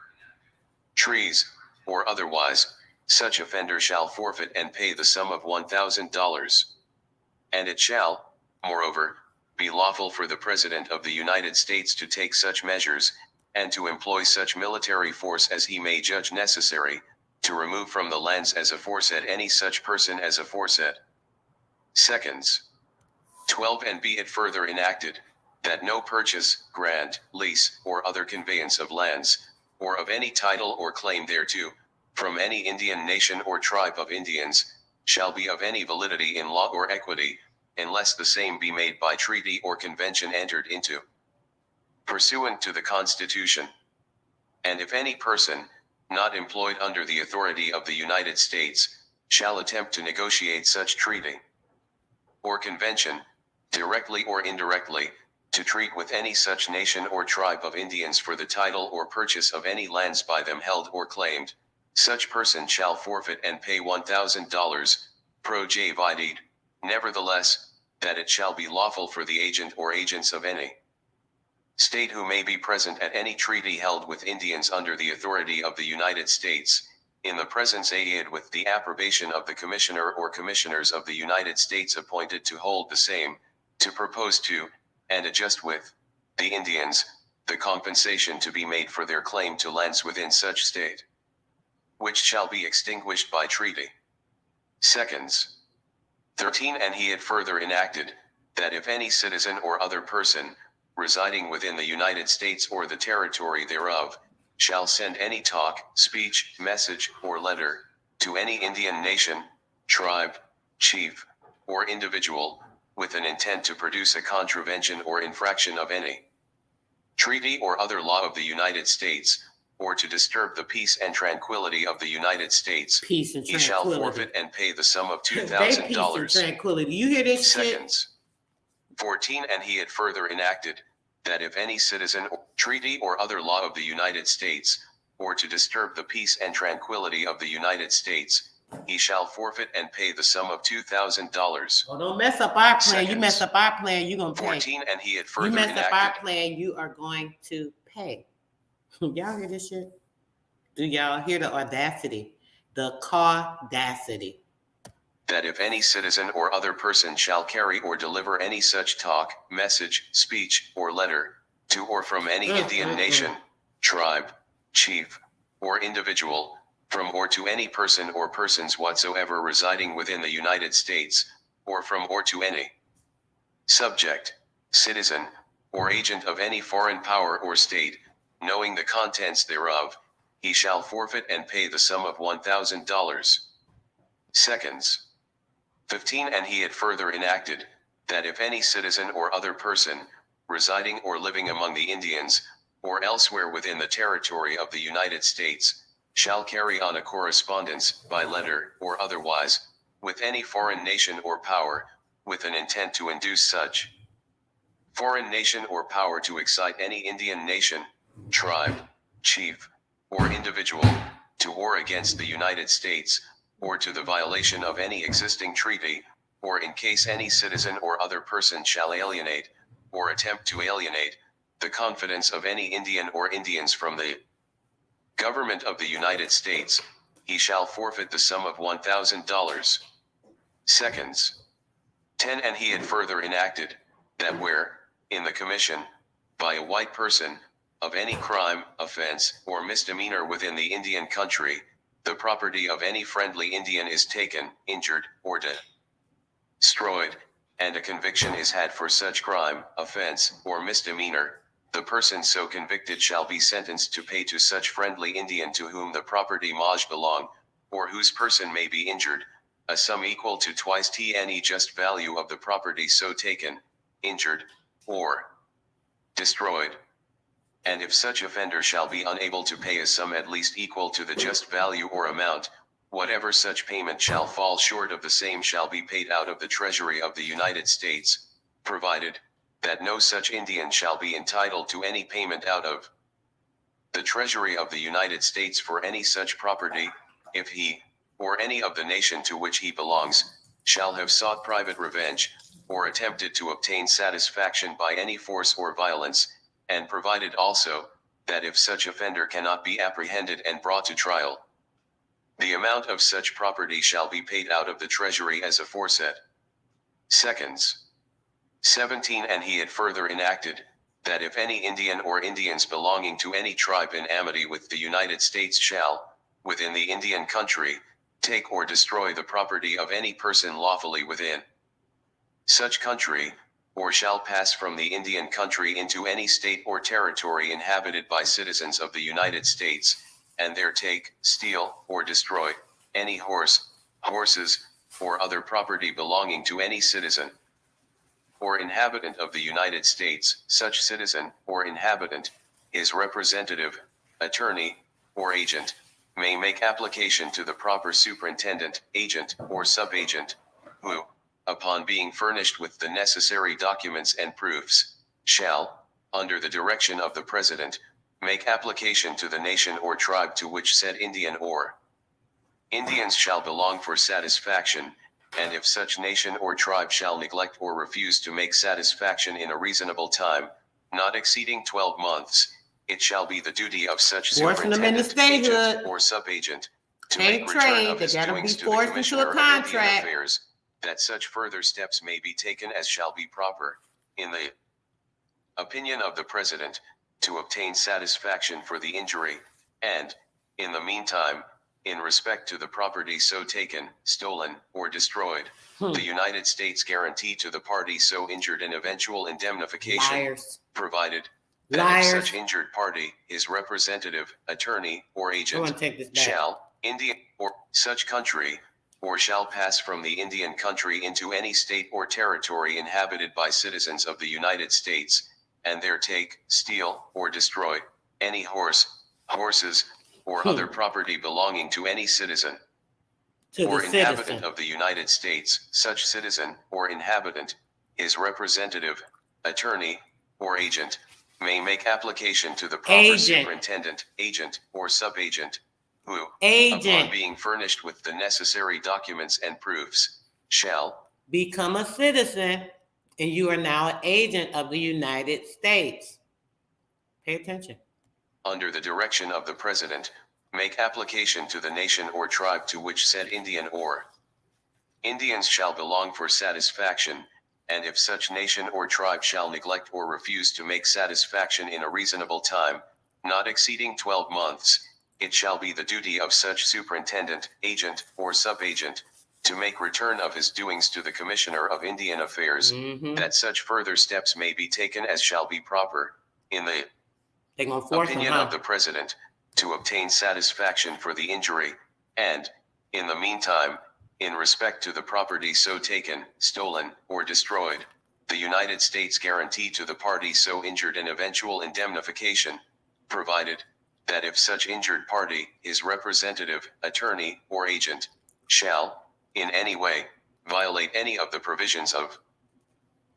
trees, or otherwise, such offender shall forfeit and pay the sum of $1,000. And it shall, moreover, be lawful for the President of the United States to take such measures, and to employ such military force as he may judge necessary, to remove from the lands as aforesaid any such person as aforesaid. Seconds. 12. And be it further enacted, that no purchase, grant, lease, or other conveyance of lands, or of any title or claim thereto, from any Indian nation or tribe of Indians, shall be of any validity in law or equity, unless the same be made by treaty or convention entered into pursuant to the Constitution. And if any person, not employed under the authority of the United States, shall attempt to negotiate such treaty or convention, directly or indirectly, to treat with any such nation or tribe of Indians for the title or purchase of any lands by them held or claimed, such person shall forfeit and pay $1,000 pro J vided. Nevertheless, that it shall be lawful for the agent or agents of any state who may be present at any treaty held with Indians under the authority of the United States, in the presence aid with the approbation of the Commissioner or Commissioners of the United States appointed to hold the same, to propose to, and adjust with, the Indians, the compensation to be made for their claim to lands within such state, which shall be extinguished by treaty. Seconds. 13. And he had further enacted, that if any citizen or other person, residing within the United States or the territory thereof, shall send any talk, speech, message, or letter, to any Indian nation, tribe, chief, or individual, with an intent to produce a contravention or infraction of any treaty or other law of the United States, or to disturb the peace and tranquility of the United States, Peace and he shall tranquility. forfeit and pay the sum of They peace and $2,000. tranquility. You hear this shit? Seconds. 14. And he had further enacted, that if any citizen, treaty or other law of the United States, or to disturb the peace and tranquility of the United States, he shall forfeit and pay the sum of $2,000. Oh, don't mess up our plan. Seconds. You mess up our plan, you're going to pay. 14. And he had You further mess up our enacted, plan, you are going to pay. Y'all hear this shit? Do y'all hear the audacity? The caudacity. that if any citizen or other person shall carry or deliver any such talk, message, speech, or letter, to or from any Indian nation, tribe, chief, or individual, from or to any person or persons whatsoever residing within the United States, or from or to any subject, citizen, or agent of any foreign power or state, knowing the contents thereof, he shall forfeit and pay the sum of $1,000. Seconds. 15. And he had further enacted, that if any citizen or other person, residing or living among the Indians, or elsewhere within the territory of the United States, shall carry on a correspondence, by letter or otherwise, with any foreign nation or power, with an intent to induce such foreign nation or power to excite any Indian nation, tribe, chief, or individual, to war against the United States, or to the violation of any existing treaty, or in case any citizen or other person shall alienate, or attempt to alienate, the confidence of any Indian or Indians from the government of the United States, he shall forfeit the sum of $1,000. Seconds. 10. And he had further enacted, that where, in the commission, by a white person, of any crime, offense, or misdemeanor within the Indian country, the property of any friendly Indian is taken, injured, or destroyed, and a conviction is had for such crime, offense, or misdemeanor, the person so convicted shall be sentenced to pay to such friendly Indian to whom the property maj belong, or whose person may be injured, a sum equal to twice any just value of the property so taken, injured, or destroyed. And if such offender shall be unable to pay a sum at least equal to the just value or amount, whatever such payment shall fall short of the same shall be paid out of the Treasury of the United States, provided, that no such Indian shall be entitled to any payment out of the Treasury of the United States for any such property, if he, or any of the nation to which he belongs, shall have sought private revenge, or attempted to obtain satisfaction by any force or violence, and provided also, that if such offender cannot be apprehended and brought to trial, the amount of such property shall be paid out of the Treasury as aforesaid. Seconds. 17. And he had further enacted, that if any Indian or Indians belonging to any tribe in amity with the United States shall, within the Indian country, take or destroy the property of any person lawfully within such country, or shall pass from the Indian country into any state or territory inhabited by citizens of the United States, and there take, steal, or destroy, any horse, horses, or other property belonging to any citizen or inhabitant of the United States, such citizen or inhabitant, his representative, attorney, or agent, may make application to the proper superintendent, agent, or subagent, who, upon being furnished with the necessary documents and proofs, shall, under the direction of the President, make application to the nation or tribe to which said Indian or Indians shall belong for satisfaction, and if such nation or tribe shall neglect or refuse to make satisfaction in a reasonable time, not exceeding 12 months, it shall be the duty of such Forcing them into superintendent, agent, statehood. or sub-agent to Can't make return trade. of They his gotta be doings to the forced into Commissioner a of Indian contract. Affairs, that such further steps may be taken as shall be proper, in the opinion of the President, to obtain satisfaction for the injury, and, in the meantime, in respect to the property so taken, stolen, or destroyed, the United States guarantee to the party so injured an eventual indemnification, Liars. provided that Liars. if such injured party, his representative, attorney, or I agent, want to take this back. shall, Indian, or such country, or shall pass from the Indian country into any state or territory inhabited by citizens of the United States, and there take, steal, or destroy any horse, horses, or other property belonging to any citizen To or the inhabitant citizen. of the United States, such citizen or inhabitant, his representative, attorney, or agent, may make application to the proper Agent. superintendent, agent, or sub-agent, who, upon Agent. being furnished with the necessary documents and proofs, shall Become a citizen, and you are now an agent of the United States. Pay attention. under the direction of the President, make application to the nation or tribe to which said Indian or Indians shall belong for satisfaction, and if such nation or tribe shall neglect or refuse to make satisfaction in a reasonable time, not exceeding 12 months, it shall be the duty of such superintendent, agent, or sub-agent, to make return of his doings to the Commissioner of Indian Affairs, that such further steps may be taken as shall be proper, in the They're gonna force them, opinion huh? of the President, to obtain satisfaction for the injury, and, in the meantime, in respect to the property so taken, stolen, or destroyed, the United States guarantee to the party so injured an eventual indemnification, provided that if such injured party, his representative, attorney, or agent, shall, in any way, violate any of the provisions of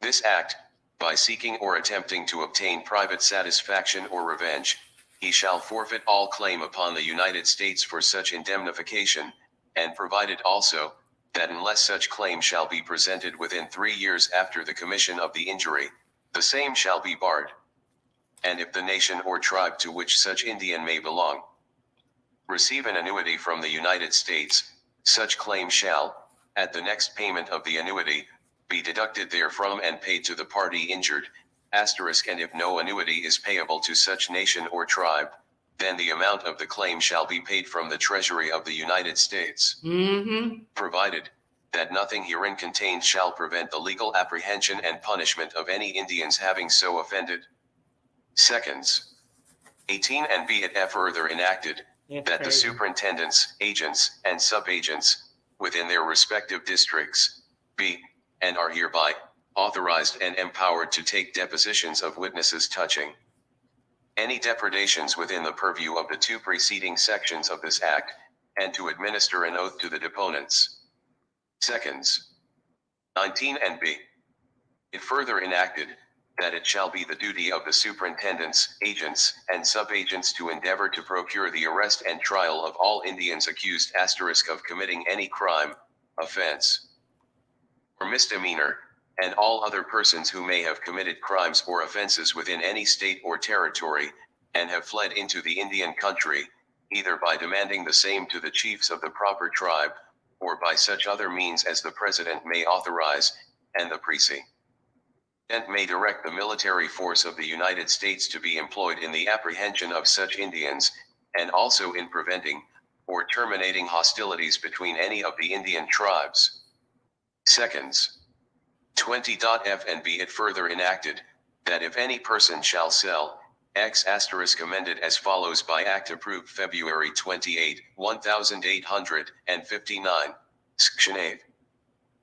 this act, by seeking or attempting to obtain private satisfaction or revenge, he shall forfeit all claim upon the United States for such indemnification, and provided also, that unless such claim shall be presented within 3 years after the commission of the injury, the same shall be barred. And if the nation or tribe to which such Indian may belong receive an annuity from the United States, such claim shall, at the next payment of the annuity, be deducted therefrom and paid to the party injured, and if no annuity is payable to such nation or tribe, then the amount of the claim shall be paid from the Treasury of the United States. Provided that nothing herein contained shall prevent the legal apprehension and punishment of any Indians having so offended. Seconds. 18 and be it further enacted, that the superintendents, agents, and sub-agents, within their respective districts, be, and are hereby, authorized and empowered to take depositions of witnesses touching any depredations within the purview of the 2 preceding sections of this act, and to administer an oath to the deponents. Seconds. 19 and b. It further enacted, that it shall be the duty of the superintendents, agents, and sub-agents to endeavor to procure the arrest and trial of all Indians accused of committing any crime, offense, or misdemeanor, and all other persons who may have committed crimes or offenses within any state or territory, and have fled into the Indian country, either by demanding the same to the chiefs of the proper tribe, or by such other means as the President may authorize, and the President may direct the military force of the United States to be employed in the apprehension of such Indians, and also in preventing, or terminating hostilities between any of the Indian tribes. Seconds. 20.f and be it further enacted, that if any person shall sell, amended as follows by Act approved February 28, 1859,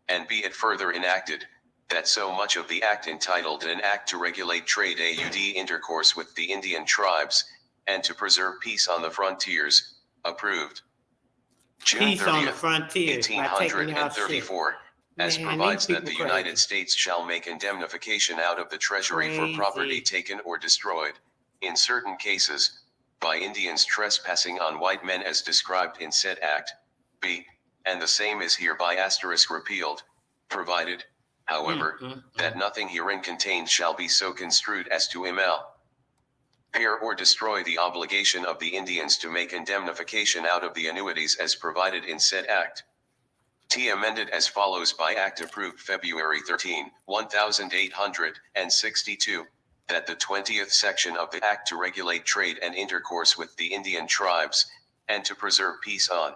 and be it further enacted, that so much of the act entitled an act to regulate trade intercourse with the Indian tribes, and to preserve peace on the frontiers, approved. June Peace 30th, on the frontiers. By taking y'all shit. 1834, as Man, provides these that the people United crazy. States shall make indemnification out of the Treasury for property taken or destroyed, in certain cases, by Indians trespassing on white men as described in said act. B, and the same is hereby asterisk repealed, provided, however, that nothing herein contained shall be so construed as to impair or destroy the obligation of the Indians to make indemnification out of the annuities as provided in said act. T amended as follows by Act approved February 13, 1862, that the 20th section of the Act to regulate trade and intercourse with the Indian tribes, and to preserve peace on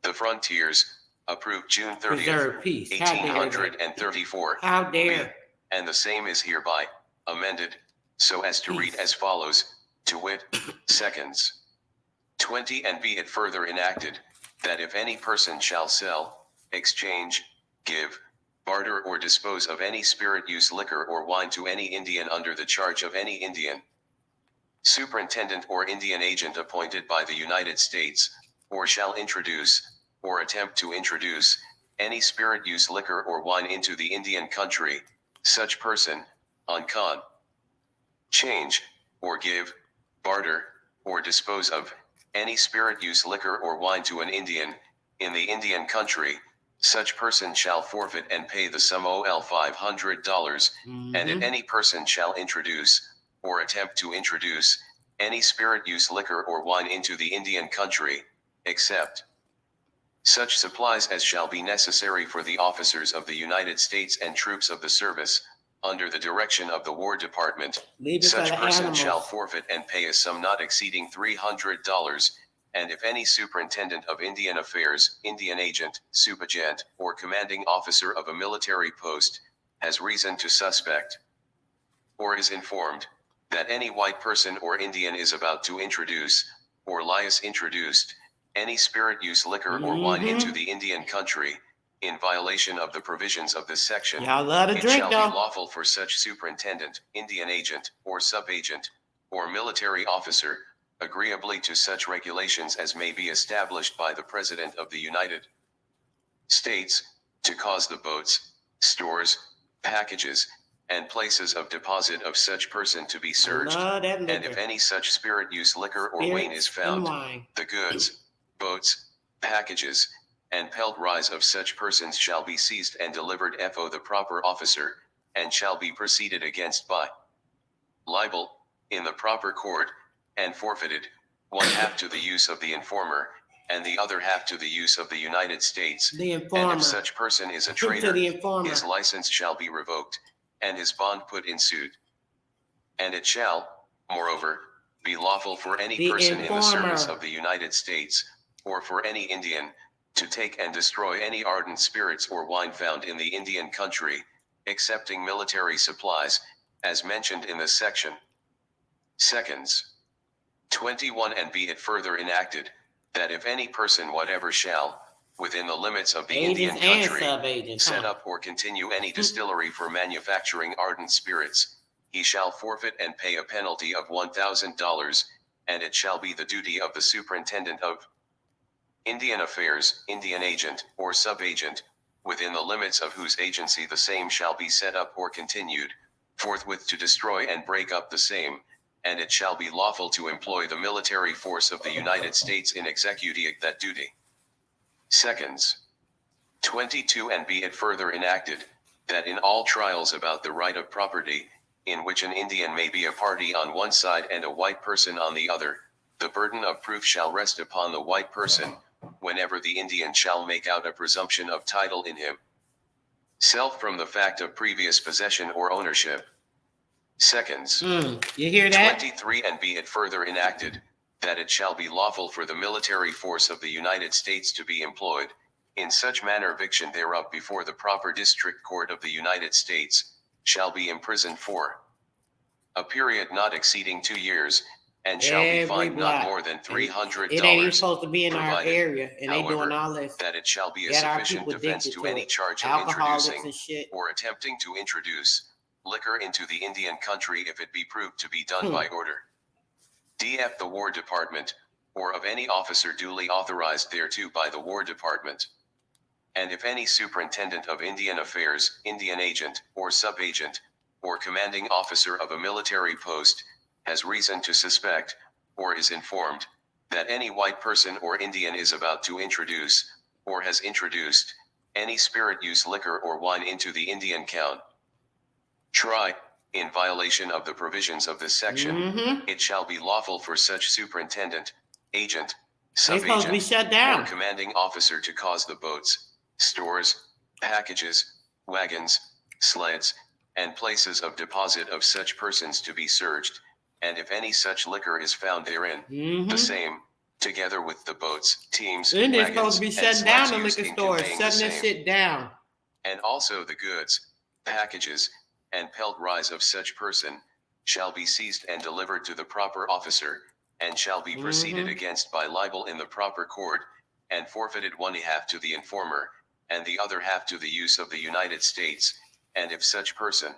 the frontiers, approved June 30th, Preserve peace. How dare they? 1834. How dare? And the same is hereby amended, so as to read as follows, to wit, seconds. 20 and be it further enacted, that if any person shall sell, exchange, give, barter or dispose of any spirit use liquor or wine to any Indian under the charge of any Indian superintendent or Indian agent appointed by the United States, or shall introduce, or attempt to introduce, any spirit use liquor or wine into the Indian country, such person, on change, or give, barter, or dispose of, any spirit use liquor or wine to an Indian, in the Indian country, such person shall forfeit and pay the sum ol $500, and if any person shall introduce, or attempt to introduce, any spirit use liquor or wine into the Indian country, except such supplies as shall be necessary for the officers of the United States and troops of the service, under the direction of the War Department, such person shall forfeit and pay a sum not exceeding $300, and if any superintendent of Indian affairs, Indian agent, subagent, or commanding officer of a military post, has reason to suspect, or is informed, that any white person or Indian is about to introduce, or lias introduced, any spirit use liquor or wine into the Indian country, in violation of the provisions of this section, Y'all love to it drink, shall though. be lawful for such superintendent, Indian agent, or subagent, or military officer, agreeably to such regulations as may be established by the President of the United States, to cause the boats, stores, packages, and places of deposit of such person to be searched, and if any such spirit use liquor or wine is found, the goods, boats, packages, and pelt rise of such persons shall be seized and delivered fo the proper officer, and shall be proceeded against by libel, in the proper court, and forfeited, one half to the use of the informer, and the other half to the use of the United States, and if such person is a traitor, his license shall be revoked, and his bond put in suit. And it shall, moreover, be lawful for any person in the service of the United States, or for any Indian, to take and destroy any ardent spirits or wine found in the Indian country, excepting military supplies, as mentioned in this section. Seconds. 21 and be it further enacted, that if any person whatever shall, within the limits of the Indian country, set up or continue any distillery for manufacturing ardent spirits, he shall forfeit and pay a penalty of $1,000, and it shall be the duty of the superintendent of Indian affairs, Indian agent, or subagent, within the limits of whose agency the same shall be set up or continued, forthwith to destroy and break up the same, and it shall be lawful to employ the military force of the United States in executing that duty. Seconds. 22 and be it further enacted, that in all trials about the right of property, in which an Indian may be a party on one side and a white person on the other, the burden of proof shall rest upon the white person, whenever the Indian shall make out a presumption of title in him self from the fact of previous possession or ownership. Seconds. You hear that? 23 and be it further enacted, that it shall be lawful for the military force of the United States to be employed, in such manner eviction thereof before the proper district court of the United States, shall be imprisoned for a period not exceeding 2 years, and shall be fined not more than $300. It ain't even supposed to be in our provided, area, and they however, doing all this. that it shall be a Got our sufficient people defense addicted to any it. charge of Alcoholics introducing and shit. or attempting to introduce liquor into the Indian country if it be proved to be done by order. DF the War Department, or of any officer duly authorized thereto by the War Department. And if any superintendent of Indian affairs, Indian agent, or subagent, or commanding officer of a military post, has reason to suspect, or is informed, that any white person or Indian is about to introduce, or has introduced, any spirit use liquor or wine into the Indian country, in violation of the provisions of this section, it shall be lawful for such superintendent, agent, They're supposed to be sub-agent, shut or down. commanding officer to cause the boats, stores, packages, wagons, sleds, and places of deposit of such persons to be searched, and if any such liquor is found therein, the same, together with the boats, teams, Then they're wagons, supposed to be and shutting down sleds the used liquor in stores, conveying the shutting that same, shit down. and also the goods, packages, and peltries of such person, shall be seized and delivered to the proper officer, and shall be proceeded against by libel in the proper court, and forfeited 1/2 to the informer, and the other half to the use of the United States, and if such person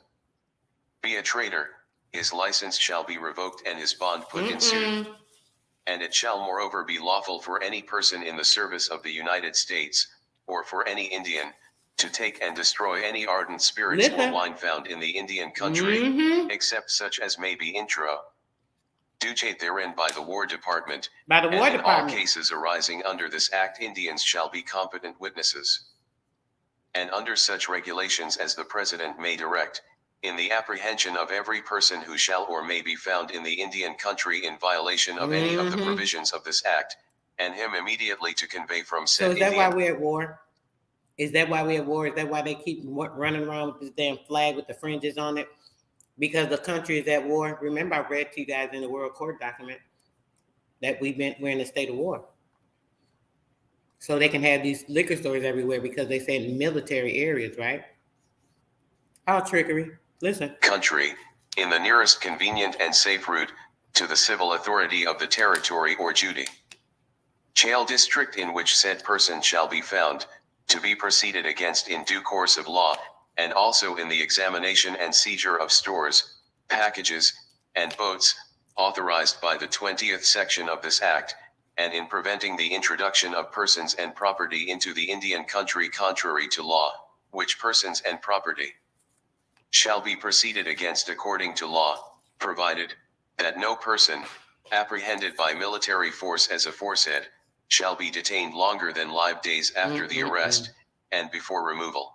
be a traitor, his license shall be revoked and his bond put in suit. And it shall moreover be lawful for any person in the service of the United States, or for any Indian, to take and destroy any ardent spirits or wine found in the Indian country, except such as may be introduced therein by the War Department, By the and War in all Department. cases arising under this act Indians shall be competent witnesses. And under such regulations as the President may direct, in the apprehension of every person who shall or may be found in the Indian country in violation of any of the provisions of this act, and him immediately to convey from said So is that Indian. why we're at war? Is that why we're at war? Is that why they keep running around with this damn flag with the fringes on it? Because the country is at war. Remember, I read to you guys in the World Court document that we're in a state of war. So they can have these liquor stores everywhere because they say in military areas, right? How trickery. Listen. Country, in the nearest convenient and safe route, to the civil authority of the territory or judicial district in which said person shall be found, to be proceeded against in due course of law, and also in the examination and seizure of stores, packages, and boats, authorized by the 20th section of this act, and in preventing the introduction of persons and property into the Indian country contrary to law, which persons and property shall be proceeded against according to law, provided that no person, apprehended by military force as aforesaid, shall be detained longer than live days after the arrest, and before removal.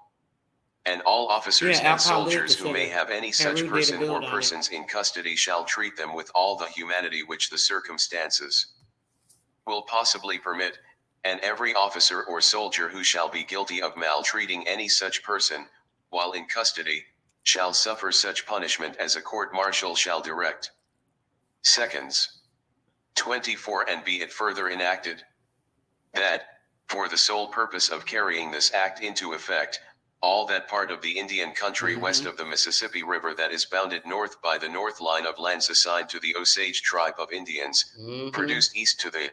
And all officers and soldiers who may have any such person or persons in custody shall treat them with all the humanity which the circumstances will possibly permit, and every officer or soldier who shall be guilty of maltreating any such person, while in custody, shall suffer such punishment as a court-martial shall direct. Seconds 24. And be it further enacted, that, for the sole purpose of carrying this act into effect, all that part of the Indian country west of the Mississippi River that is bounded north by the north line of lands assigned to the Osage tribe of Indians, produced east to the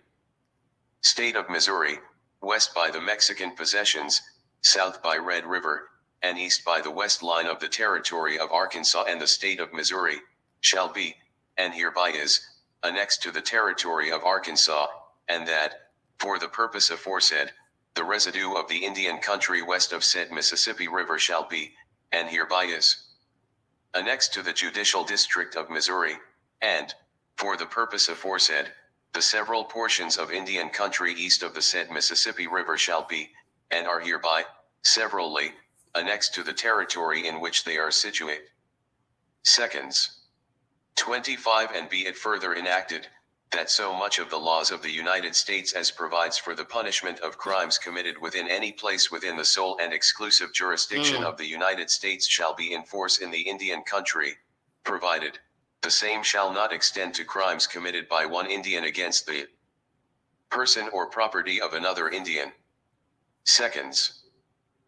state of Missouri, west by the Mexican possessions, south by Red River, and east by the west line of the territory of Arkansas and the state of Missouri, shall be, and hereby is, annexed to the territory of Arkansas, and that, for the purpose aforesaid, the residue of the Indian country west of said Mississippi River shall be, and hereby is, annexed to the judicial district of Missouri, and, for the purpose aforesaid, the several portions of Indian country east of the said Mississippi River shall be, and are hereby, severally, annexed to the territory in which they are situate. Seconds 25. And be it further enacted, that so much of the laws of the United States as provides for the punishment of crimes committed within any place within the sole and exclusive jurisdiction of the United States shall be in force in the Indian country, provided, the same shall not extend to crimes committed by one Indian against the person or property of another Indian. Seconds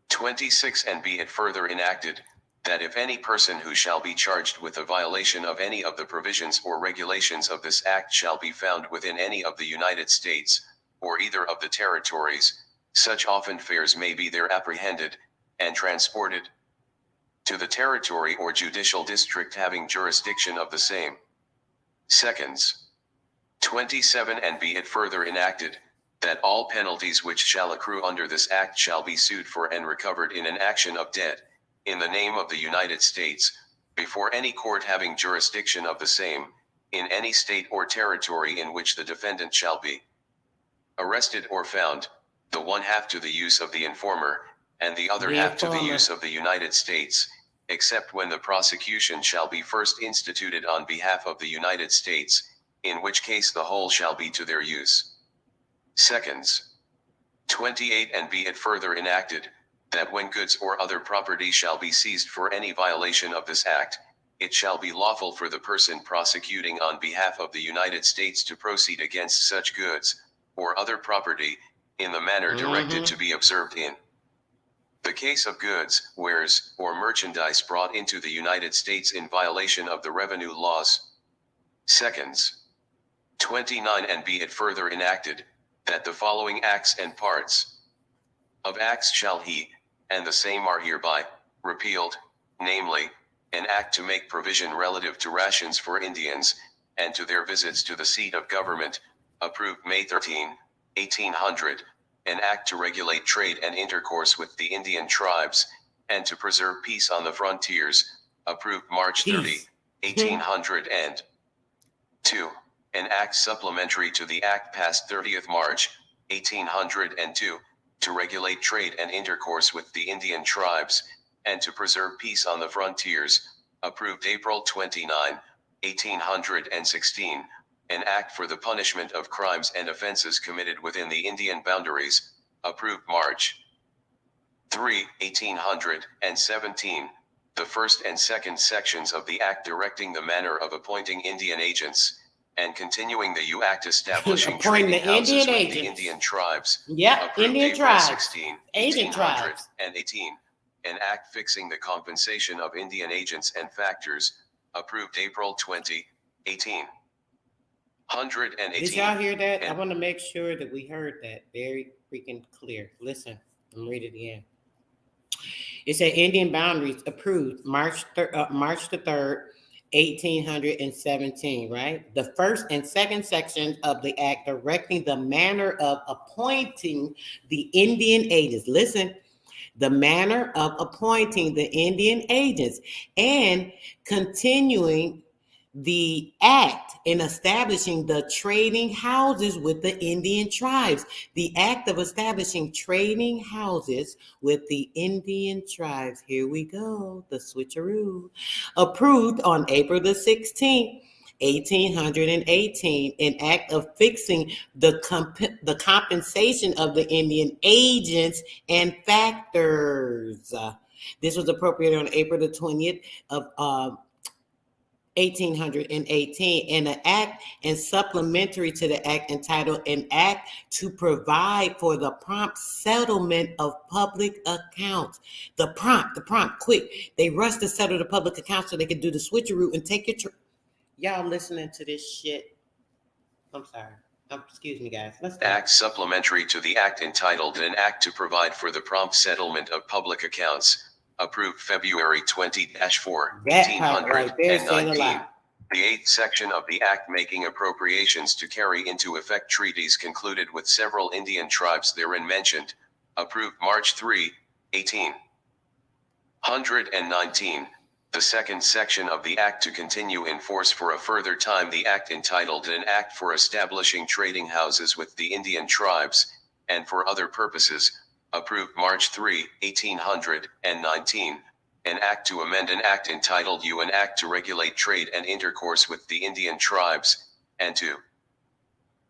26. And be it further enacted, that if any person who shall be charged with a violation of any of the provisions or regulations of this act shall be found within any of the United States, or either of the territories, such often fares may be there apprehended, and transported to the territory or judicial district having jurisdiction of the same. Seconds 27. And be it further enacted, that all penalties which shall accrue under this act shall be sued for and recovered in an action of debt, in the name of the United States, before any court having jurisdiction of the same, in any state or territory in which the defendant shall be arrested or found, the one half to the use of the informer, and the other half to the use of the United States, except when the prosecution shall be first instituted on behalf of the United States, in which case the whole shall be to their use. Seconds 28. And be it further enacted, that when goods or other property shall be seized for any violation of this act, it shall be lawful for the person prosecuting on behalf of the United States to proceed against such goods, or other property, in the manner directed to be observed in the case of goods, wares, or merchandise brought into the United States in violation of the revenue laws. Seconds 29. And be it further enacted, that the following acts and parts of acts shall he, and the same are hereby, repealed, namely, an act to make provision relative to rations for Indians, and to their visits to the seat of government, approved May 13, 1800, an act to regulate trade and intercourse with the Indian tribes, and to preserve peace on the frontiers, approved March 30, 1800, and 2. An act supplementary to the act passed 30th March, 1802, to regulate trade and intercourse with the Indian tribes, and to preserve peace on the frontiers, approved April 29, 1816, an act for the punishment of crimes and offenses committed within the Indian boundaries, approved March 3, 1817, the first and second sections of the act directing the manner of appointing Indian agents, and continuing the U Act establishing trading houses with the Indian tribes, approved Indian April tribes, 16, agent tribes, 1818, an act fixing the compensation of Indian agents and factors, approved April 20, 1818. Did y'all hear that? I want to make sure that we heard that very freaking clear. Listen, I'm read it again. It said Indian boundaries approved March the 3rd, 1817, right? The first and second sections of the act directing the manner of appointing the Indian agents. Listen, the manner of appointing the Indian agents and continuing the act in establishing the trading houses with the Indian tribes. The act of establishing trading houses with the Indian tribes. Here we go, the switcheroo. Approved on April the 16th, 1818, an act of fixing the compensation of the Indian agents and factors. This was appropriated on April the 20th of 1818, and an act and supplementary to the act entitled An Act to Provide for the Prompt Settlement of Public Accounts. The prompt, quick. They rushed to settle the public accounts so they could do the switcheroo and take your... Y'all listening to this shit? I'm sorry. Excuse me, guys. Let's go. Act supplementary to the act entitled An Act to Provide for the Prompt Settlement of Public Accounts, approved February 20-4, 1819. The eighth section of the act making appropriations to carry into effect treaties concluded with several Indian tribes therein mentioned, approved March 3, 1819. The second section of the act to continue in force for a further time. The act entitled An Act for Establishing Trading Houses with the Indian Tribes, and for other purposes, approved March 3, 1819, an act to amend an act entitled An Act to Regulate Trade and Intercourse with the Indian Tribes, and to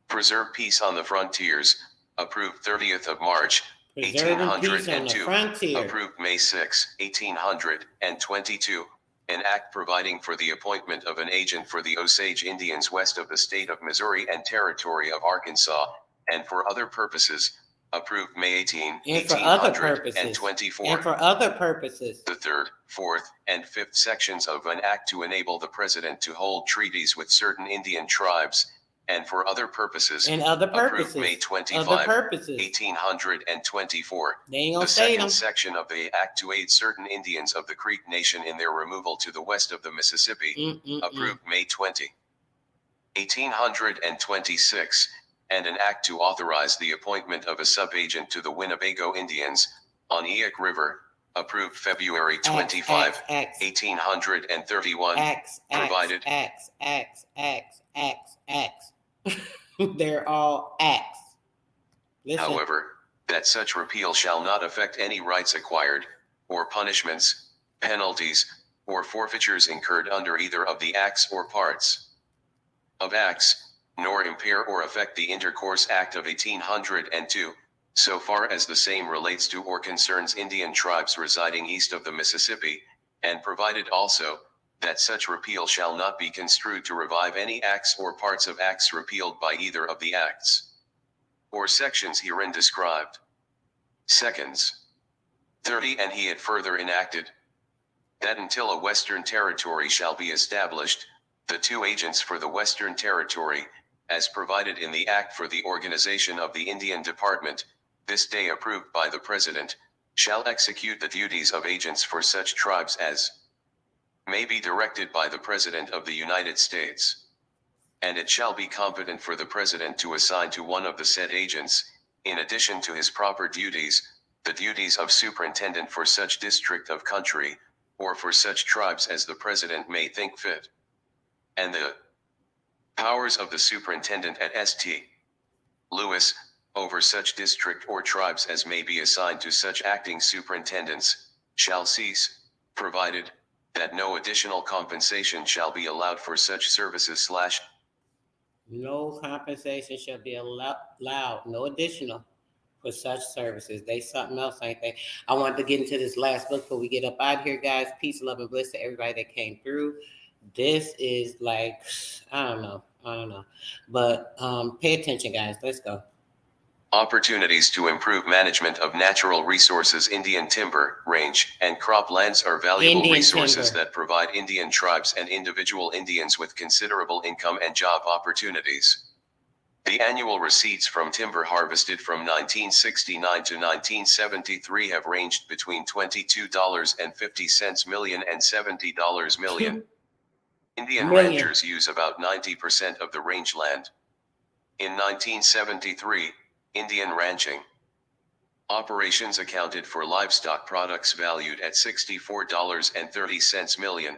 preserve peace on the frontiers, approved 30th of March, 1802, approved May 6, 1822, an act providing for the appointment of an agent for the Osage Indians west of the state of Missouri and territory of Arkansas, and for other purposes, approved May 18, 1824. And for other purposes. The third, fourth, and fifth sections of an act to enable the president to hold treaties with certain Indian tribes, and for other purposes. And other purposes. Approved May 25, 1824. They ain't gonna the say second them. section of the act to aid certain Indians of the Creek Nation in their removal to the west of the Mississippi, approved May 20, 1826. And an act to authorize the appointment of a subagent to the Winnebago Indians, on Eak River, approved February 25, 1831, provided. They're all acts. Listen. However, that such repeal shall not affect any rights acquired, or punishments, penalties, or forfeitures incurred under either of the acts or parts of acts, nor impair or affect the Intercourse Act of 1802, so far as the same relates to or concerns Indian tribes residing east of the Mississippi, and provided also, that such repeal shall not be construed to revive any acts or parts of acts repealed by either of the acts or sections herein described. Seconds 30. And he had further enacted, that until a Western Territory shall be established, the two agents for the Western Territory, as provided in the Act for the Organization of the Indian Department, this day approved by the President, shall execute the duties of agents for such tribes as may be directed by the President of the United States. And it shall be competent for the President to assign to one of the said agents, in addition to his proper duties, the duties of superintendent for such district of country, or for such tribes as the President may think fit. And the powers of the superintendent at St. Louis, over such district or tribes as may be assigned to such acting superintendents, shall cease, provided, that no additional compensation shall be allowed for such services / no compensation shall be allowed, no additional for such services. They something else, ain't they? I wanted to get into this last book before we get up out of here, guys. Peace, love, and bliss to everybody that came through. This is like, I don't know. But pay attention, guys. Let's go. Opportunities to improve management of natural resources. Indian timber, range, and croplands are valuable Indian resources timber. that provide Indian tribes and individual Indians with considerable income and job opportunities. The annual receipts from timber harvested from 1969 to 1973 have ranged between $22.50 million and $70 million. Indian ranchers use about 90% of the rangeland. In 1973, Indian ranching operations accounted for livestock products valued at $64.30 million.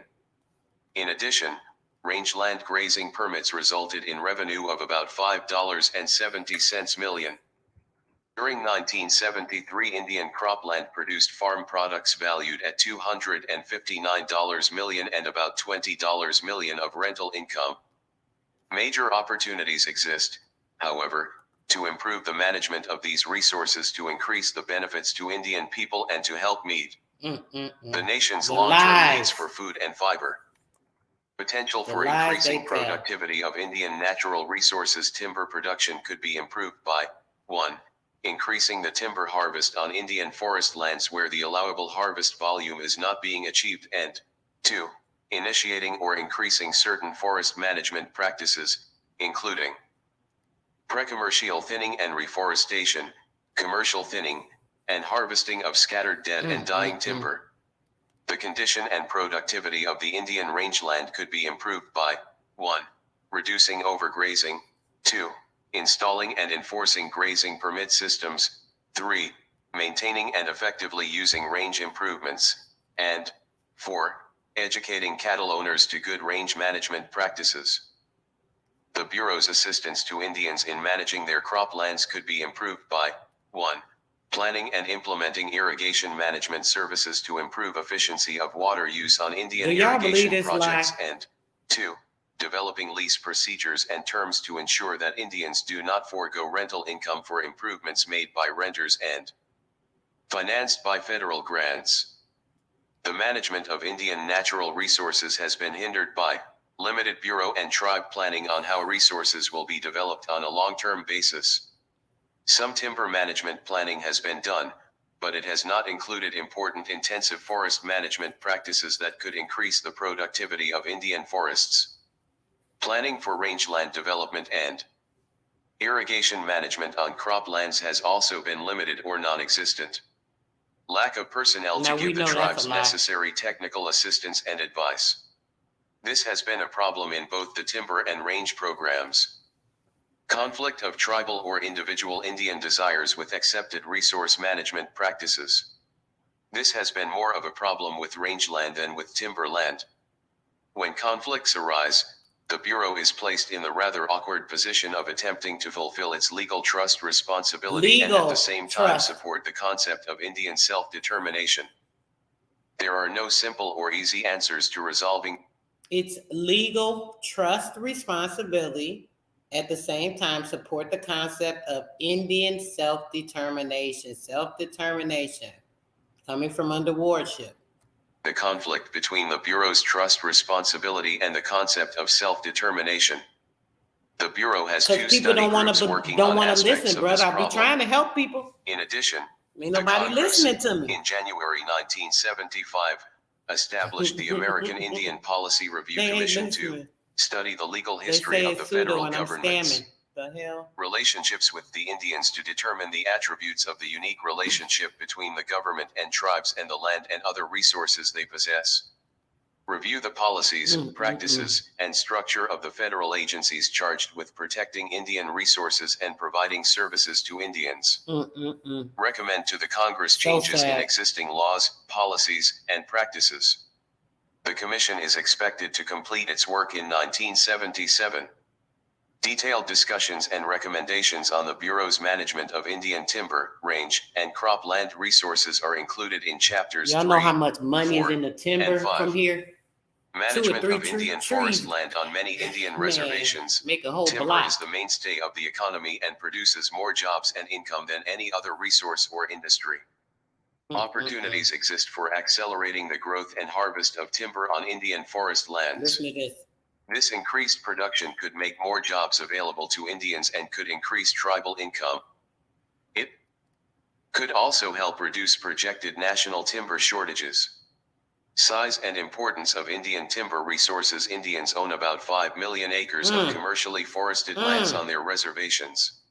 In addition, rangeland grazing permits resulted in revenue of about $5.70 million. During 1973, Indian cropland produced farm products valued at $259 million and about $20 million of rental income. Major opportunities exist, however, to improve the management of these resources to increase the benefits to Indian people and to help meet the nation's long-term needs for food and fiber. Potential for increasing productivity of Indian natural resources. Timber production could be improved by 1. Increasing the timber harvest on Indian forest lands where the allowable harvest volume is not being achieved, and 2. Initiating or increasing certain forest management practices, including pre-commercial thinning and reforestation, commercial thinning, and harvesting of scattered dead and dying timber. The condition and productivity of the Indian rangeland could be improved by 1. Reducing overgrazing, 2. Installing and enforcing grazing permit systems, 3. Maintaining and effectively using range improvements, and 4. Educating cattle owners to good range management practices. The Bureau's assistance to Indians in managing their croplands could be improved by 1. Planning and implementing irrigation management services to improve efficiency of water use on Indian irrigation projects, and 2. Developing lease procedures and terms to ensure that Indians do not forego rental income for improvements made by renters and financed by federal grants. The management of Indian natural resources has been hindered by limited bureau and tribe planning on how resources will be developed on a long-term basis. Some timber management planning has been done, but it has not included important intensive forest management practices that could increase the productivity of Indian forests. Planning for rangeland development and irrigation management on croplands has also been limited or non-existent. Lack of personnel to give the tribes necessary technical assistance and advice. This has been a problem in both the timber and range programs. Conflict of tribal or individual Indian desires with accepted resource management practices. This has been more of a problem with rangeland than with timberland. When conflicts arise, the Bureau is placed in the rather awkward position of attempting to fulfill its legal trust responsibility and at the same time support the concept of Indian self-determination. There are no simple or easy answers to resolving its legal trust responsibility, at the same time support the concept of Indian self-determination. Self-determination, coming from under wardship. The conflict between the Bureau's trust responsibility and the concept of self-determination. The Bureau has two study groups working on aspects of this problem. I'll be trying to help people. In addition, ain't nobody listening to me. In January 1975, established the American Indian Policy Review Commission to study the legal history of the federal government's relationships with the Indians to determine the attributes of the unique relationship between the government and tribes and the land and other resources they possess. Review the policies, practices, and structure of the federal agencies charged with protecting Indian resources and providing services to Indians. Recommend to the Congress changes in existing laws, policies, and practices. The Commission is expected to complete its work in 1977. Detailed discussions and recommendations on the Bureau's management of Indian timber, range, and cropland resources are included in chapters 3, Y'all know how much money is in the timber from here? Management of Indian forest land on many Indian reservations. Timber is the mainstay of the economy and produces more jobs and income than any other resource or industry. Opportunities exist for accelerating the growth and harvest of timber on Indian forest lands. Listen to this. This increased production could make more jobs available to Indians and could increase tribal income. It could also help reduce projected national timber shortages. Size and importance of Indian timber resources. Indians own about 5 million acres of commercially forested lands on their reservations.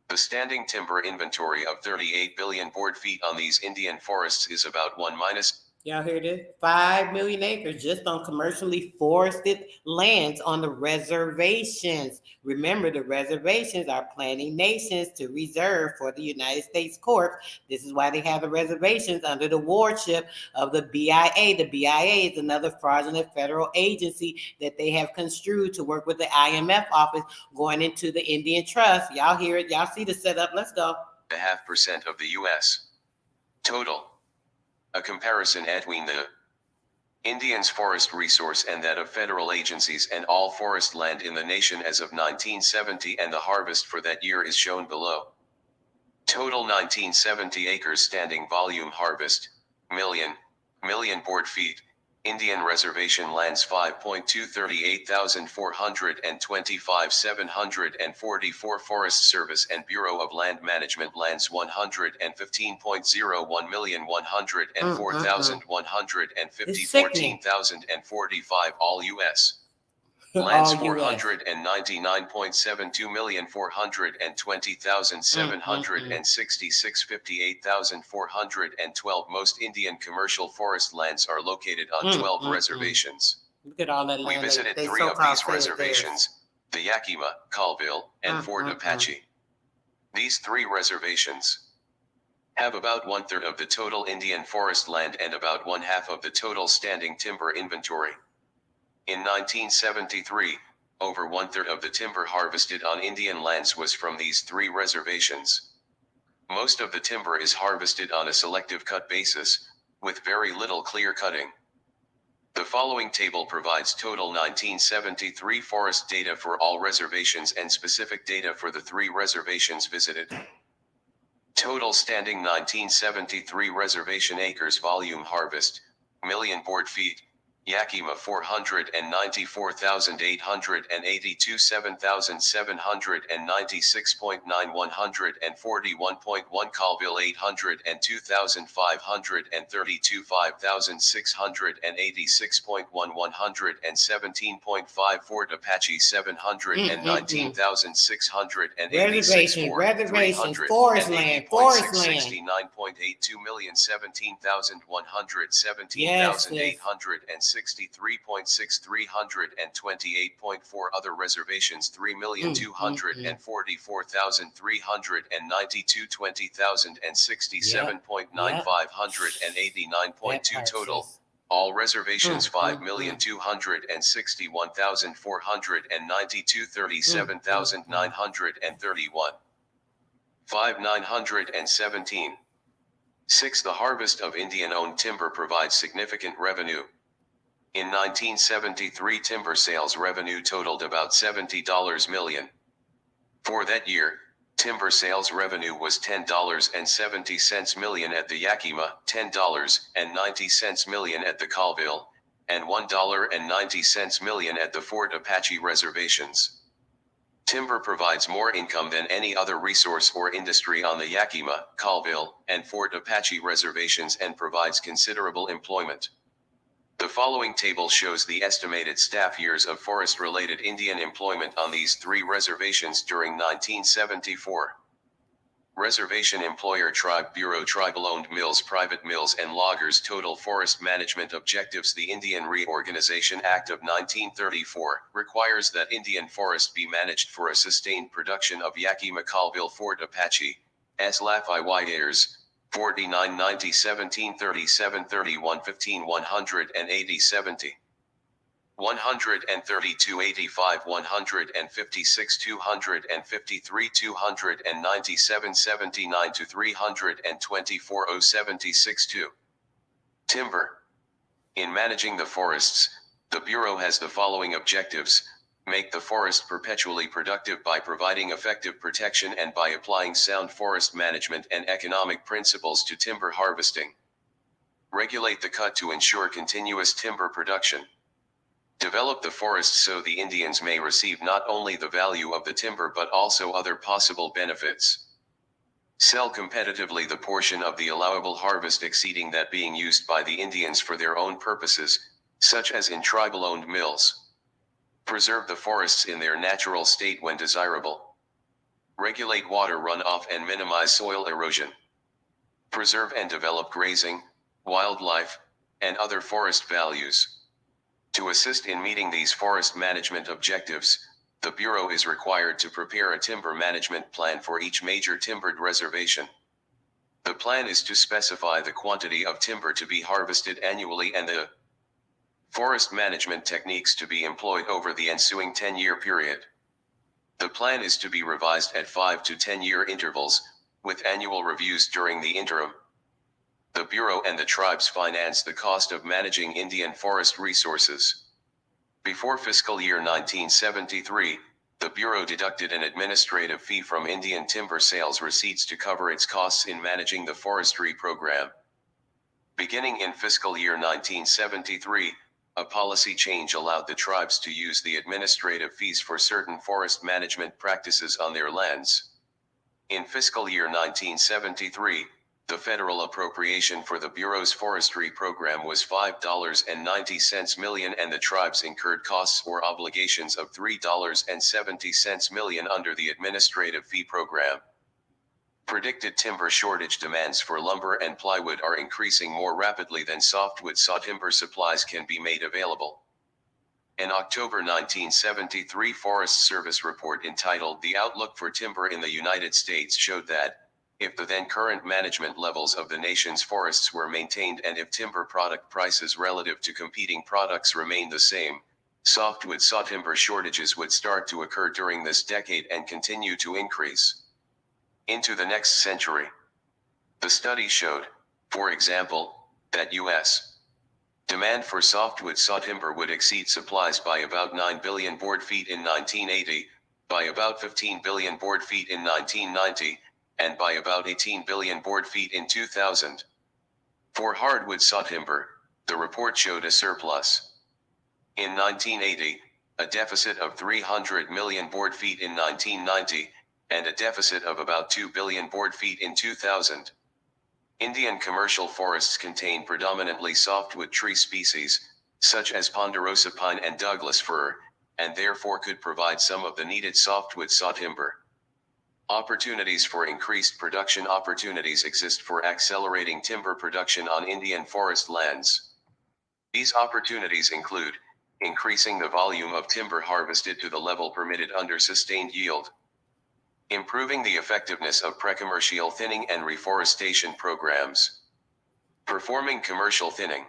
The standing timber inventory of 38 billion board feet on these Indian forests is about 1 minus. Y'all hear this? 5 million acres just on commercially forested lands on the reservations. Remember, the reservations are planting nations to reserve for the United States courts. This is why they have the reservations under the wardship of the BIA. The BIA is another fraudulent federal agency that they have construed to work with the IMF office going into the Indian Trust. Y'all hear it? Y'all see the setup? Let's go. 0.5% of the U.S. total. A comparison between the Indians' forest resource and that of federal agencies and all forest land in the nation as of 1970 and the harvest for that year is shown below. Total 1970 acres standing volume harvest, million board feet. Indian reservation lands 5,238,425 744 Forest Service and Bureau of Land Management lands 115.01 million 104,150 14,045 all U.S. Lands 499.72 million 420,766 58,412. Most Indian commercial forest lands are located on 12 reservations. Look at all that land. We visited 3 of these reservations, the Yakima, Colville, and Fort Apache. These 3 reservations have about 1/3 of the total Indian forest land and about 1/2 of the total standing timber inventory. In 1973, over 1/3 of the timber harvested on Indian lands was from these 3 reservations. Most of the timber is harvested on a selective cut basis, with very little clear cutting. The following table provides total 1973 forest data for all reservations and specific data for the 3 reservations visited. Total standing 1973 reservation acres volume harvest, million board feet. Yakima 494,882 7,796.9 141.1 Colville 802,532 5,686.1 117.5 Fort Apache 719,686 reservations, forest land, 69.82 million 17,117,817 63.6328.4 other reservations 3,244,392 20,067.9589.2 total. All reservations 5,261,492 37,931. 5,917. 6. The harvest of Indian-owned timber provides significant revenue. In 1973, timber sales revenue totaled about $70 million. For that year, timber sales revenue was $10.70 million at the Yakima, $10.90 million at the Colville, and $1.90 million at the Fort Apache reservations. Timber provides more income than any other resource or industry on the Yakima, Colville, and Fort Apache reservations and provides considerable employment. The following table shows the estimated staff years of forest-related Indian employment on these three reservations during 1974. Reservation employer Tribe Bureau tribal-owned mills private mills and loggers total forest management objectives The Indian Reorganization Act of 1934 requires that Indian forest be managed for a sustained production of Yakima Colville Fort Apache, Slafi Ayers, 49 90 17 37 31 15 180 70. 132 85 156 253 297 79 to 324 076 2. Timber. In managing the forests, the Bureau has the following objectives: make the forest perpetually productive by providing effective protection and by applying sound forest management and economic principles to timber harvesting. Regulate the cut to ensure continuous timber production. Develop the forests so the Indians may receive not only the value of the timber but also other possible benefits. Sell competitively the portion of the allowable harvest exceeding that being used by the Indians for their own purposes, such as in tribal-owned mills. Preserve the forests in their natural state when desirable. Regulate water runoff and minimize soil erosion. Preserve and develop grazing, wildlife, and other forest values. To assist in meeting these forest management objectives, the Bureau is required to prepare a timber management plan for each major timbered reservation. The plan is to specify the quantity of timber to be harvested annually and the forest management techniques to be employed over the ensuing 10-year period. The plan is to be revised at 5 to 10-year intervals, with annual reviews during the interim. The Bureau and the tribes finance the cost of managing Indian forest resources. Before fiscal year 1973, the Bureau deducted an administrative fee from Indian timber sales receipts to cover its costs in managing the forestry program. Beginning in fiscal year 1973, a policy change allowed the tribes to use the administrative fees for certain forest management practices on their lands. In fiscal year 1973, the federal appropriation for the Bureau's forestry program was $5.90 million and the tribes incurred costs or obligations of $3.70 million under the administrative fee program. Predicted timber shortage demands for lumber and plywood are increasing more rapidly than softwood sawtimber supplies can be made available. An October 1973 Forest Service report entitled The Outlook for Timber in the United States showed that, if the then current management levels of the nation's forests were maintained and if timber product prices relative to competing products remained the same, softwood sawtimber shortages would start to occur during this decade and continue to increase into the next century. The study showed, for example, that U.S. demand for softwood sawtimber would exceed supplies by about 9 billion board feet in 1980, by about 15 billion board feet in 1990, and by about 18 billion board feet in 2000. For hardwood sawtimber, the report showed a surplus. In 1980, a deficit of 300 million board feet in 1990, and a deficit of about 2 billion board feet in 2000. Indian commercial forests contain predominantly softwood tree species, such as ponderosa pine and Douglas fir, and therefore could provide some of the needed softwood sawtimber. Opportunities for increased production opportunities exist for accelerating timber production on Indian forest lands. These opportunities include increasing the volume of timber harvested to the level permitted under sustained yield, improving the effectiveness of pre-commercial thinning and reforestation programs, performing commercial thinning,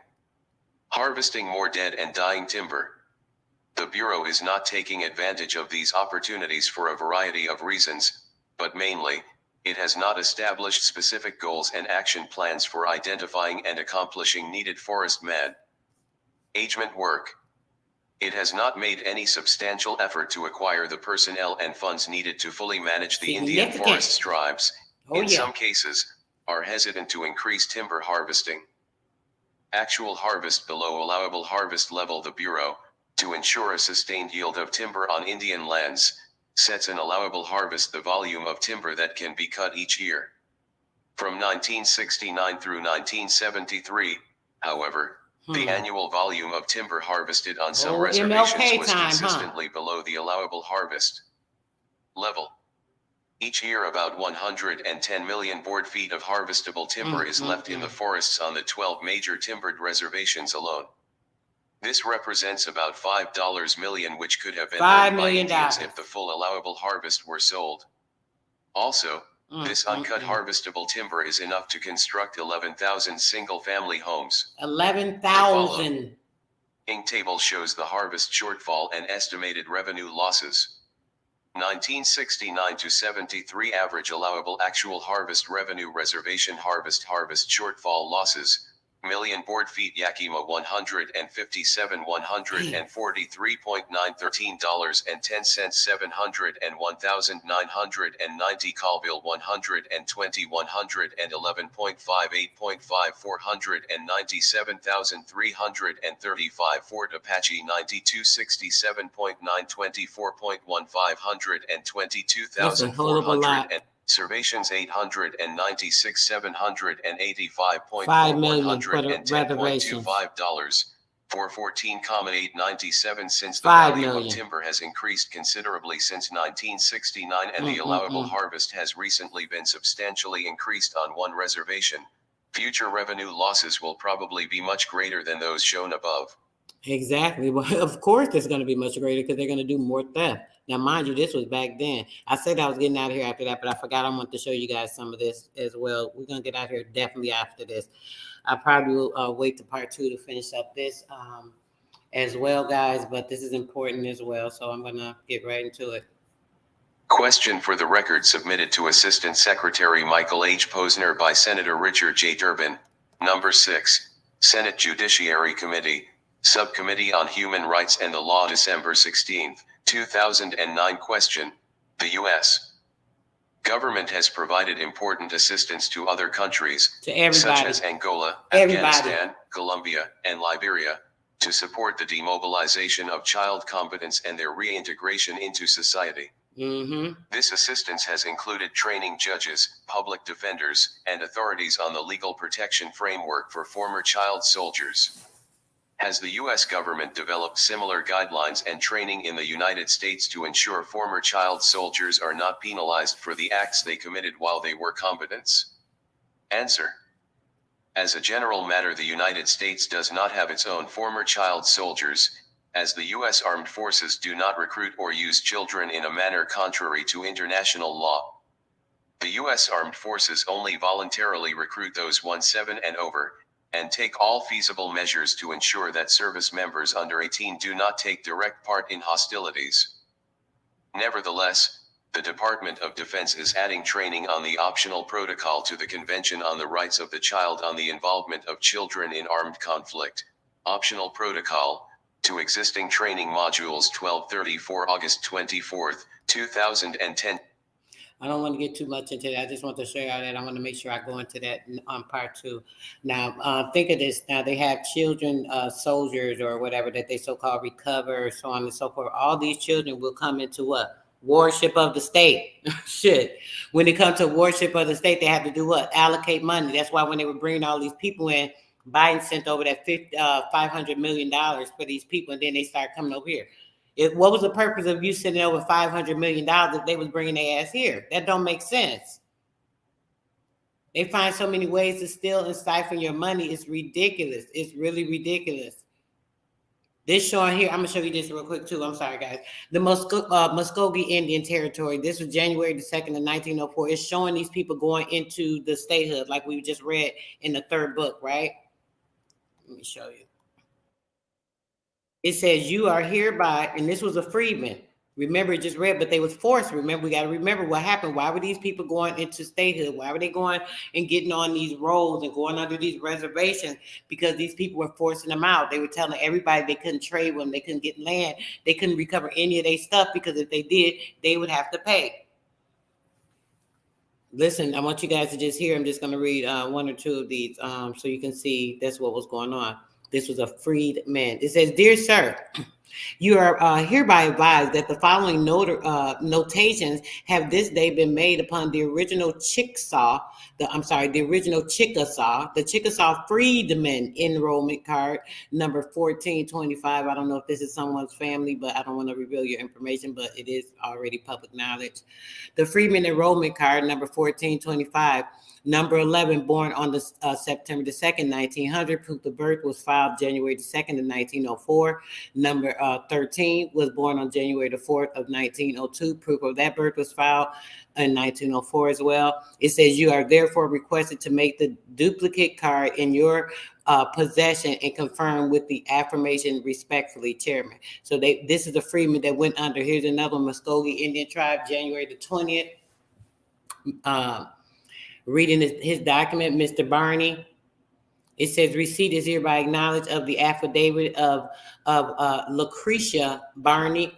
harvesting more dead and dying timber. The Bureau is not taking advantage of these opportunities for a variety of reasons, but mainly, it has not established specific goals and action plans for identifying and accomplishing needed forest management work. It has not made any substantial effort to acquire the personnel and funds needed to fully manage the Indian forest tribes. In some cases, are hesitant to increase timber harvesting. Actual harvest below allowable harvest level. The Bureau, to ensure a sustained yield of timber on Indian lands, sets an allowable harvest the volume of timber that can be cut each year. From 1969 through 1973, however, the annual volume of timber harvested on some reservations was consistently below the allowable harvest level. Each year about 110 million board feet of harvestable timber is left in the forests on the 12 major timbered reservations alone. This represents about $5 million, which could have been earned by Indians if the full allowable harvest were sold. Also, this uncut harvestable timber is enough to construct 11,000 single-family homes. 11,000. The table shows the harvest shortfall and estimated revenue losses. 1969 to 73 average allowable actual harvest revenue reservation harvest shortfall losses, million board feet Yakima 157 $143.913.10 700 and 1,990 Colville 120 111.58.5 497,335 Fort Apache 9267.924.1 522,400 and Servations 896 785.1 $110.25 for $14,897. Since the value of timber has increased considerably since 1969 and the allowable harvest has recently been substantially increased on one reservation, future revenue losses will probably be much greater than those shown above. Exactly. Well, of course, it's going to be much greater because they're going to do more theft. Now, mind you, this was back then. I said I was getting out of here after that, but I forgot I want to show you guys some of this as well. We're going to get out of here definitely after this. I probably will wait to part 2 to finish up this as well, guys, but this is important as well, so I'm going to get right into it. Question for the record submitted to Assistant Secretary Michael H. Posner by Senator Richard J. Durbin, Number 6, Senate Judiciary Committee, Subcommittee on Human Rights and the Law, December 16, 2009. Question: the U.S. government has provided important assistance to other countries, such as Angola, Afghanistan, Colombia, and Liberia, to support the demobilization of child combatants and their reintegration into society. This assistance has included training judges, public defenders, and authorities on the legal protection framework for former child soldiers. Has the U.S. government developed similar guidelines and training in the United States to ensure former child soldiers are not penalized for the acts they committed while they were combatants? Answer: as a general matter, the United States does not have its own former child soldiers, as the U.S. Armed Forces do not recruit or use children in a manner contrary to international law. The U.S. Armed Forces only voluntarily recruit those 17 and over, and take all feasible measures to ensure that service members under 18 do not take direct part in hostilities. Nevertheless, the Department of Defense is adding training on the optional protocol to the Convention on the Rights of the Child on the Involvement of Children in Armed Conflict, optional protocol, to existing training modules 1234 August 24, 2010. I don't want to get too much into that. I just want to show you all that. I want to make sure I go into that on part 2. Now, think of this. Now, they have children, soldiers or whatever that they so-called recover, so on and so forth. All these children will come into what? Worship of the state. Shit. When it comes to worship of the state, they have to do what? Allocate money. That's why when they were bringing all these people in, Biden sent over that $500 million for these people, and then they started coming over here. What was the purpose of you sending over $500 million if they was bringing their ass here? That don't make sense. They find so many ways to steal and siphon your money. It's ridiculous. It's really ridiculous. This showing here, I'm gonna show you this real quick too. I'm sorry, guys. The Muskogee Indian Territory. This was January the 2nd of 1904. It's showing these people going into the statehood, like we just read in the third book, right? Let me show you. It says you are hereby, and this was a freedman. Remember, it just read, but they was forced. Remember, we got to remember what happened. Why were these people going into statehood? Why were they going and getting on these rolls and going under these reservations? Because these people were forcing them out. They were telling everybody they couldn't trade with them, they couldn't get land, they couldn't recover any of their stuff, because if they did, they would have to pay. Listen, I want you guys to just hear. I'm just going to read one or two of these so you can see that's what was going on. This was a freedman. It says, "Dear sir, you are hereby advised that the following notations have this day been made upon the original Chickasaw, the Chickasaw Freedmen Enrollment Card, number 1425. I don't know if this is someone's family, but I don't want to reveal your information, but it is already public knowledge. The Freedmen Enrollment Card, number 1425. Number 11, born on the September the 2nd, 1900. Proof of birth was filed January the 2nd of 1904. Number 13 was born on January the 4th of 1902. Proof of that birth was filed in 1904 as well. It says you are therefore requested to make the duplicate card in your possession and confirm with the affirmation respectfully, Chairman." So this is a freedman that went under. Here's another one, Muskogee Indian Tribe, January the 20th. Reading his document, Mr. Barney. It says receipt is hereby acknowledged of the affidavit of Lucretia Barney,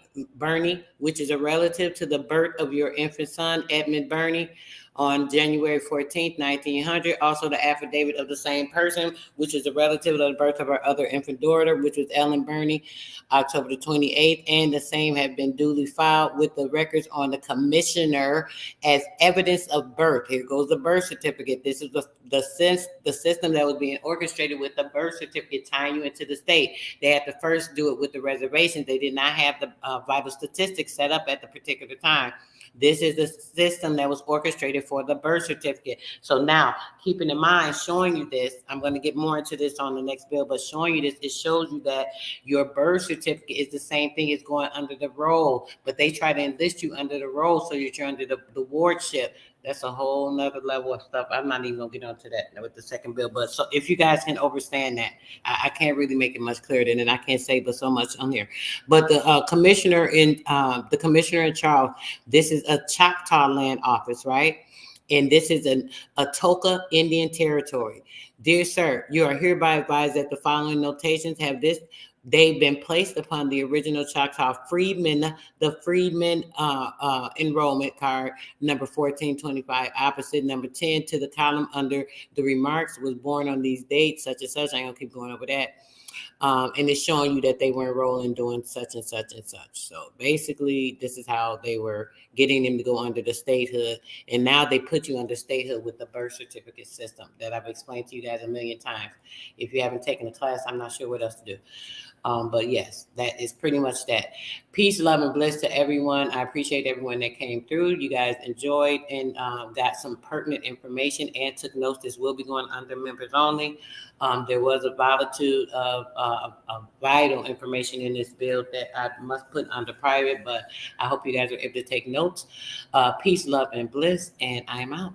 which is a relative to the birth of your infant son, Edmund Barney, on January 14th, 1900. Also the affidavit of the same person, which is a relative of the birth of her other infant daughter, which was Ellen Barney, October the 28th. And the same have been duly filed with the records on the commissioner as evidence of birth. Here goes the birth certificate. This is the system that was being orchestrated with the birth certificate tying you into the state. They had to first do it with the reservations. They did not have the vital statistics set up at the particular time. This is the system that was orchestrated for the birth certificate. So now, keeping in mind, showing you this, I'm going to get more into this on the next bill, but showing you this, it shows you that your birth certificate is the same thing as going under the roll, but they try to enlist you under the roll so that you're under the wardship. That's a whole nother level of stuff. I'm not even gonna get onto that with the second bill. But so if you guys can understand that, I can't really make it much clearer than, and I can't say but so much on here. But the commissioner in Charles, this is a Choctaw land office, right? And this is a Atoka Indian Territory. Dear sir, you are hereby advised that the following notations have this. They've been placed upon the original Choctaw Freedmen, the Freedmen Enrollment Card, number 1425, opposite number 10 to the column under the remarks, was born on these dates, such and such. I ain't gonna keep going over that. And it's showing you that they were enrolling doing such and such and such. So basically, this is how they were getting them to go under the statehood. And now they put you under statehood with the birth certificate system that I've explained to you guys a million times. If you haven't taken the class, I'm not sure what else to do. But yes, that is pretty much that. Peace, love, and bliss to everyone. I appreciate everyone that came through. You guys enjoyed and got some pertinent information and took notes. This will be going under members only. There was a multitude of vital information in this bill that I must put under private, but I hope you guys are able to take notes. Peace, love, and bliss, and I am out.